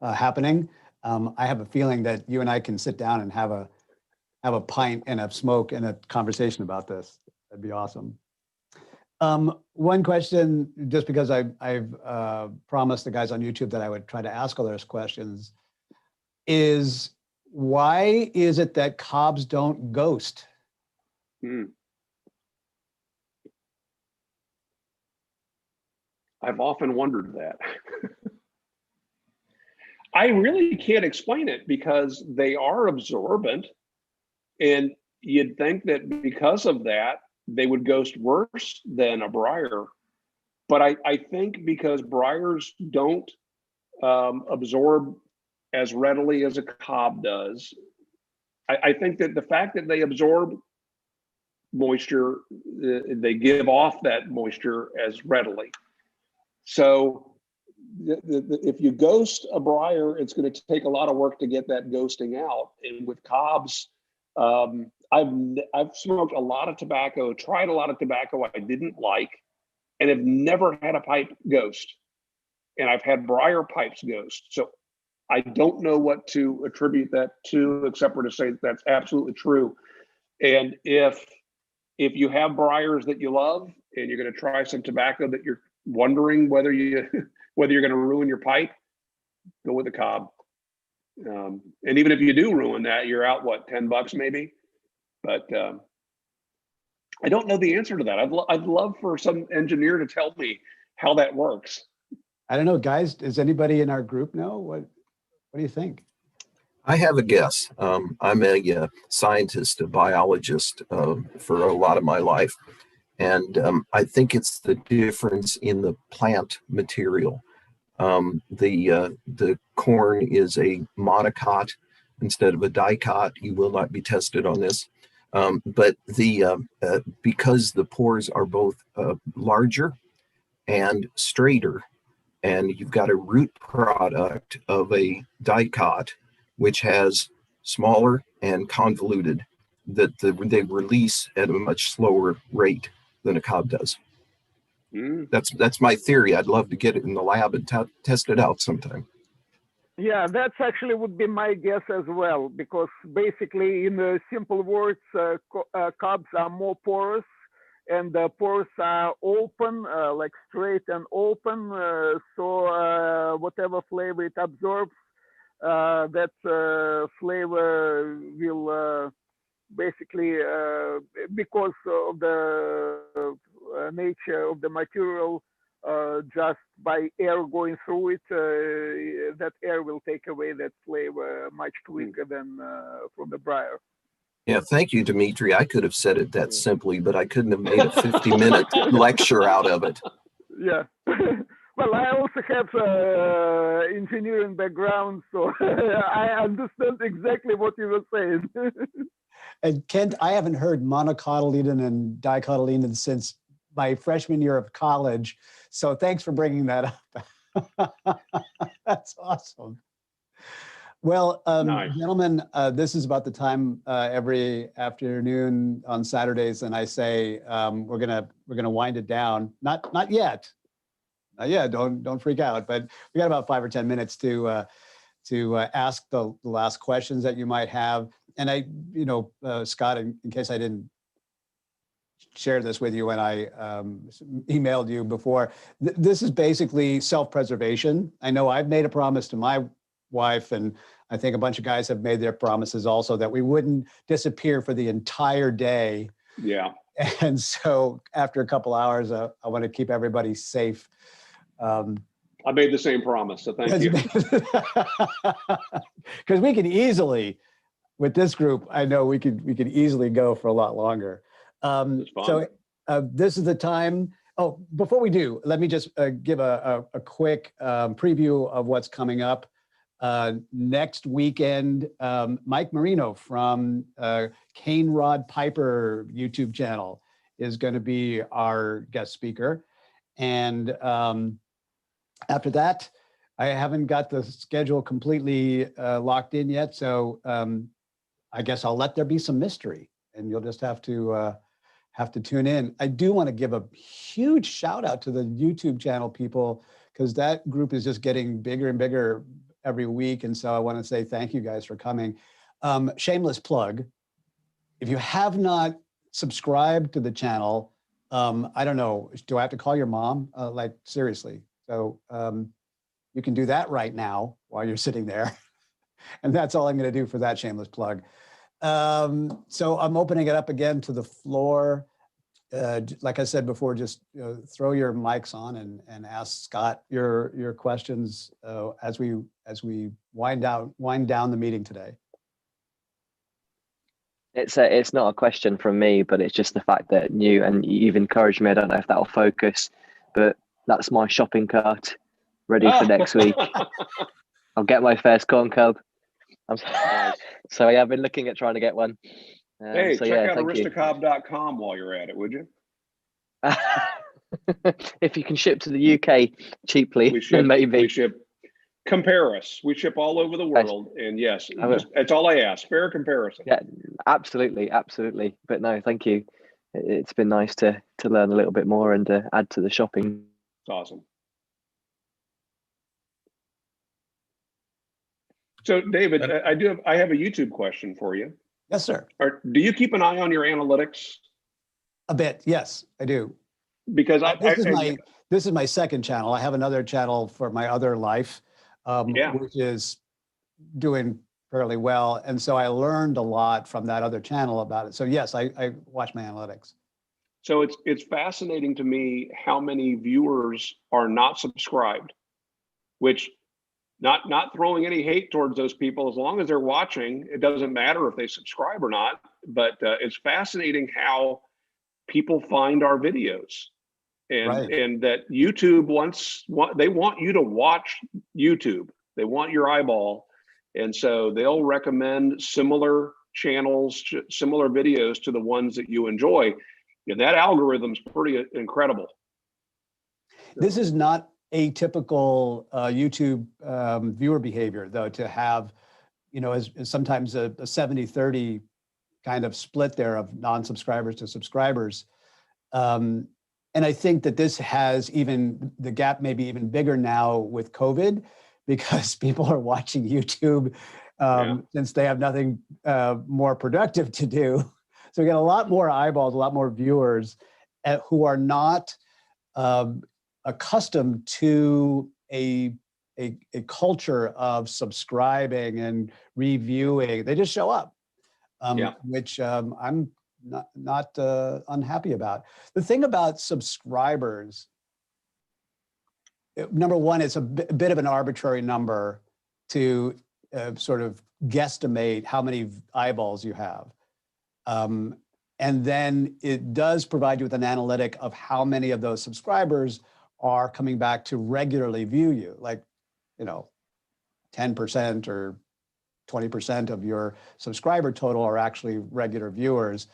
happening, I have a feeling that you and I can sit down and have a pint and a smoke and a conversation about this. That'd be awesome. One question, just because I've promised the guys on YouTube that I would try to ask all those questions, is why is it that cobs don't ghost? I've often wondered that. I really can't explain it because they are absorbent, and you'd think that because of that, they would ghost worse than a briar. But I think because briars don't absorb as readily as a cob does, I think that the fact that they absorb moisture, they give off that moisture as readily. So if you ghost a briar, it's going to take a lot of work to get that ghosting out. And with cobs, I've smoked a lot of tobacco, tried a lot of tobacco I didn't like, and have never had a pipe ghost. And I've had briar pipes ghost. So I don't know what to attribute that to, except for to say that's absolutely true. And if you have briars that you love and you're going to try some tobacco that you're wondering whether you're going to ruin your pipe, go with the cob. And even if you do ruin that, you're out what, $10 maybe. But I don't know the answer to that. I'd love for some engineer to tell me how that works. I don't know, guys. Does anybody in our group know? What do you think? I have a guess. I'm a scientist, a biologist for a lot of my life. And I think it's the difference in the plant material. The corn is a monocot instead of a dicot. You will not be tested on this. But because the pores are both larger and straighter, and you've got a root product of a dicot, which has smaller and convoluted, that they release at a much slower rate than a cob does. That's my theory. I'd love to get it in the lab and test it out sometime. Yeah, that's actually would be my guess as well, because basically, in simple words, cobs are more porous, and the pores are open, like straight and open. So whatever flavor it absorbs, that flavor will basically, because of the nature of the material, just by air going through it, that air will take away that flavor much quicker than from the briar. Yeah, thank you, Dimitri. I could have said it that simply, but I couldn't have made a 50-minute lecture out of it. Yeah. Well, I also have engineering background, so I understand exactly what you were saying. And Kent, I haven't heard monocotyledon and dicotyledon since my freshman year of college. So thanks for bringing that up. That's awesome. Well, Nice. gentlemen, this is about the time every afternoon on Saturdays, and I say we're gonna wind it down. Not yet. Don't freak out. But we got about 5 or 10 minutes to ask the last questions that you might have. And Scott, in case I didn't share this with you when I emailed you before, this is basically self-preservation. I know I've made a promise to my wife, and I think a bunch of guys have made their promises also, that we wouldn't disappear for the entire day. Yeah. And so after a couple hours, I want to keep everybody safe. I made the same promise, so thank you. Because we can easily, with this group, I know we could easily go for a lot longer. So this is the time. Oh, before we do, let me just give a quick preview of what's coming up. Next weekend, Mike Marino from Cane Rod Piper YouTube channel is going to be our guest speaker. And after that, I haven't got the schedule completely locked in yet. So I guess I'll let there be some mystery, and you'll just have to tune in. I do want to give a huge shout out to the YouTube channel people, because that group is just getting bigger and bigger every week. And so I want to say thank you guys for coming. Shameless plug. If you have not subscribed to the channel, I don't know, do I have to call your mom? Like, seriously. So you can do that right now while you're sitting there. And that's all I'm going to do for that shameless plug. So I'm opening it up again to the floor. Like I said before, just throw your mics on and ask Scott your questions as we wind down the meeting today. It's not a question from me, but it's just the fact that you've encouraged me. I don't know if that'll focus, but that's my shopping cart ready for next week. I'll get my first corn cob. So yeah, I've been looking at trying to get one. Hey, so check yeah, out Aristocob.com while you're at it, would you? If you can ship to the UK cheaply, then maybe. We ship. Compare us. We ship all over the world, and yes, that's all I ask. Fair comparison. Yeah, absolutely. But no, thank you. It's been nice to learn a little bit more and add to the shopping. It's awesome. So, David, I have a YouTube question for you. Yes, sir. Do you keep an eye on your analytics? A bit, yes, I do. Because this is my second channel. I have another channel for my other life, which is doing fairly well. And so I learned a lot from that other channel about it. So yes, I watch my analytics. So it's fascinating to me how many viewers are not subscribed, which not throwing any hate towards those people. As long as they're watching, it doesn't matter if they subscribe or not. But it's fascinating how people find our videos, and that YouTube they want you to watch YouTube. They want your eyeball, and so they'll recommend similar channels, similar videos to the ones that you enjoy, and that algorithm's pretty incredible. This is not atypical YouTube viewer behavior, though, to have, you know, as sometimes a 70-30 kind of split there of non-subscribers to subscribers. And I think that this has even, the gap may be even bigger now with COVID, because people are watching YouTube since they have nothing more productive to do. So we get a lot more eyeballs, a lot more viewers who are not accustomed to a culture of subscribing and reviewing. They just show up, which I'm not unhappy about. The thing about subscribers, number one, it's a bit of an arbitrary number to sort of guesstimate how many eyeballs you have. And then it does provide you with an analytic of how many of those subscribers are coming back to regularly view you. Like, you know, 10% or 20% of your subscriber total are actually regular viewers,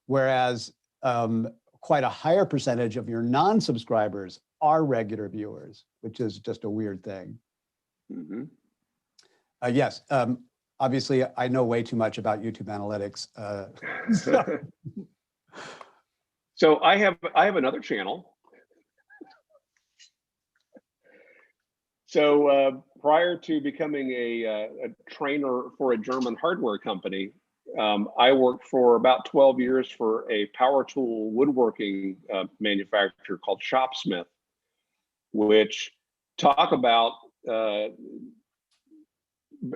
whereas quite a higher percentage of your non-subscribers are regular viewers, which is just a weird thing. Mm-hmm. Yes, obviously I know way too much about YouTube analytics. So I have another channel. So prior to becoming a trainer for a German hardware company, I worked for about 12 years for a power tool woodworking manufacturer called Shopsmith, which talk about,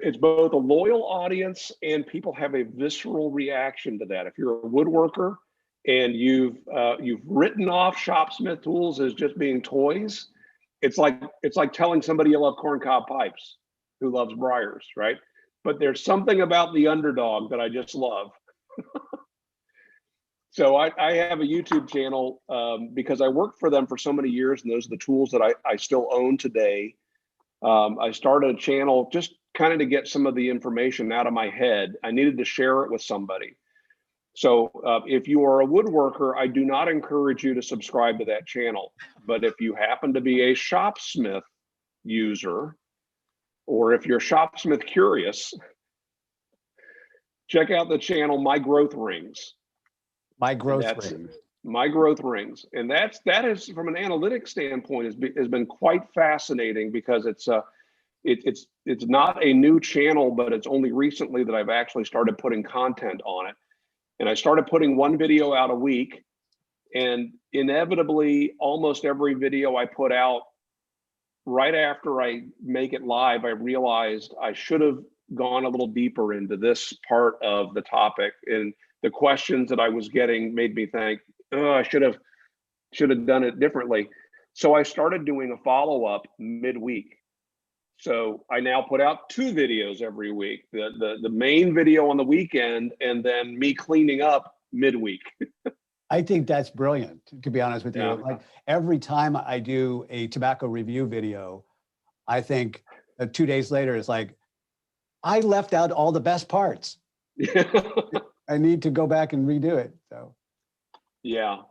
it's both a loyal audience and people have a visceral reaction to that. If you're a woodworker and you've written off Shopsmith tools as just being toys, it's like telling somebody you love corncob pipes who loves briars, right? But there's something about the underdog that I just love. So I have a YouTube channel because I worked for them for so many years, and those are the tools that I still own today. I started a channel just kind of to get some of the information out of my head. I needed to share it with somebody. So if you are a woodworker, I do not encourage you to subscribe to that channel. But if you happen to be a Shopsmith user, or if you're Shopsmith curious, check out the channel My Growth Rings. My Growth Rings. My Growth Rings. And that is, from an analytics standpoint, has been quite fascinating, because it's not a new channel, but it's only recently that I've actually started putting content on it. And I started putting one video out a week, and inevitably almost every video I put out, right after I make it live, I realized I should have gone a little deeper into this part of the topic, and the questions that I was getting made me think, oh, I should have done it differently. So I started doing a follow-up midweek. So I now put out 2 videos every week, the main video on the weekend, and then me cleaning up midweek. I think that's brilliant, to be honest with you. Like, every time I do a tobacco review video, I think 2 days later, it's like, I left out all the best parts. I need to go back and redo it. So yeah.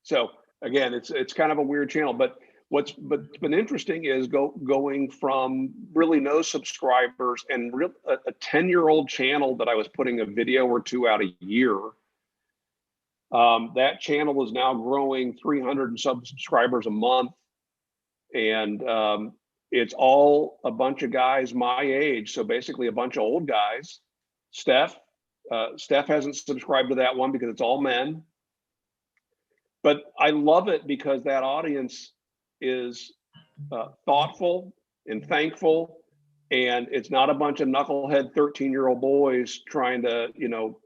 So again, it's kind of a weird channel, but what's been interesting is going from really no subscribers and a 10-year-old channel that I was putting a video or 2 out a year. That channel is now growing 300 and some subscribers a month, and it's all a bunch of guys my age. So basically a bunch of old guys. Steph hasn't subscribed to that one because it's all men. But I love it because that audience is thoughtful and thankful, and it's not a bunch of knucklehead 13-year-old boys trying to, you know,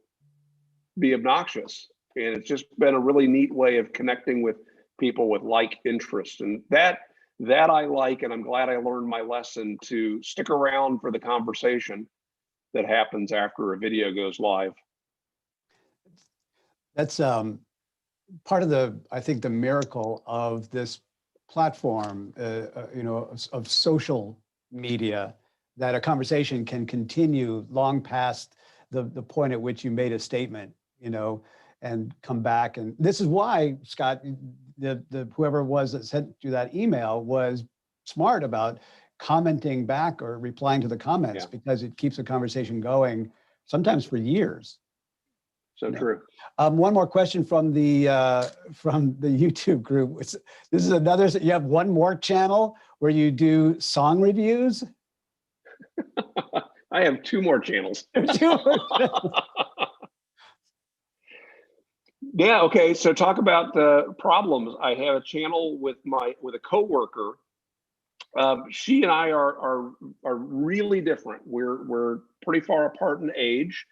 be obnoxious. And it's just been a really neat way of connecting with people with like interests, and that I like, and I'm glad I learned my lesson to stick around for the conversation that happens after a video goes live. that's part of I think the miracle of this platform, you know, of social media, that a conversation can continue long past the point at which you made a statement, you know, and come back. And this is why, Scott, the whoever it was that sent you that email was smart about commenting back or replying to the comments, because it keeps the conversation going, sometimes for years. So true. One more question from the YouTube group. This is another. You have one more channel where you do song reviews. I have two more channels. Yeah. Okay. So talk about the problems. I have a channel with a coworker. She and I are really different. We're pretty far apart in age.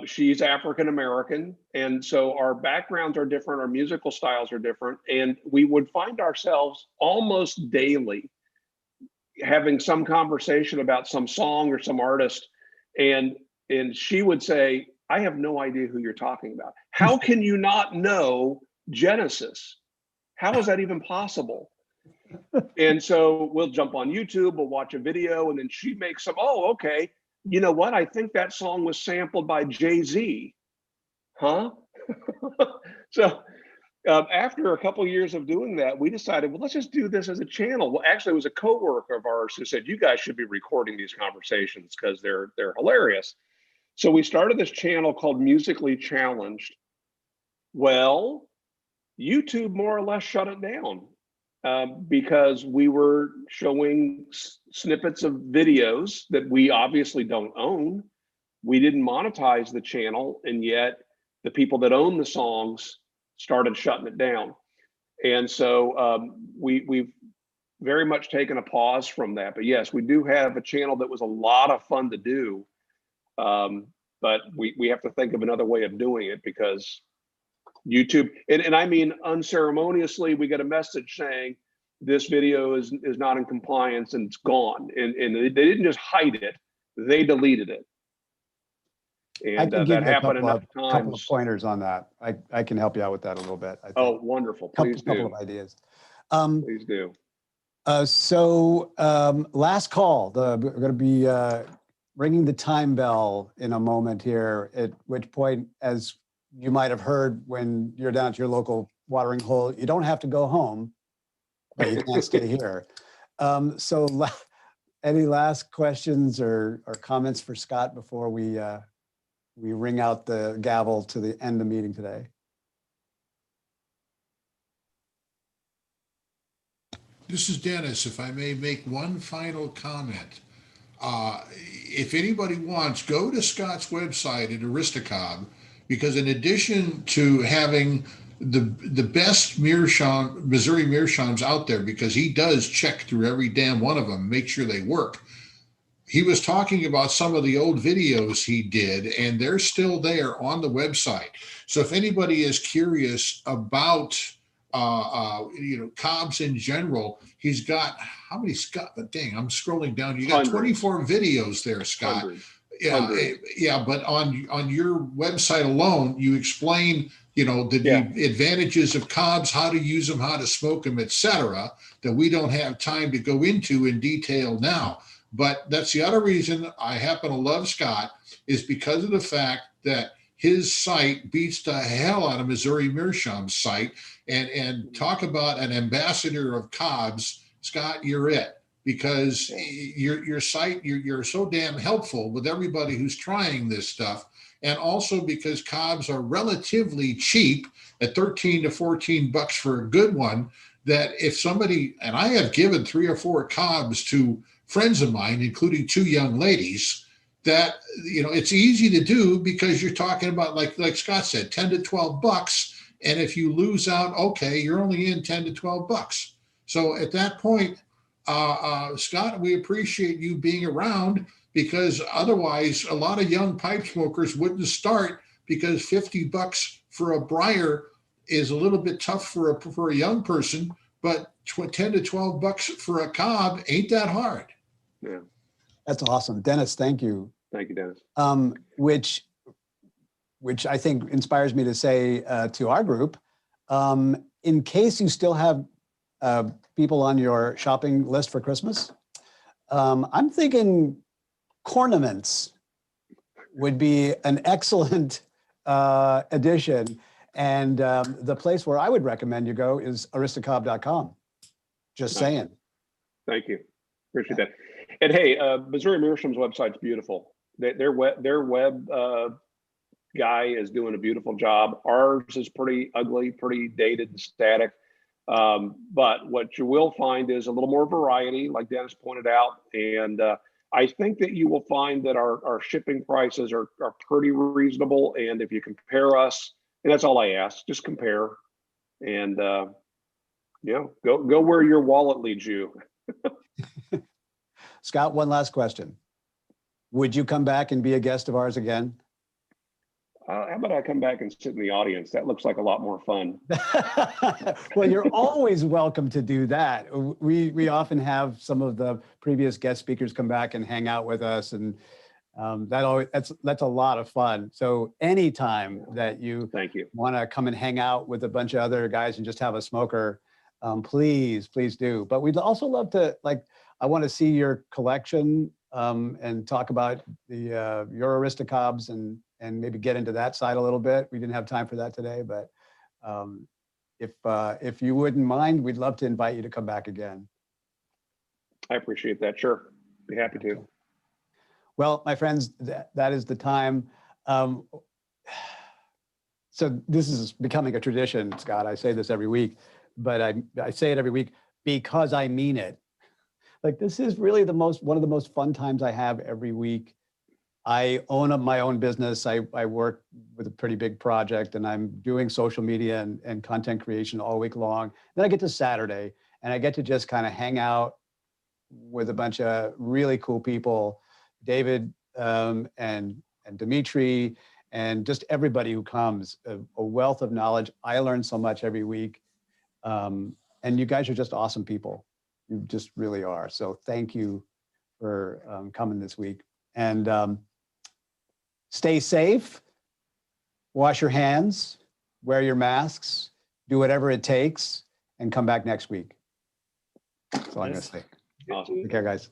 She's African American, and so our backgrounds are different. Our musical styles are different, and we would find ourselves almost daily having some conversation about some song or some artist, and she would say, I have no idea who you're talking about. How can you not know Genesis? How is that even possible? And so we'll jump on YouTube, we'll watch a video, and then she makes some, oh, okay, you know what? I think that song was sampled by Jay-Z. Huh? So after a couple of years of doing that, we decided, well, let's just do this as a channel. Well, actually, it was a coworker of ours who said, you guys should be recording these conversations because they're hilarious. So we started this channel called Musically Challenged. Well, YouTube more or less shut it down because we were showing snippets of videos that we obviously don't own. We didn't monetize the channel, and yet the people that own the songs started shutting it down. And so we've very much taken a pause from that. But yes, we do have a channel that was a lot of fun to do. But we have to think of another way of doing it because YouTube, and I mean unceremoniously, we get a message saying this video is not in compliance and it's gone. And they didn't just hide it, they deleted it. And I can give that you happened enough a couple of times. pointers on that. I can help you out with that a little bit. I think. Oh, wonderful. Please do. Couple of ideas. Please do. So last call. We're going to be ringing the time bell in a moment here, at which point, as you might have heard when you're down at your local watering hole, you don't have to go home, but you can't stay here. So any last questions or comments for Scott before we ring out the gavel to the end of the meeting today? This is Dennis. If I may make one final comment. If anybody wants, go to Scott's website at Aristocob, because in addition to having the best meerschaum, Missouri meerschaums out there, because he does check through every damn one of them, make sure they work. He was talking about some of the old videos he did, and they're still there on the website. So if anybody is curious about Cobbs in general, he's got how many, Scott? Dang, I'm scrolling down. You got 24 videos there, Scott. Yeah, but on your website alone, you explain, the advantages of Cobbs, how to use them, how to smoke them, etc. That we don't have time to go into in detail now. But that's the other reason I happen to love Scott, is because of the fact that his site beats the hell out of Missouri Meerschaum's site. And talk about an ambassador of Cobbs, Scott, you're it. Because your site, you're so damn helpful with everybody who's trying this stuff. And also because Cobbs are relatively cheap at 13 to 14 bucks for a good one, that if somebody, and I have given 3 or 4 Cobbs to friends of mine, including 2 young ladies, that, it's easy to do because you're talking about, like Scott said, 10 to 12 bucks. And if you lose out, okay, you're only in 10 to 12 bucks. So at that point, Scott, we appreciate you being around, because otherwise a lot of young pipe smokers wouldn't start, because 50 bucks for a briar is a little bit tough for a young person, but 10 to 12 bucks for a cob ain't that hard. Yeah. That's awesome. Dennis, thank you. Thank you, Dennis. Which I think inspires me to say to our group, in case you still have people on your shopping list for Christmas, I'm thinking cornaments would be an excellent addition. And the place where I would recommend you go is aristocob.com. Just Nice. saying. Thank you. Appreciate that. And hey, Missouri Meerschaum's website's beautiful. Their web guy is doing a beautiful job. Ours is pretty ugly, pretty dated and static. But what you will find is a little more variety, like Dennis pointed out. And I think that you will find that our shipping prices are pretty reasonable. And if you compare us, and that's all I ask, just compare. And go where your wallet leads you. Scott, one last question. Would you come back and be a guest of ours again? How about I come back and sit in the audience? That looks like a lot more fun. Well, you're always welcome to do that. We often have some of the previous guest speakers come back and hang out with us, and that's a lot of fun. So anytime that you want to come and hang out with a bunch of other guys and just have a smoker, please do. But we'd also love to, I want to see your collection and talk about your Aristocobs and maybe get into that side a little bit. We didn't have time for that today, but if you wouldn't mind, we'd love to invite you to come back again. I appreciate that. Sure, be happy to. Well, my friends, that is the time. So this is becoming a tradition, Scott. I say this every week, but I say it every week because I mean it. Like, this is really one of the most fun times I have every week. I own up my own business. I work with a pretty big project, and I'm doing social media and content creation all week long. Then I get to Saturday and I get to just kind of hang out with a bunch of really cool people, David and Dimitri, and just everybody who comes, a wealth of knowledge. I learn so much every week. And you guys are just awesome people. You just really are. So thank you for coming this week. And stay safe, wash your hands, wear your masks, do whatever it takes, and come back next week. That's all I'm going to say. Awesome. Take care, guys.